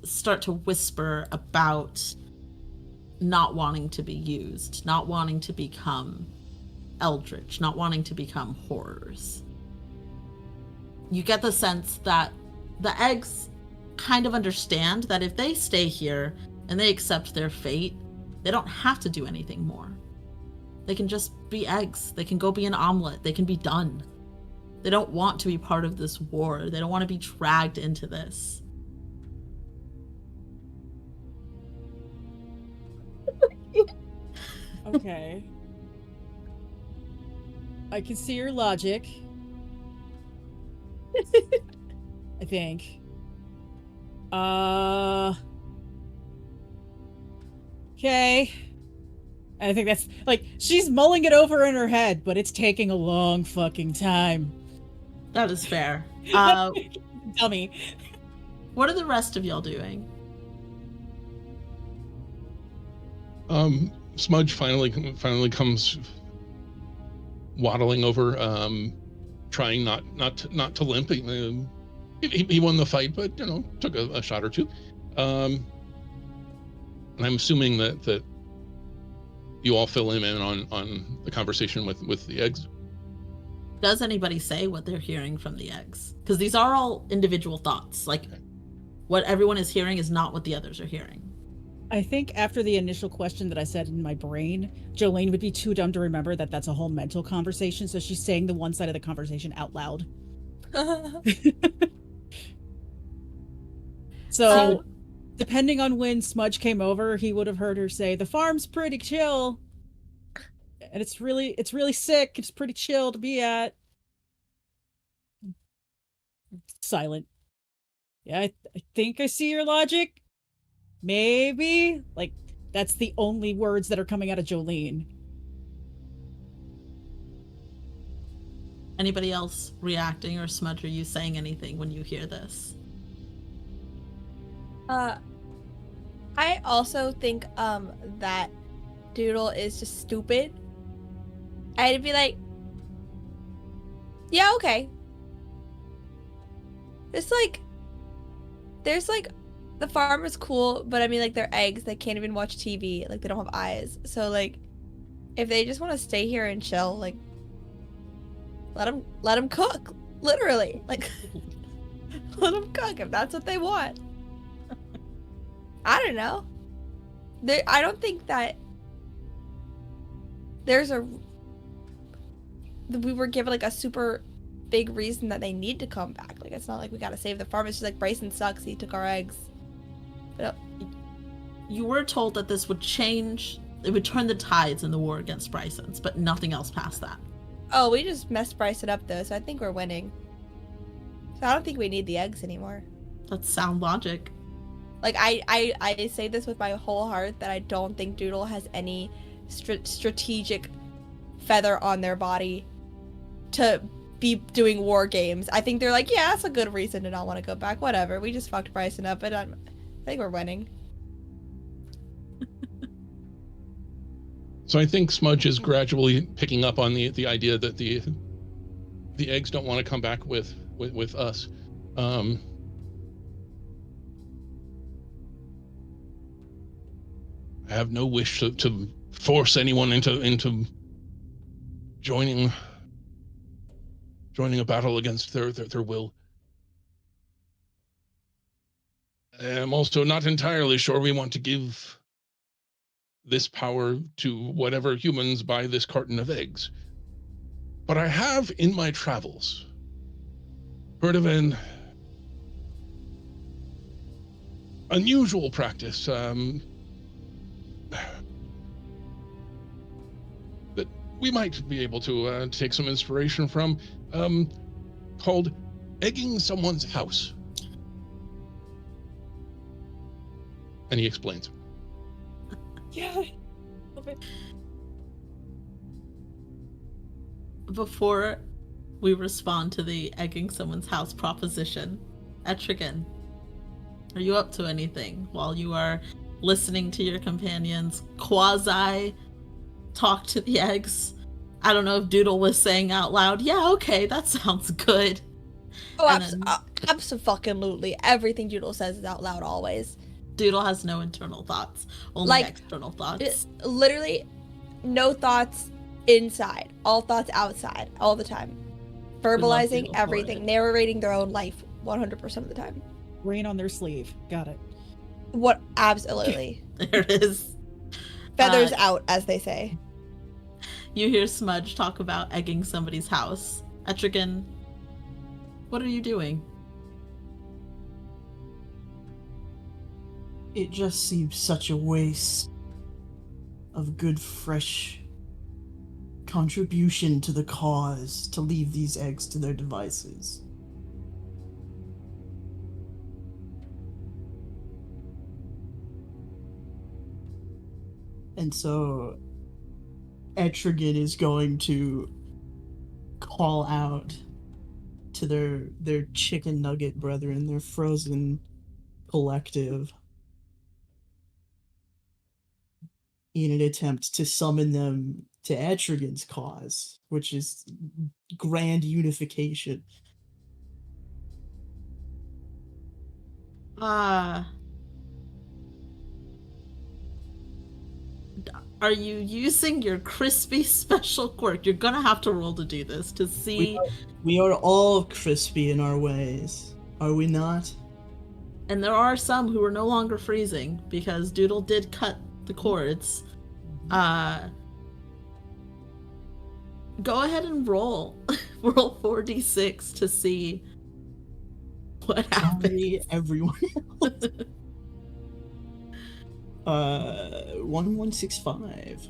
start to whisper about not wanting to be used, not wanting to become eldritch, not wanting to become horrors. You get the sense that the eggs kind of understand that if they stay here and they accept their fate, they don't have to do anything more. They can just be eggs. They can go be an omelet. They can be done. They don't want to be part of this war. They don't want to be dragged into this. Okay. I can see your logic. I think. Okay. I think that's, like, she's mulling it over in her head, but it's taking a long fucking time. That is fair. Tell me. What are the rest of y'all doing? Smudge finally comes waddling over, trying not to limp. He won the fight, but took a shot or two. And I'm assuming that you all fill him in on the conversation with the eggs. Does anybody say what they're hearing from the eggs? Because these are all individual thoughts. Like, what everyone is hearing is not what the others are hearing. I think after the initial question that I said in my brain, Jolene would be too dumb to remember that that's a whole mental conversation, so she's saying the one side of the conversation out loud. So, depending on when Smudge came over, he would have heard her say, "The farm's pretty chill. And it's really sick. It's pretty chill to be at." Silent. Yeah, I think I see your logic. Maybe. Like, that's the only words that are coming out of Jolene. Anybody else reacting, or Smudge, are you saying anything when you hear this? I also think that Doodle is just stupid, I'd be like, yeah, okay. It's like, there's like, the farm is cool, but I mean, like, they're eggs. They can't even watch TV. Like, they don't have eyes. So, like, if they just want to stay here and chill, like, let them cook. Literally. Like, let them cook if that's what they want. I don't know. I don't think that we were given, like, a super big reason that they need to come back. Like, it's not like we gotta save the farm. It's just like, Bryson sucks. He took our eggs. But, You were told that this would change, it would turn the tides in the war against Bryson's, but nothing else past that. oh, we just messed Bryson up, though, so I think we're winning. So I don't think we need the eggs anymore. That's sound logic. Like, I say this with my whole heart that I don't think Doodle has any strategic feather on their body to be doing war games. I think they're like, yeah, that's a good reason to not want to go back. Whatever. We just fucked Bryson up, but I think we're winning. So I think Smudge is gradually picking up on the idea that the eggs don't want to come back with us. I have no wish to force anyone into joining a battle against their will. I'm also not entirely sure we want to give this power to whatever humans buy this carton of eggs. But I have, in my travels, heard of an unusual practice that we might be able to take some inspiration from, called egging someone's house. And he explains. Yeah. Love it. Before we respond to the egging someone's house proposition, Etrigan, are you up to anything while you are listening to your companions quasi talk to the eggs? I don't know if Doodle was saying out loud, yeah, okay, that sounds good. Oh, And absolutely. Everything Doodle says is out loud always. Doodle has no internal thoughts, only Like, external thoughts. Literally, no thoughts inside, all thoughts outside, all the time. Verbalizing Doodle for everything, it. narrating their own life 100% of the time. Rain on their sleeve. Got it. What? Absolutely. There it is. Feathers out, as they say. You hear Smudge talk about egging somebody's house. Etrigan, what are you doing? It just seems such a waste of good, fresh contribution to the cause to leave these eggs to their devices. And so Etrigan is going to call out to their chicken nugget brethren, their frozen collective, in an attempt to summon them to Etrigan's cause, which is grand unification. Are you using your crispy special quirk? You're gonna have to roll to do this to see. We are all crispy in our ways, are we not? And there are some who are no longer freezing because Doodle did cut the cords. Go ahead and roll. Roll 4d6 to see what happens. Sorry, everyone else. 1165.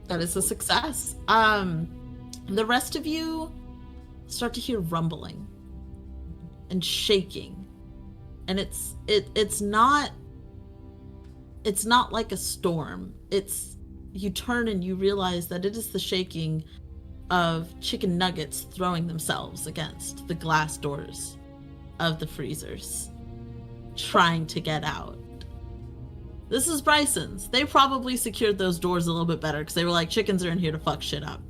That is a success. The rest of you start to hear rumbling and shaking, and it's not like a storm. You turn and you realize that it is the shaking of chicken nuggets throwing themselves against the glass doors of the freezers, trying to get out. This is Bryson's. They probably secured those doors a little bit better because they were like, chickens are in here to fuck shit up.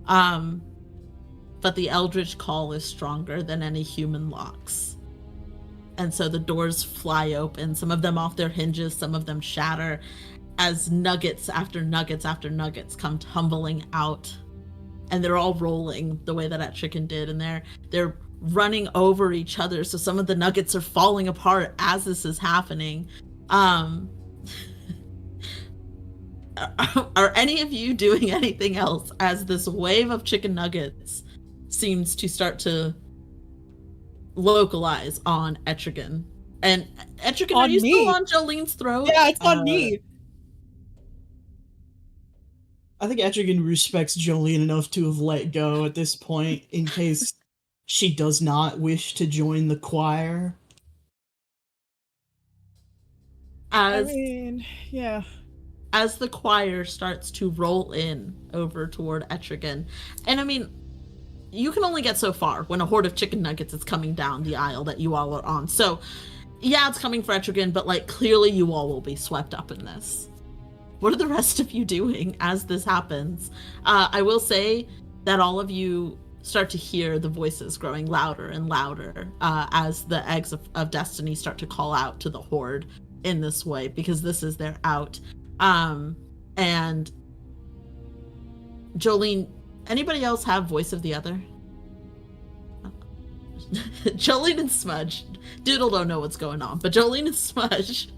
But the eldritch call is stronger than any human locks. And so the doors fly open, some of them off their hinges, some of them shatter, as nuggets after nuggets after nuggets come tumbling out. And they're all rolling the way that Etrigan did, and they're running over each other, so some of the nuggets are falling apart as this is happening. Are any of you doing anything else as this wave of chicken nuggets seems to start to localize on Etrigan? And Etrigan, are you still on Jolene's throat? Yeah, it's on me. I think Etrigan respects Jolene enough to have let go at this point in case she does not wish to join the choir. As the choir starts to roll in over toward Etrigan. And I mean, you can only get so far when a horde of chicken nuggets is coming down the aisle that you all are on. So, yeah, it's coming for Etrigan, but like clearly you all will be swept up in this. What are the rest of you doing as this happens? I will say that all of you start to hear the voices growing louder and louder as the eggs of destiny start to call out to the horde in this way, because this is their out. And Jolene, anybody else have voice of the other? Jolene and Smudge. Doodle don't know what's going on, but Jolene and Smudge,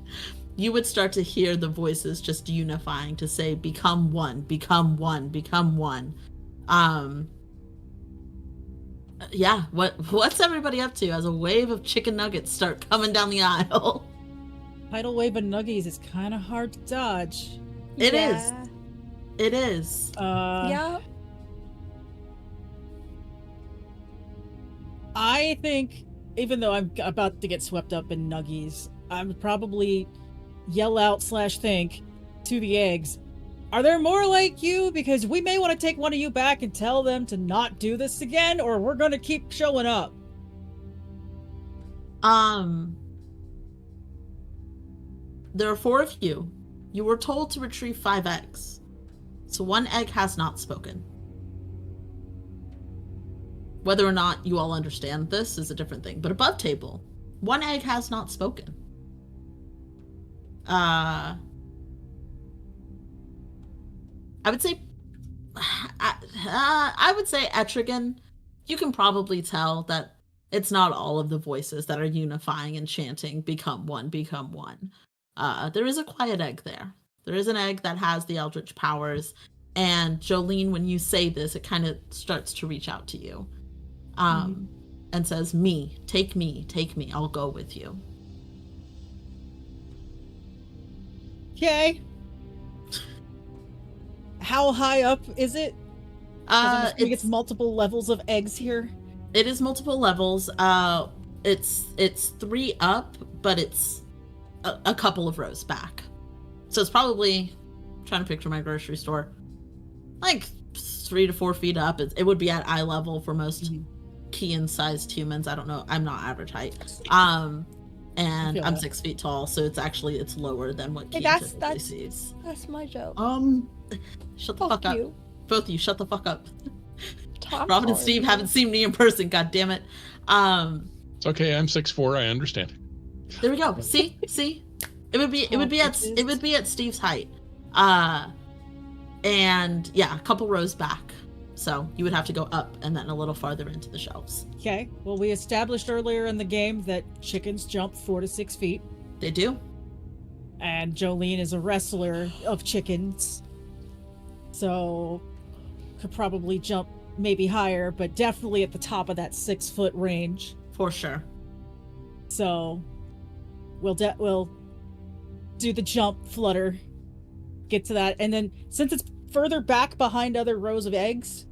you would start to hear the voices just unifying to say, become one, become one, become one. Yeah, what's everybody up to as a wave of chicken nuggets start coming down the aisle? Tidal wave of nuggies is kind of hard to dodge. It is. It is. Yeah. I think, even though I'm about to get swept up in nuggies, I'm probably yell out / think to the eggs, are there more like you? Because we may want to take one of you back and tell them to not do this again, or we're going to keep showing up. There are 4 of you. You were told to retrieve 5 eggs. So 1 egg has not spoken. Whether or not you all understand this is a different thing. But above table, 1 egg has not spoken. I would say Etrigan, you can probably tell that it's not all of the voices that are unifying and chanting, become one, become one. There is a quiet egg there. There is an egg that has the eldritch powers, and Jolene, when you say this, it kind of starts to reach out to you, and says, take me, I'll go with you. Okay. How high up is it? It's multiple levels of eggs here. It is multiple levels. It's 3 up, but it's a couple of rows back. So it's probably, I'm trying to picture my grocery store, like 3 to 4 feet up. It would be at eye level for most Kean-sized humans. I don't know. I'm not average height. And I'm 6 feet tall, so it's lower than what Kean typically sees. That's my joke. Shut the fuck up. Both of you, shut the fuck up. Robin and Steve haven't seen me in person, god damn it. It's okay, I'm 6'4", I understand. There we go. See? It would be at Steve's height. And yeah, a couple rows back. So you would have to go up and then a little farther into the shelves. Okay. Well, we established earlier in the game that chickens jump 4 to 6 feet. They do. And Jolene is a wrestler of chickens. So could probably jump maybe higher, but definitely at the top of that 6 foot range. For sure. So we'll do the jump, flutter, get to that. And then since it's further back behind other rows of eggs,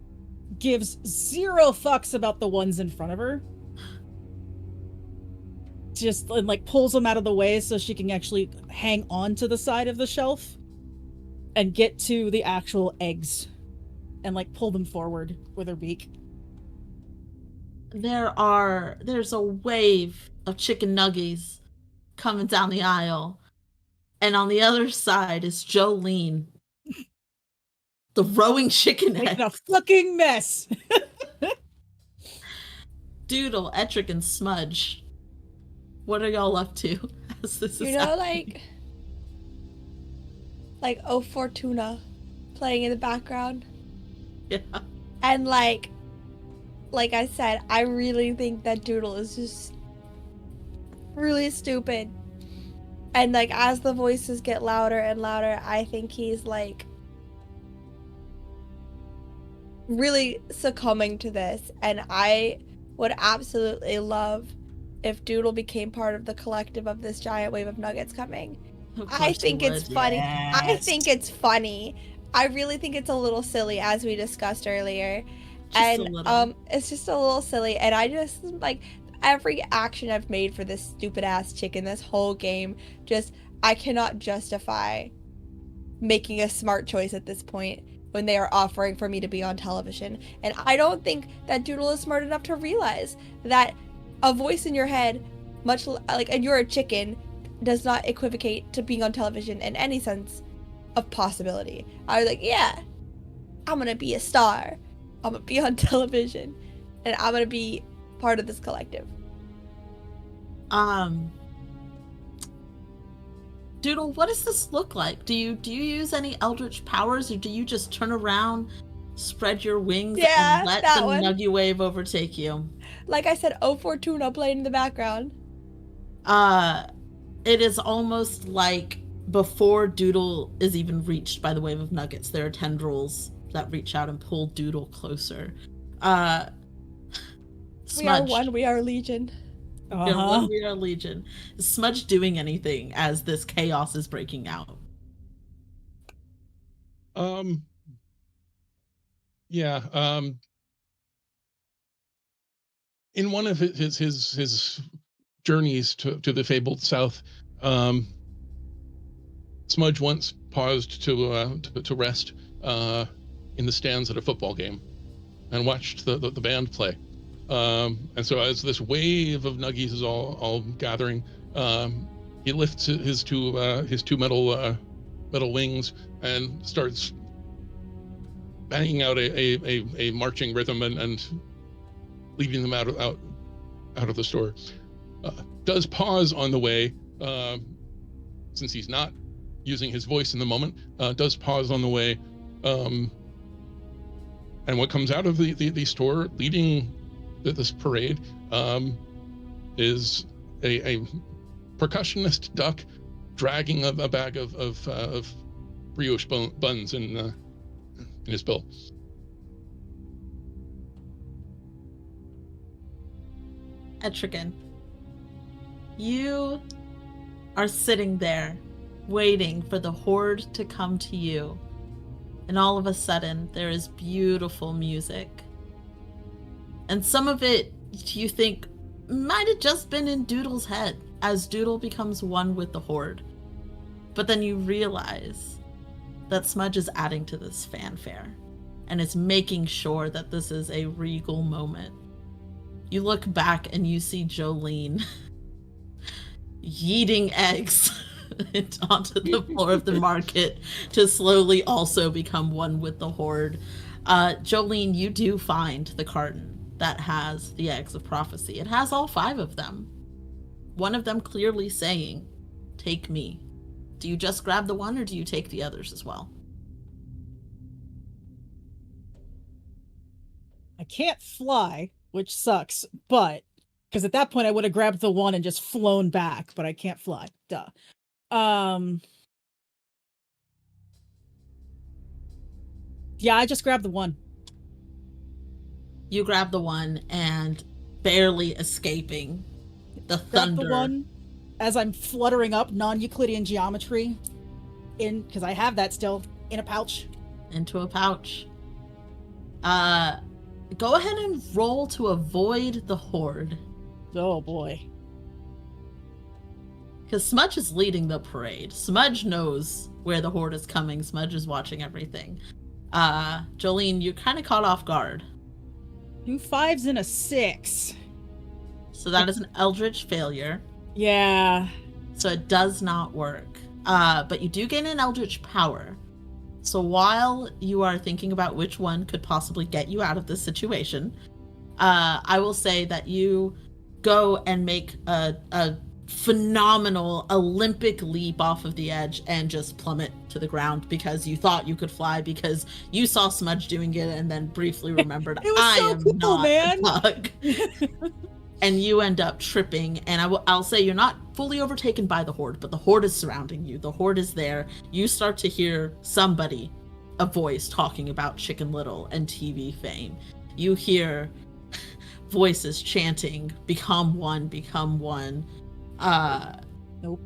gives 0 fucks about the ones in front of her. Just like pulls them out of the way so she can actually hang on to the side of the shelf and get to the actual eggs and like pull them forward with her beak. There's a wave of chicken nuggies coming down the aisle. And on the other side is Jolene, throwing chicken Making eggs. a fucking mess. Doodle, Ettrick, and Smudge. What are y'all up to as this You is know, happening? like Oh Fortuna playing in the background. Yeah. And like I said, I really think that Doodle is just really stupid. And like as the voices get louder and louder, I think he's like really succumbing to this. And I would absolutely love if Doodle became part of the collective of this giant wave of nuggets coming. Of I course think you it's would. funny. I Yes. think it's funny. I really think it's a little silly, as we discussed earlier. Just a And little. it's just a little silly. And I just like every action I've made for this stupid ass chicken this whole game, just I cannot justify making a smart choice at this point when they are offering for me to be on television. And I don't think that Doodle is smart enough to realize that a voice in your head, much like, and you're a chicken, does not equivocate to being on television in any sense of possibility. I was like, yeah, I'm gonna be a star. I'm gonna be on television, and I'm gonna be part of this collective. Doodle, what does this look like? Do you use any eldritch powers, or do you just turn around, spread your wings, Yeah, and let that the one. Nuggy Wave overtake you? Like I said, Oh Fortuna playing in the background. It is almost like before Doodle is even reached by the wave of nuggets, there are tendrils that reach out and pull Doodle closer. Smudge. We are one, we are legion. We are one, we are legion. Is Smudge doing anything as this chaos is breaking out? Yeah. In one of his journeys to the fabled south, Smudge once paused to rest in the stands at a football game and watched the band play. And so as this wave of nuggies is all gathering, he lifts his two metal wings and starts banging out a marching rhythm and leading them out of the store. Does pause on the way, since he's not using his voice in the moment. Does pause on the way, and what comes out of the store leading this parade is a percussionist duck dragging a bag of brioche buns in his bill. Etrigan, you are sitting there waiting for the horde to come to you, and all of a sudden there is beautiful music, and some of it you think might have just been in Doodle's head as Doodle becomes one with the horde, but then you realize that Smudge is adding to this fanfare and is making sure that this is a regal moment. You look back and you see Jolene yeeting eggs onto the floor of the market to slowly also become one with the horde. Jolene, you do find the carton that has the eggs of prophecy. It has all 5 of them. One of them clearly saying, "Take me." Do you just grab the one, or do you take the others as well? I can't fly, which sucks, but because at that point I would have grabbed the one and just flown back, but I can't fly. Duh. Yeah, I just grabbed the one. You grab the one and barely escaping the Grab thunder. the one as I'm fluttering up non-Euclidean geometry because I have that still in a pouch. Into a pouch. Go ahead and roll to avoid the horde. Oh boy. Because Smudge is leading the parade. Smudge knows where the horde is coming. Smudge is watching everything. Jolene, you're kind of caught off guard. 2 5s and a 6. So that is an eldritch failure. Yeah. So it does not work. but you do gain an eldritch power. So while you are thinking about which one could possibly get you out of this situation, I will say that you go and make a phenomenal Olympic leap off of the edge and just plummet to the ground because you thought you could fly because you saw Smudge doing it and then briefly remembered It was I so am cool, not man. a bug. And you end up tripping, and I'll say you're not fully overtaken by the horde, but the horde is surrounding you. The horde is there. You start to hear somebody, a voice talking about Chicken Little and TV fame. You hear voices chanting, become one, become one. Nope.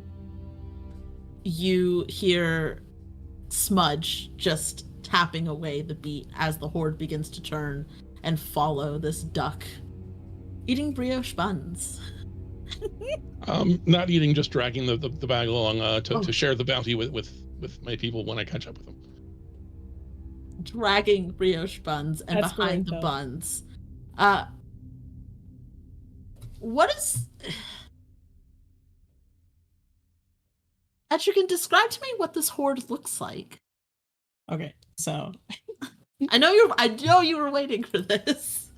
You hear Smudge just tapping away the beat as the horde begins to turn and follow this duck eating brioche buns. Not eating, just dragging the bag along to share the bounty with my people when I catch up with them. Dragging brioche buns, and That's behind great, the though. buns. What is... Etrigan, describe to me what this horde looks like. Okay, so I know you were waiting for this.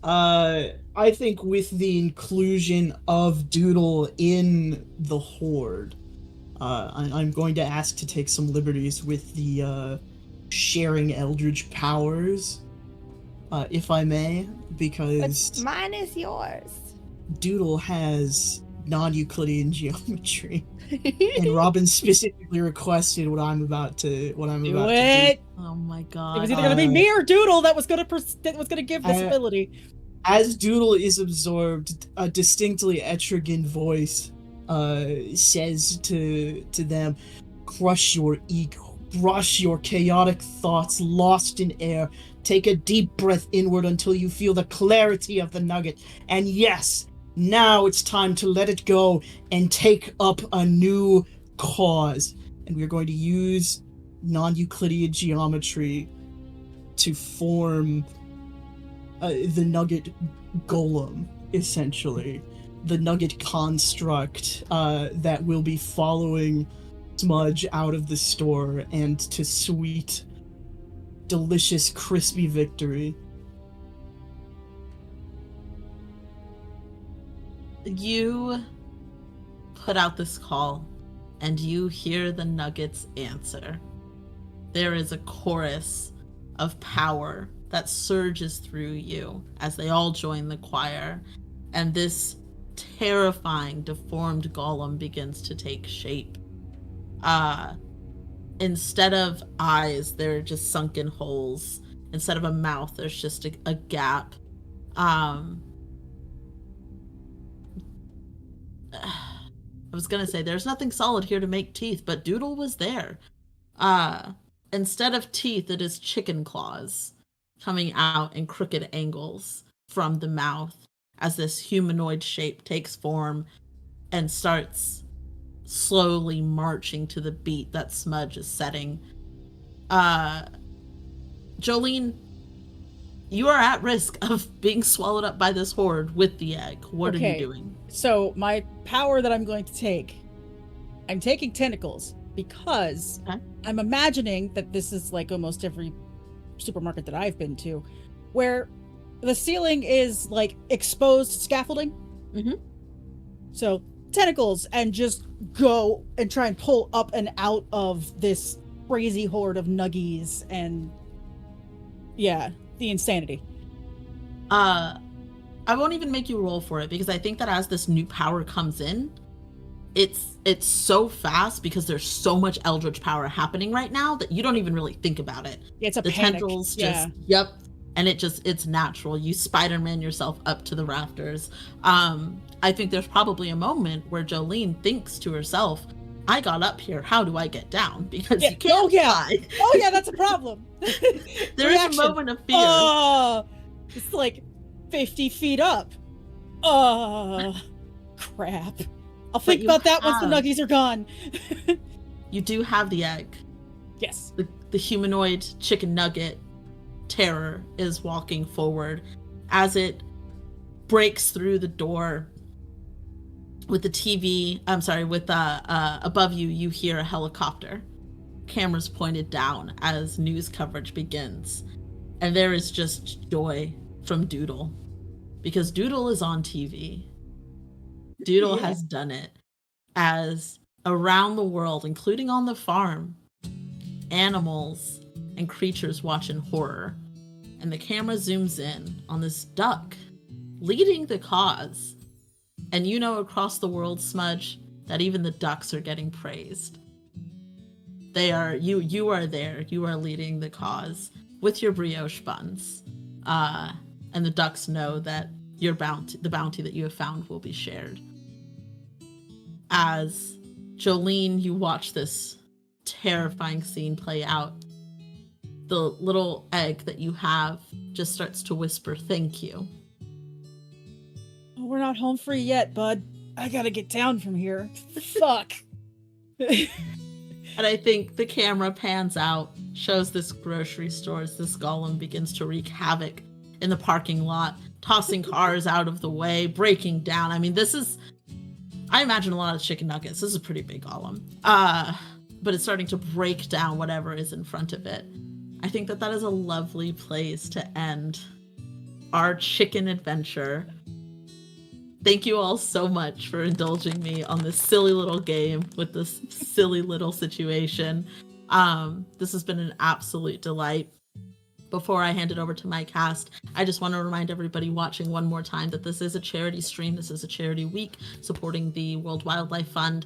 I think with the inclusion of Doodle in the horde, I'm going to ask to take some liberties with the sharing eldritch powers, if I may, because But mine is yours. Doodle has non-Euclidean geometry, and Robin specifically requested what I'm about to Do do. it. Oh my It god. was either gonna be me or Doodle that was gonna give this I- ability. As Doodle is absorbed, a distinctly Etrigan voice says to them, "Crush your ego, brush your chaotic thoughts lost in air. Take a deep breath inward until you feel the clarity of the nugget. And yes, now it's time to let it go and take up a new cause." And we're going to use non-Euclidean geometry to form the nugget golem, essentially. The nugget construct that will be following Smudge out of the store and to sweet, delicious, crispy victory. You put out this call, and you hear the nuggets answer. There is a chorus of power that surges through you as they all join the choir, and this terrifying deformed golem begins to take shape. Instead of eyes, they're just sunken holes. Instead of a mouth, there's just a gap. I was gonna say there's nothing solid here to make teeth, but Doodle was there. Instead of teeth, it is chicken claws coming out in crooked angles from the mouth as this humanoid shape takes form and starts slowly marching to the beat that Smudge is setting. Jolene, you are at risk of being swallowed up by this horde with the egg. What are you doing? So my power that I'm going to take, I'm taking tentacles because Okay. I'm imagining that this is like almost every supermarket that I've been to, where the ceiling is like exposed scaffolding. Mhm. So tentacles, and just go and try and pull up and out of this crazy horde of nuggies, and yeah, the insanity. I won't even make you roll for it because I think that as this new power comes in, it's so fast because there's so much eldritch power happening right now that you don't even really think about it. Yeah, it's a The panic. tendrils Yeah. just yep, and it's natural. You Spider-Man yourself up to the rafters. I think there's probably a moment where Jolene thinks to herself, I got up here, how do I get down? Because Yeah. you can't Oh, yeah. fly. Oh yeah, that's a problem. There is a Reaction. moment of fear. Oh, it's like 50 feet up. Oh, crap. I'll think you about that once the have- nuggies are gone. You do have the egg. Yes. The humanoid chicken nugget terror is walking forward as it breaks through the door. with the TV, I'm sorry, with above you, you hear a helicopter. Cameras pointed down as news coverage begins. And there is just joy from Doodle, because Doodle is on TV. Doodle has done it, as around the world, including on the farm, animals and creatures watch in horror. And the camera zooms in on this duck leading the cause. And you know, across the world, Smudge, that even the ducks are getting praised. They are, you are there, you are leading the cause with your brioche buns. And the ducks know that the bounty that you have found will be shared. As Jolene, you watch this terrifying scene play out, the little egg that you have just starts to whisper, "Thank you." Oh, we're not home free yet, bud. I gotta get down from here. Fuck. And I think the camera pans out, shows this grocery store as this golem begins to wreak havoc in the parking lot, tossing cars out of the way, breaking down. I mean, I imagine a lot of chicken nuggets. This is a pretty big golem. But it's starting to break down whatever is in front of it. I think that is a lovely place to end our chicken adventure. Thank you all so much for indulging me on this silly little game with this silly little situation. This has been an absolute delight. Before I hand it over to my cast, I just want to remind everybody watching one more time that this is a charity stream. This is a charity week supporting the World Wildlife Fund.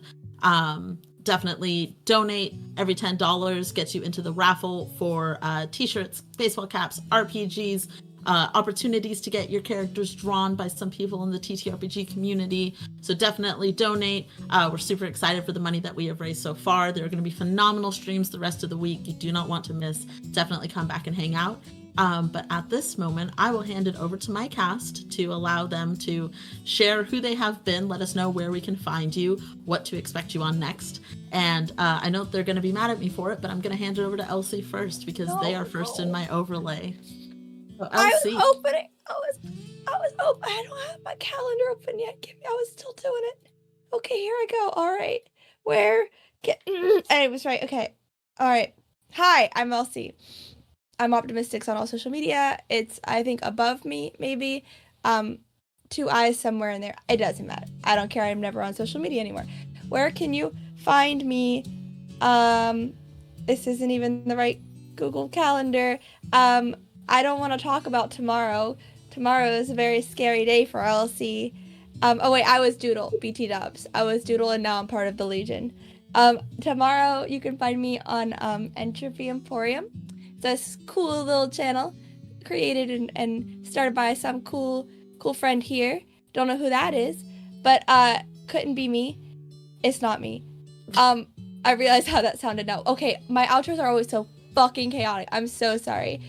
Definitely donate. Every $10 gets you into the raffle for t-shirts, baseball caps, RPGs, opportunities to get your characters drawn by some people in the TTRPG community. So definitely donate. We're super excited for the money that we have raised so far. There are going to be phenomenal streams the rest of the week. You do not want to miss. Definitely come back and hang out. But at this moment, I will hand it over to my cast to allow them to share who they have been, let us know where we can find you, what to expect you on next. And I know they're going to be mad at me for it, but I'm going to hand it over to Elsie first, because they are first in my overlay. So, Elsie. I was opening. I don't have my calendar open yet. I was still doing it. Okay, here I go. All right. I was right. Okay. All right. Hi, I'm Elsie. I'm Optimistic on all social media. It's, I think, above me, maybe. 2 eyes somewhere in there. It doesn't matter. I don't care. I'm never on social media anymore. Where can you find me? This isn't even the right Google Calendar. I don't want to talk about tomorrow. Tomorrow is a very scary day for LC. Oh wait, I was Doodle, BT Dubs. I was Doodle and now I'm part of the Legion. Tomorrow you can find me on Entropy Emporium. It's this cool little channel created and started by some cool friend here. Don't know who that is, but couldn't be me. It's not me. I realized how that sounded now. Okay, my outros are always so fucking chaotic. I'm so sorry.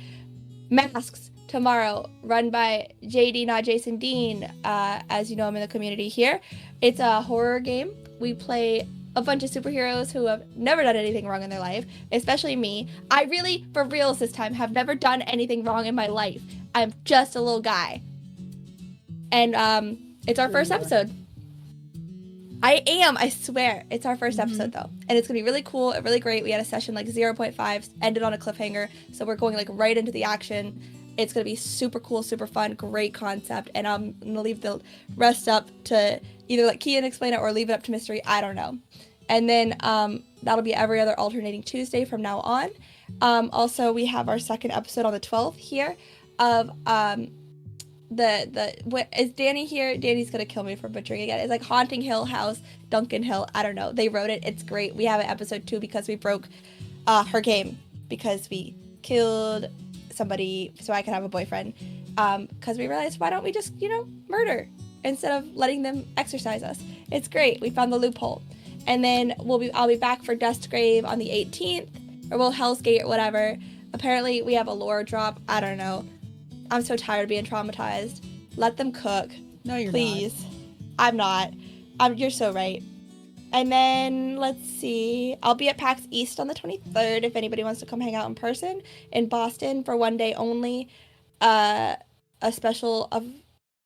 Masks tomorrow, run by JD, not Jason Dean, as you know him in the community here. It's a horror game. We play a bunch of superheroes who have never done anything wrong in their life, especially me. I really, for reals this time, have never done anything wrong in my life. I'm just a little guy. And it's our first episode. I am, I swear. It's our first episode though. And it's gonna be really cool and really great. We had a session like 0.5, ended on a cliffhanger. So we're going like right into the action. It's gonna be super cool, super fun, great concept. And I'm gonna leave the rest up to either let Kian explain it or leave it up to mystery. I don't know. And then that'll be every other alternating Tuesday from now on. Also, we have our second episode on the 12th here of what is Danny here? Danny's gonna kill me for butchering again. It's like Haunting Hill House, Duncan Hill. I don't know. They wrote it. It's great. We have an episode 2 because we broke her game because we killed somebody so I could have a boyfriend. Because we realized, why don't we just murder instead of letting them exercise us? It's great. We found the loophole. And then I'll be back for Dustgrave on the 18th, or we'll Hell's Gate or whatever. Apparently we have a lore drop. I don't know. I'm so tired of being traumatized. Let them cook. No, you're please. not. I'm not. You're so right. And then, let's see. I'll be at PAX East on the 23rd if anybody wants to come hang out in person in Boston for one day only. A special of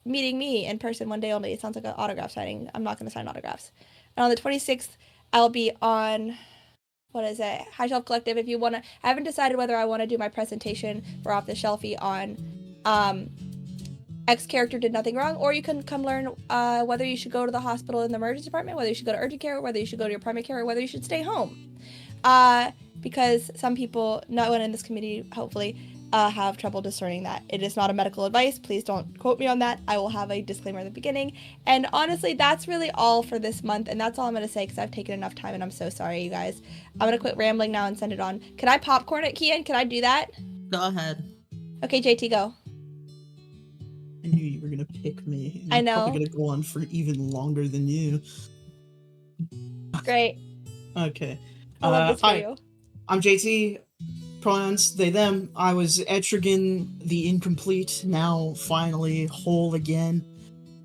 meeting me in person one day only. It sounds like an autograph signing. I'm not going to sign autographs. And on the 26th, I'll be on, what is it? High Shelf Collective. If you want to, I haven't decided whether I want to do my presentation for Off the Shelfie on X character did nothing wrong, or you can come learn whether you should go to the hospital in the emergency department, whether you should go to urgent care, whether you should go to your primary care, or whether you should stay home. Because some people, no one in this community, hopefully, have trouble discerning that. It is not a medical advice. Please don't quote me on that. I will have a disclaimer at the beginning. And honestly, that's really all for this month. And that's all I'm going to say because I've taken enough time and I'm so sorry, you guys. I'm going to quit rambling now and send it on. Can I popcorn it, Kian? Can I do that? Go ahead. Okay, JT, go. I knew you were gonna pick me. And I I'm know. probably gonna go on for even longer than you. Great. Okay. I love this for Hi, you. I'm JT. Pronouns they them. I was Etrigan the incomplete, now finally whole again.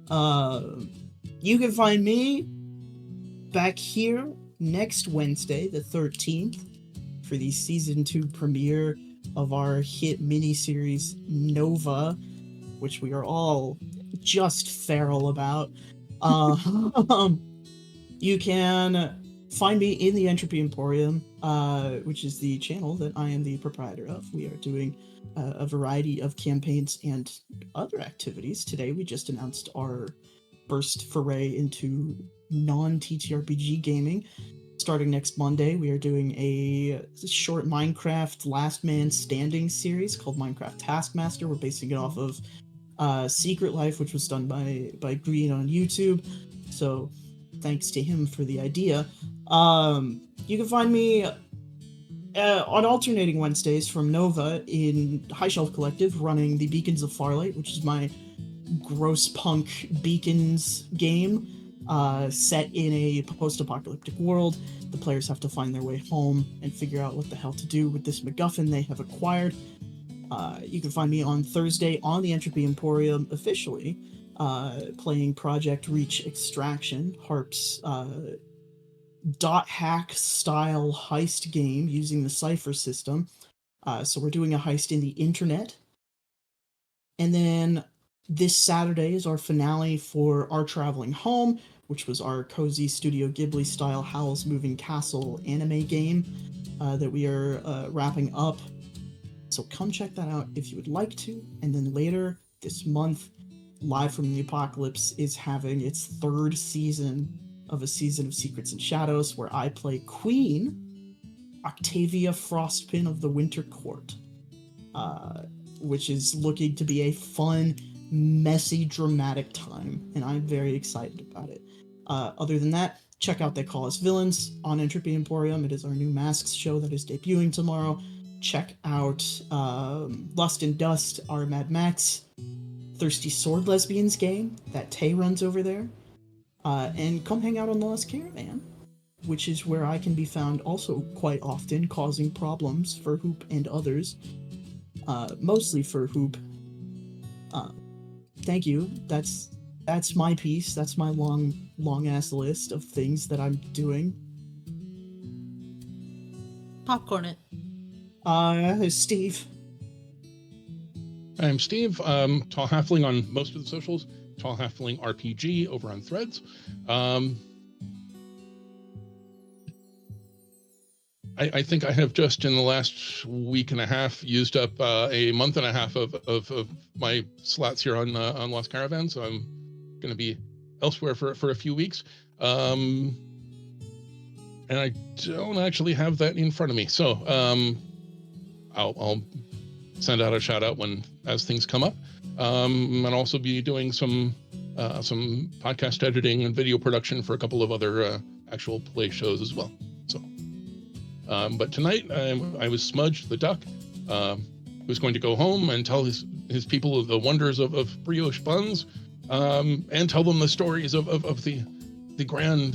You can find me back here next Wednesday, the 13th, for the season 2 premiere of our hit miniseries Nova, which we are all just feral about. You can find me in the Entropy Emporium, which is the channel that I am the proprietor of. We are doing a variety of campaigns and other activities. Today we just announced our first foray into non-TTRPG gaming. Starting next Monday, we are doing a short Minecraft Last Man Standing series called Minecraft Taskmaster. We're basing it off of Secret Life, which was done by Green on YouTube. So thanks to him for the idea. You can find me on alternating Wednesdays from Nova in High Shelf Collective, running the Beacons of Farlight, which is my gross punk Beacons game, set in a post-apocalyptic world. The players have to find their way home and figure out what the hell to do with this MacGuffin they have acquired. You can find me on Thursday on the Entropy Emporium officially, playing Project Reach Extraction, Harp's dot hack style heist game using the Cypher system. So we're doing a heist in the internet. And then this Saturday is our finale for Our Traveling Home, which was our cozy Studio Ghibli style Howl's Moving Castle anime game that we are wrapping up. So come check that out if you would like to. And then later this month, Live from the Apocalypse is having its 3rd season of a season of Secrets and Shadows, where I play Queen Octavia Frostpin of the Winter Court, which is looking to be a fun, messy, dramatic time, and I'm very excited about it. Other than that, check out They Call Us Villains on Entropy Emporium. It is our new Masks show that is debuting tomorrow. Check out Lust and Dust, our Mad Max Thirsty Sword Lesbians game that Tay runs over there. And come hang out on the Lost Caravan, which is where I can be found also quite often, causing problems for Hoop and others. Mostly for Hoop. Thank you. That's my piece. That's my long ass list of things that I'm doing. Popcorn it. Steve. I'm Steve, Tall Halfling on most of the socials, Tall Halfling RPG over on Threads. I think I have just in the last week and a half used up a month and a half of my slots here on Lost Caravan, so I'm going to be elsewhere for a few weeks. And I don't actually have that in front of me, so I'll send out a shout out as things come up. And also be doing some podcast editing and video production for a couple of other actual play shows as well. So, but tonight I was Smudge the duck, who's going to go home and tell his people the wonders of brioche buns, and tell them the stories of the grand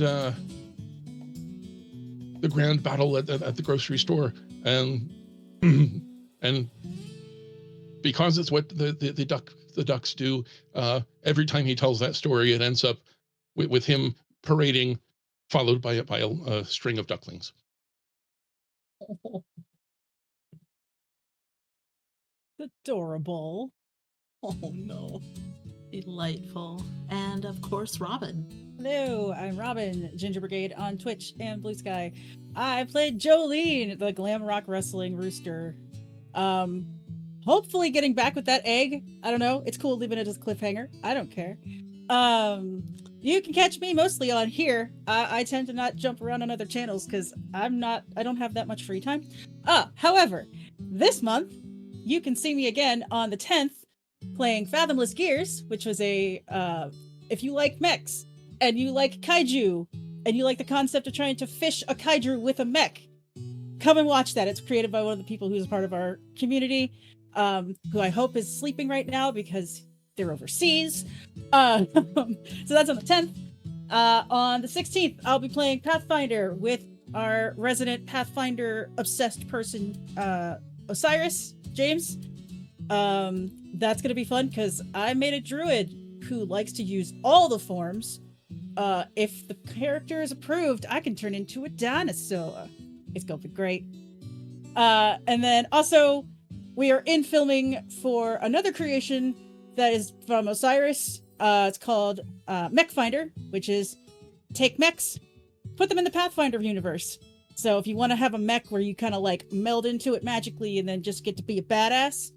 battle at the grocery store, and and because it's what the ducks do, every time he tells that story, it ends up with him parading, followed by a string of ducklings. Adorable. Oh no. Delightful. And of course, Robin. Hello, I'm Robin, Ginger Brigade on Twitch and Blue Sky. I played Jolene, the glam rock wrestling rooster. Hopefully getting back with that egg. I don't know. It's cool leaving it as a cliffhanger. I don't care. You can catch me mostly on here. I tend to not jump around on other channels because I don't have that much free time. However, this month you can see me again on the 10th playing Fathomless Gears, which was a if you like mechs and you like kaiju and you like the concept of trying to fish a kaiju with a mech, come and watch that. It's created by one of the people who's a part of our community, who I hope is sleeping right now because they're overseas. So that's on the 10th. On the 16th, I'll be playing Pathfinder with our resident Pathfinder obsessed person, Osiris James. That's gonna be fun because I made a druid who likes to use all the forms. If the character is approved, I can turn into a dinosaur. It's gonna be great. And then also, we are in filming for another creation that is from Osiris. It's called Mech Finder, which is take mechs, put them in the Pathfinder universe. So if you want to have a mech where you kind of like meld into it magically and then just get to be a badass,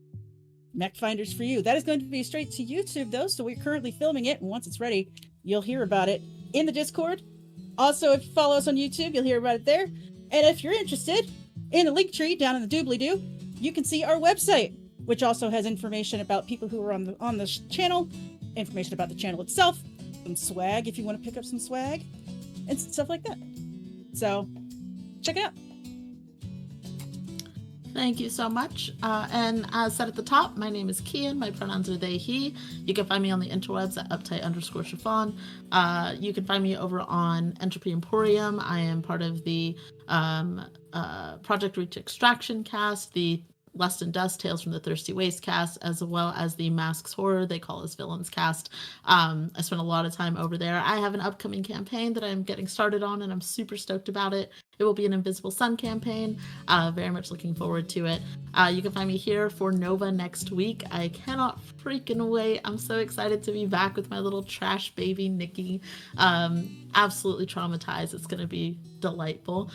Mech Finder's for you. That is going to be straight to YouTube though, so we're currently filming it, and once it's ready, you'll hear about it in the Discord. Also, if you follow us on YouTube, you'll hear about it there. And if you're interested, in the link tree down in the doobly-doo, you can see our website, which also has information about people who are on the channel, information about the channel itself, some swag if you want to pick up some swag, and stuff like that. So, check it out. Thank you so much. And as said at the top, my name is Kian. My pronouns are they, he. You can find me on the interwebs at uptight_chiffon. You can find me over on Entropy Emporium. I am part of the Project Reach Extraction cast, the Lust and Dust, Tales from the Thirsty Waste cast, as well as the Masks Horror, They Call Us Villains cast. I spent a lot of time over there. I have an upcoming campaign that I'm getting started on, and I'm super stoked about it. It will be an Invisible Sun campaign. Very much looking forward to it. You can find me here for Nova next week. I cannot freaking wait. I'm so excited to be back with my little trash baby, Nikki. Absolutely traumatized. It's going to be delightful.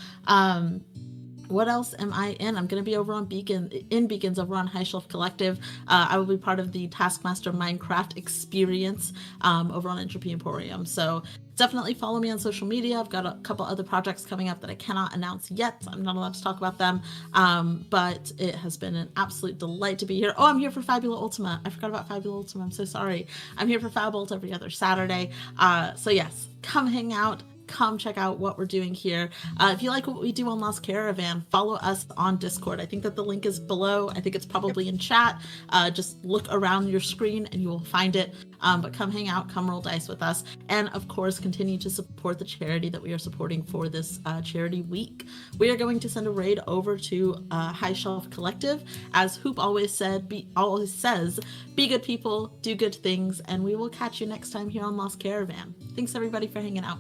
What else am I in? I'm going to be over on Beacons over on High Shelf Collective. I will be part of the Taskmaster Minecraft experience over on Entropy Emporium. So definitely follow me on social media. I've got a couple other projects coming up that I cannot announce yet. I'm not allowed to talk about them. But it has been an absolute delight to be here. Oh, I'm here for Fabula Ultima. I forgot about Fabula Ultima. I'm so sorry. I'm here for Fabult every other Saturday. So yes, come hang out. Come check out what we're doing here. If you like what we do on Lost Caravan, follow us on Discord. I think that the link is below. I think it's probably in chat. Just look around your screen and you will find it. But come hang out, come roll dice with us. And of course, continue to support the charity that we are supporting for this charity week. We are going to send a raid over to High Shelf Collective. As Hoop always says, be good people, do good things, and we will catch you next time here on Lost Caravan. Thanks everybody for hanging out.